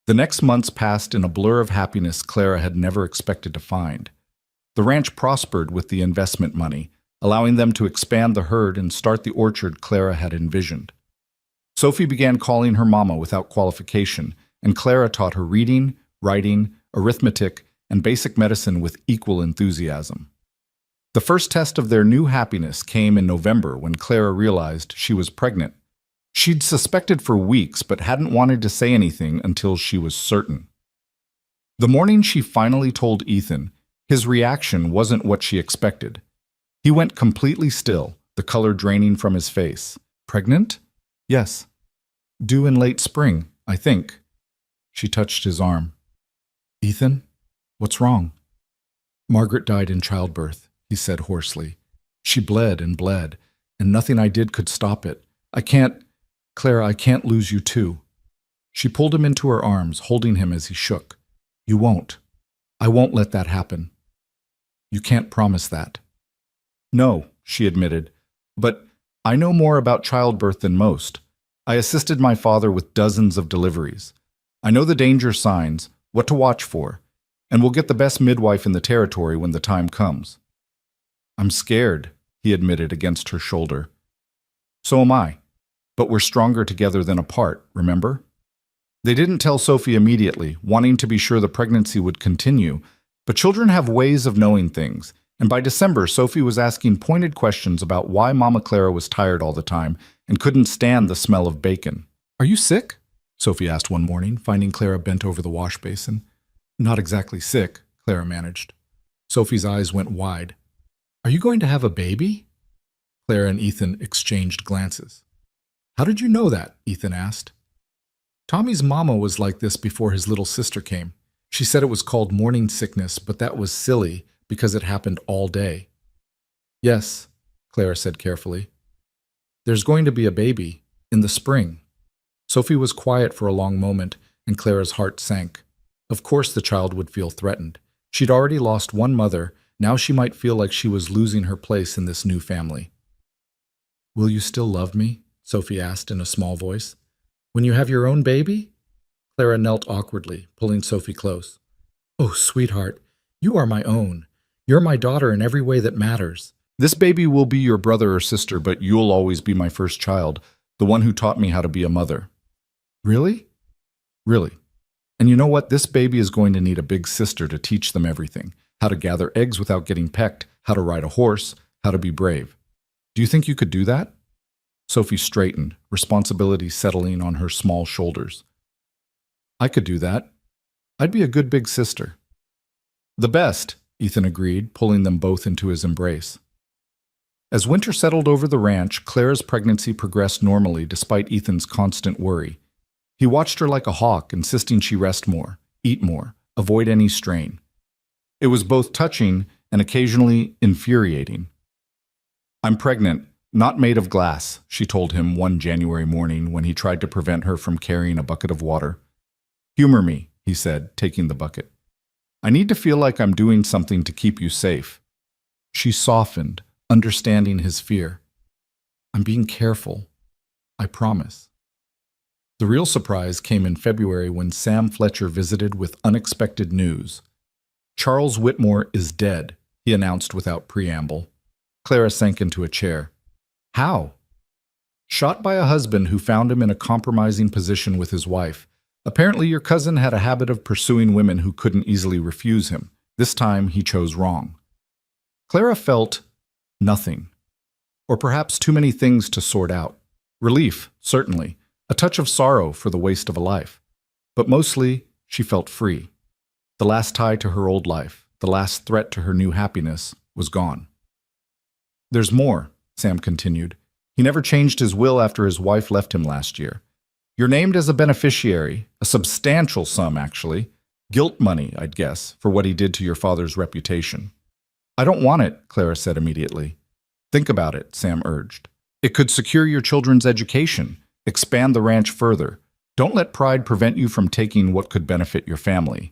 The next months passed in a blur of happiness Clara had never expected to find. The ranch prospered with the investment money, allowing them to expand the herd and start the orchard Clara had envisioned. Sophie began calling her mama without qualification, and Clara taught her reading, writing, arithmetic, and basic medicine with equal enthusiasm. The first test of their new happiness came in November when Clara realized she was pregnant. She'd suspected for weeks but hadn't wanted to say anything until she was certain. The morning she finally told Ethan, his reaction wasn't what she expected. He went completely still, the color draining from his face. Pregnant? Yes. Due in late spring, I think. She touched his arm. Ethan, what's wrong? Margaret died in childbirth, he said hoarsely. She bled, and nothing I did could stop it. Clara, I can't lose you too. She pulled him into her arms, holding him as he shook. You won't. I won't let that happen. You can't promise that. No, she admitted, but I know more about childbirth than most. I assisted my father with dozens of deliveries. I know the danger signs, what to watch for, and we'll get the best midwife in the territory when the time comes. I'm scared, he admitted against her shoulder. So am I, but we're stronger together than apart, remember? They didn't tell Sophie immediately, wanting to be sure the pregnancy would continue, but children have ways of knowing things, and by December, Sophie was asking pointed questions about why Mama Clara was tired all the time and couldn't stand the smell of bacon. Are you sick? Sophie asked one morning, finding Clara bent over the wash basin. Not exactly sick, Clara managed. Sophie's eyes went wide. Are you going to have a baby? Clara and Ethan exchanged glances. How did you know that? Ethan asked. Tommy's mama was like this before his little sister came. She said it was called morning sickness, but that was silly because it happened all day. Yes, Clara said carefully. There's going to be a baby in the spring. Sophie was quiet for a long moment, and Clara's heart sank. Of course the child would feel threatened. She'd already lost one mother, now she might feel like she was losing her place in this new family. Will you still love me? Sophie asked in a small voice. When you have your own baby? Clara knelt awkwardly, pulling Sophie close. Oh, sweetheart, you are my own. You're my daughter in every way that matters. This baby will be your brother or sister, but you'll always be my first child, the one who taught me how to be a mother. Really? Really. And you know what? This baby is going to need a big sister to teach them everything. How to gather eggs without getting pecked, how to ride a horse, how to be brave. Do you think you could do that? Sophie straightened, responsibility settling on her small shoulders. I could do that. I'd be a good big sister. The best, Ethan agreed, pulling them both into his embrace. As winter settled over the ranch, Clara's pregnancy progressed normally despite Ethan's constant worry. He watched her like a hawk, insisting she rest more, eat more, avoid any strain. It was both touching and occasionally infuriating. I'm pregnant, not made of glass, she told him one January morning when he tried to prevent her from carrying a bucket of water. Humor me, he said, taking the bucket. I need to feel like I'm doing something to keep you safe. She softened, understanding his fear. I'm being careful. I promise. The real surprise came in February when Sam Fletcher visited with unexpected news. Charles Whitmore is dead, he announced without preamble. Clara sank into a chair. How? Shot by a husband who found him in a compromising position with his wife. Apparently your cousin had a habit of pursuing women who couldn't easily refuse him. This time he chose wrong. Clara felt nothing. Or perhaps too many things to sort out. Relief, certainly. A touch of sorrow for the waste of a life. But mostly, she felt free. The last tie to her old life, the last threat to her new happiness, was gone. "There's more," Sam continued. "He never changed his will after his wife left him last year. You're named as a beneficiary, a substantial sum, actually. Guilt money, I'd guess, for what he did to your father's reputation." "I don't want it," Clara said immediately. "Think about it," Sam urged. "It could secure your children's education, expand the ranch further. Don't let pride prevent you from taking what could benefit your family."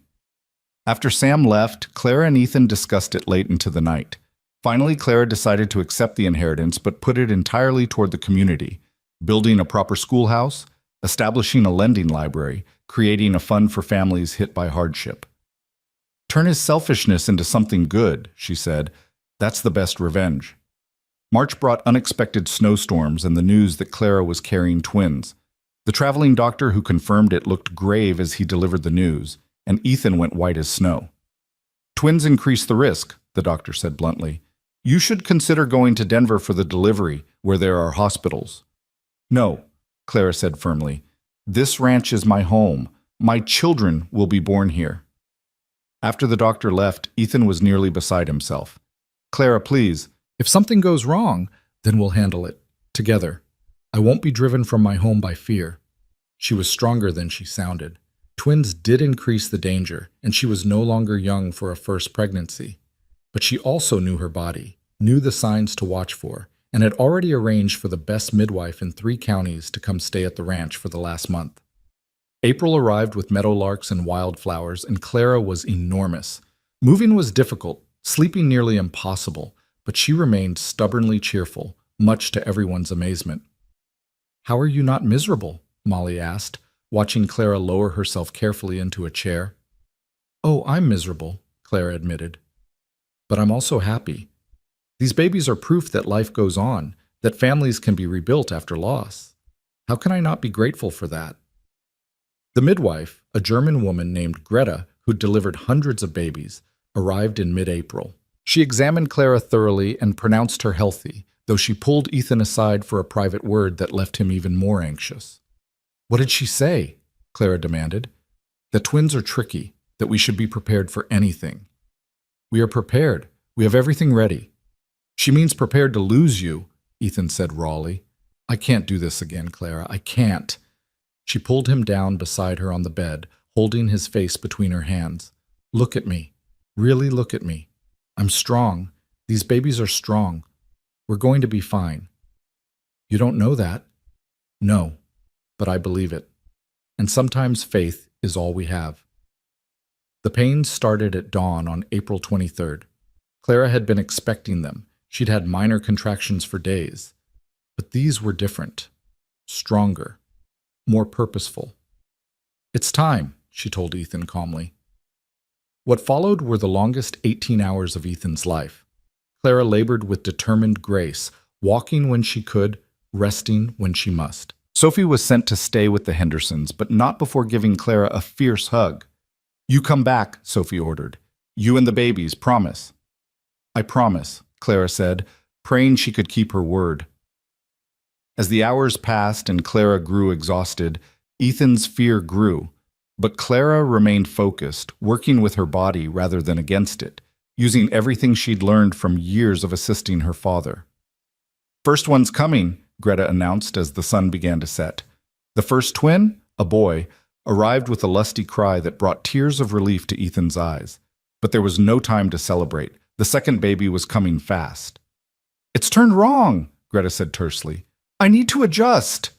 After Sam left, Clara and Ethan discussed it late into the night. Finally, Clara decided to accept the inheritance but put it entirely toward the community, building a proper schoolhouse, establishing a lending library, creating a fund for families hit by hardship. "Turn his selfishness into something good," she said. "That's the best revenge." March brought unexpected snowstorms and the news that Clara was carrying twins. The traveling doctor who confirmed it looked grave as he delivered the news, and Ethan went white as snow. "Twins increase the risk," the doctor said bluntly. "You should consider going to Denver for the delivery, where there are hospitals." "No," Clara said firmly. "This ranch is my home. My children will be born here." After the doctor left, Ethan was nearly beside himself. "Clara, please. If something goes wrong, then we'll handle it. Together. I won't be driven from my home by fear." She was stronger than she sounded. Twins did increase the danger, and she was no longer young for a first pregnancy. But she also knew her body, knew the signs to watch for, and had already arranged for the best midwife in 3 counties to come stay at the ranch for the last month. April arrived with meadowlarks and wildflowers, and Clara was enormous. Moving was difficult, sleeping nearly impossible, but she remained stubbornly cheerful, much to everyone's amazement. "How are you not miserable?" Molly asked, watching Clara lower herself carefully into a chair. "Oh, I'm miserable," Clara admitted. "But I'm also happy. These babies are proof that life goes on, that families can be rebuilt after loss. How can I not be grateful for that?" The midwife, a German woman named Greta, who delivered hundreds of babies, arrived in mid-April. She examined Clara thoroughly and pronounced her healthy, though she pulled Ethan aside for a private word that left him even more anxious. "What did she say?" Clara demanded. "That twins are tricky, that we should be prepared for anything." "We are prepared. We have everything ready." "She means prepared to lose you," Ethan said rawly. "I can't do this again, Clara. I can't." She pulled him down beside her on the bed, holding his face between her hands. "Look at me. Really look at me. I'm strong. These babies are strong. We're going to be fine." "You don't know that." "No, but I believe it. And sometimes faith is all we have." The pains started at dawn on April 23rd. Clara had been expecting them. She'd had minor contractions for days. But these were different. Stronger. More purposeful. "It's time," she told Ethan calmly. What followed were the longest 18 hours of Ethan's life. Clara labored with determined grace, walking when she could, resting when she must. Sophie was sent to stay with the Hendersons, but not before giving Clara a fierce hug. "You come back," Sophie ordered. "You and the babies, promise." "I promise," Clara said, praying she could keep her word. As the hours passed and Clara grew exhausted, Ethan's fear grew. But Clara remained focused, working with her body rather than against it, using everything she'd learned from years of assisting her father. "First one's coming," Greta announced as the sun began to set. The first twin, a boy, arrived with a lusty cry that brought tears of relief to Ethan's eyes. But there was no time to celebrate. The second baby was coming fast. "It's turned wrong," Greta said tersely. "I need to adjust."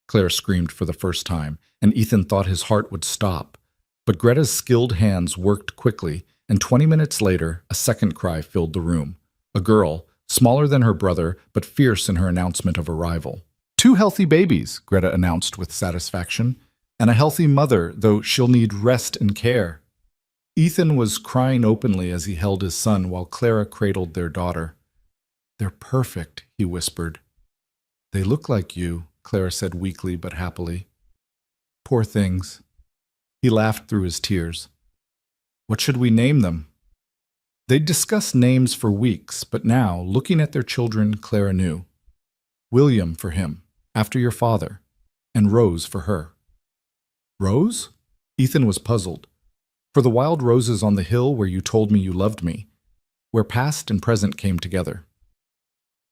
Claire screamed for the first time, and Ethan thought his heart would stop. But Greta's skilled hands worked quickly, and 20 minutes later, a second cry filled the room. A girl, smaller than her brother, but fierce in her announcement of arrival. "2 healthy babies," Greta announced with satisfaction, "and a healthy mother, though she'll need rest and care." Ethan was crying openly as he held his son while Clara cradled their daughter. "They're perfect," he whispered. "They look like you," Clara said weakly but happily. "Poor things." He laughed through his tears. "What should we name them?" They'd discussed names for weeks, but now, looking at their children, Clara knew. "William for him, after your father, and Rose for her." "Rose?" Ethan was puzzled. For the wild roses on the hill where you told me you loved me, where past and present came together.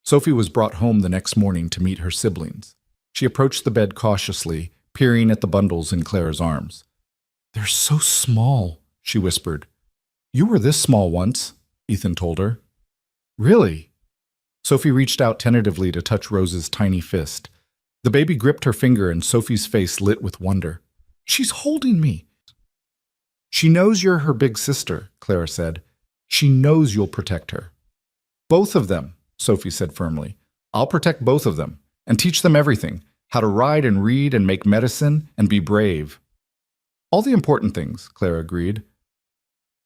Sophie was brought home the next morning to meet her siblings. She approached the bed cautiously, peering at the bundles in Clara's arms. "They're so small," she whispered. "You were this small once," Ethan told her. "Really?" Sophie reached out tentatively to touch Rose's tiny fist. The baby gripped her finger and Sophie's face lit with wonder. "She's holding me." "She knows you're her big sister," Clara said. "She knows you'll protect her." "Both of them," Sophie said firmly. "I'll protect both of them and teach them everything, how to ride and read and make medicine and be brave." "All the important things," Clara agreed.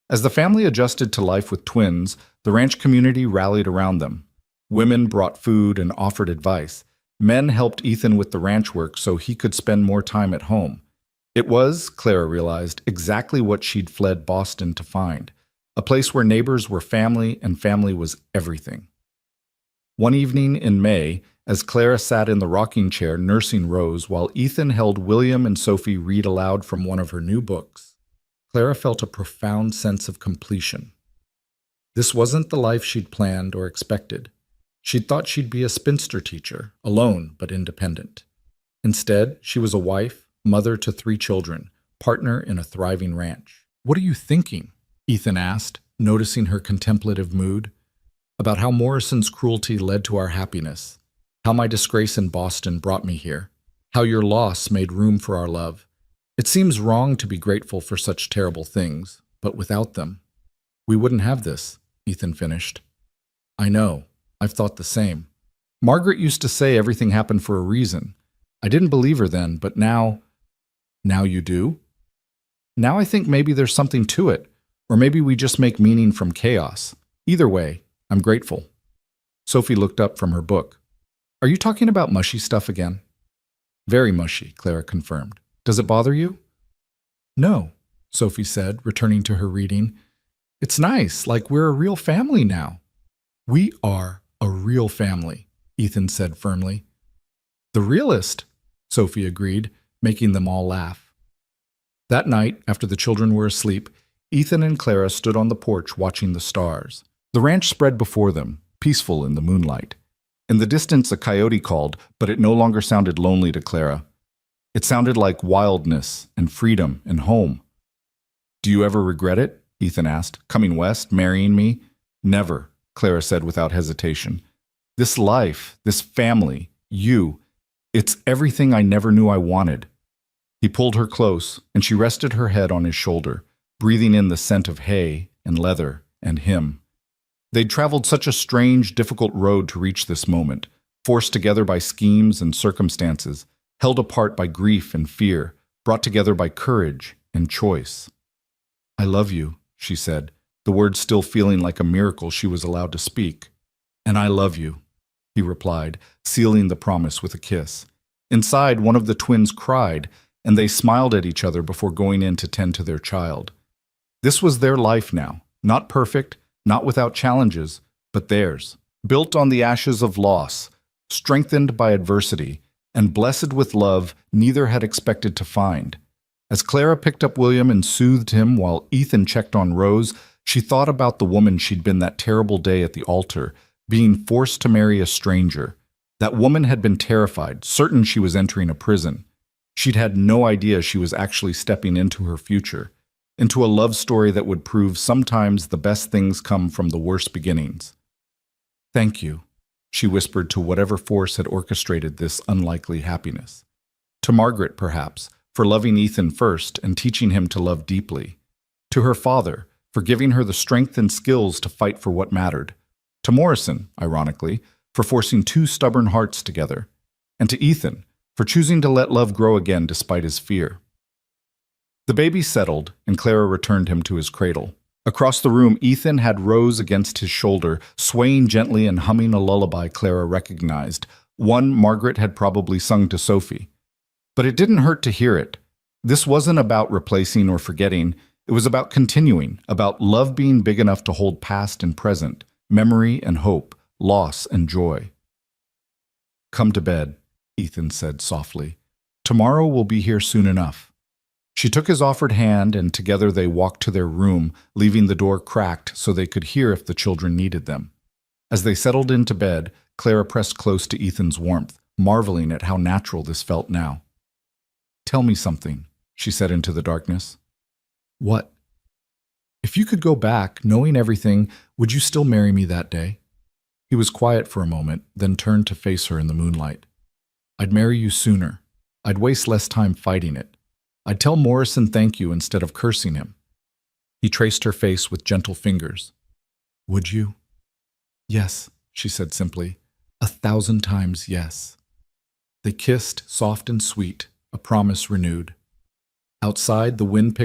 As the family adjusted to life with twins, the ranch community rallied around them. Women brought food and offered advice. Men helped Ethan with the ranch work so he could spend more time at home. It was, Clara realized, exactly what she'd fled Boston to find, a place where neighbors were family and family was everything. One evening in May, as Clara sat in the rocking chair nursing Rose while Ethan held William and Sophie read aloud from one of her new books, Clara felt a profound sense of completion. This wasn't the life she'd planned or expected. She'd thought she'd be a spinster teacher, alone but independent. Instead, she was a wife, mother to 3 children, partner in a thriving ranch. "What are you thinking?" Ethan asked, noticing her contemplative mood. "About how Morrison's cruelty led to our happiness, how my disgrace in Boston brought me here, how your loss made room for our love. It seems wrong to be grateful for such terrible things, but without them, we wouldn't have this," Ethan finished. "I know. I've thought the same. Margaret used to say everything happened for a reason. I didn't believe her then, but now you do? Now I think maybe there's something to it, or maybe we just make meaning from chaos. Either way, I'm grateful." Sophie looked up from her book. "Are you talking about mushy stuff again?" "Very mushy," Clara confirmed. "Does it bother you?" "No," Sophie said, returning to her reading. "It's nice, like we're a real family now." "We are a real family," Ethan said firmly. "The realest," Sophie agreed, making them all laugh. That night, after the children were asleep, Ethan and Clara stood on the porch watching the stars. The ranch spread before them, peaceful in the moonlight. In the distance, a coyote called, but it no longer sounded lonely to Clara. It sounded like wildness and freedom and home. "Do you ever regret it?" Ethan asked. "Coming west, marrying me?" "Never," Clara said without hesitation. "This life, this family, you, it's everything I never knew I wanted." He pulled her close, and she rested her head on his shoulder, breathing in the scent of hay and leather and him. They'd traveled such a strange, difficult road to reach this moment, forced together by schemes and circumstances, held apart by grief and fear, brought together by courage and choice. "I love you," she said, the words still feeling like a miracle she was allowed to speak. "And I love you," he replied, sealing the promise with a kiss. Inside, one of the twins cried, and they smiled at each other before going in to tend to their child. This was their life now, not perfect, not without challenges, but theirs, built on the ashes of loss, strengthened by adversity, and blessed with love neither had expected to find. As Clara picked up William and soothed him while Ethan checked on Rose, she thought about the woman she'd been that terrible day at the altar, being forced to marry a stranger. That woman had been terrified, certain she was entering a prison. She'd had no idea she was actually stepping into her future, into a love story that would prove sometimes the best things come from the worst beginnings. "Thank you," she whispered to whatever force had orchestrated this unlikely happiness. To Margaret, perhaps, for loving Ethan first and teaching him to love deeply. To her father, for giving her the strength and skills to fight for what mattered. To Morrison, ironically, for forcing 2 stubborn hearts together. And to Ethan, for choosing to let love grow again despite his fear. The baby settled, and Clara returned him to his cradle. Across the room, Ethan had Rose against his shoulder, swaying gently and humming a lullaby Clara recognized, one Margaret had probably sung to Sophie. But it didn't hurt to hear it. This wasn't about replacing or forgetting. It was about continuing, about love being big enough to hold past and present, memory and hope, loss and joy. "Come to bed," Ethan said softly. "Tomorrow we'll be here soon enough." She took his offered hand, and together they walked to their room, leaving the door cracked so they could hear if the children needed them. As they settled into bed, Clara pressed close to Ethan's warmth, marveling at how natural this felt now. "Tell me something," she said into the darkness. "What?" "If you could go back, knowing everything, would you still marry me that day?" He was quiet for a moment, then turned to face her in the moonlight. "I'd marry you sooner. I'd waste less time fighting it. I'd tell Morrison thank you instead of cursing him." He traced her face with gentle fingers. "Would you?" "Yes," she said simply. 1,000 times yes." They kissed, soft and sweet, a promise renewed. Outside, the wind picked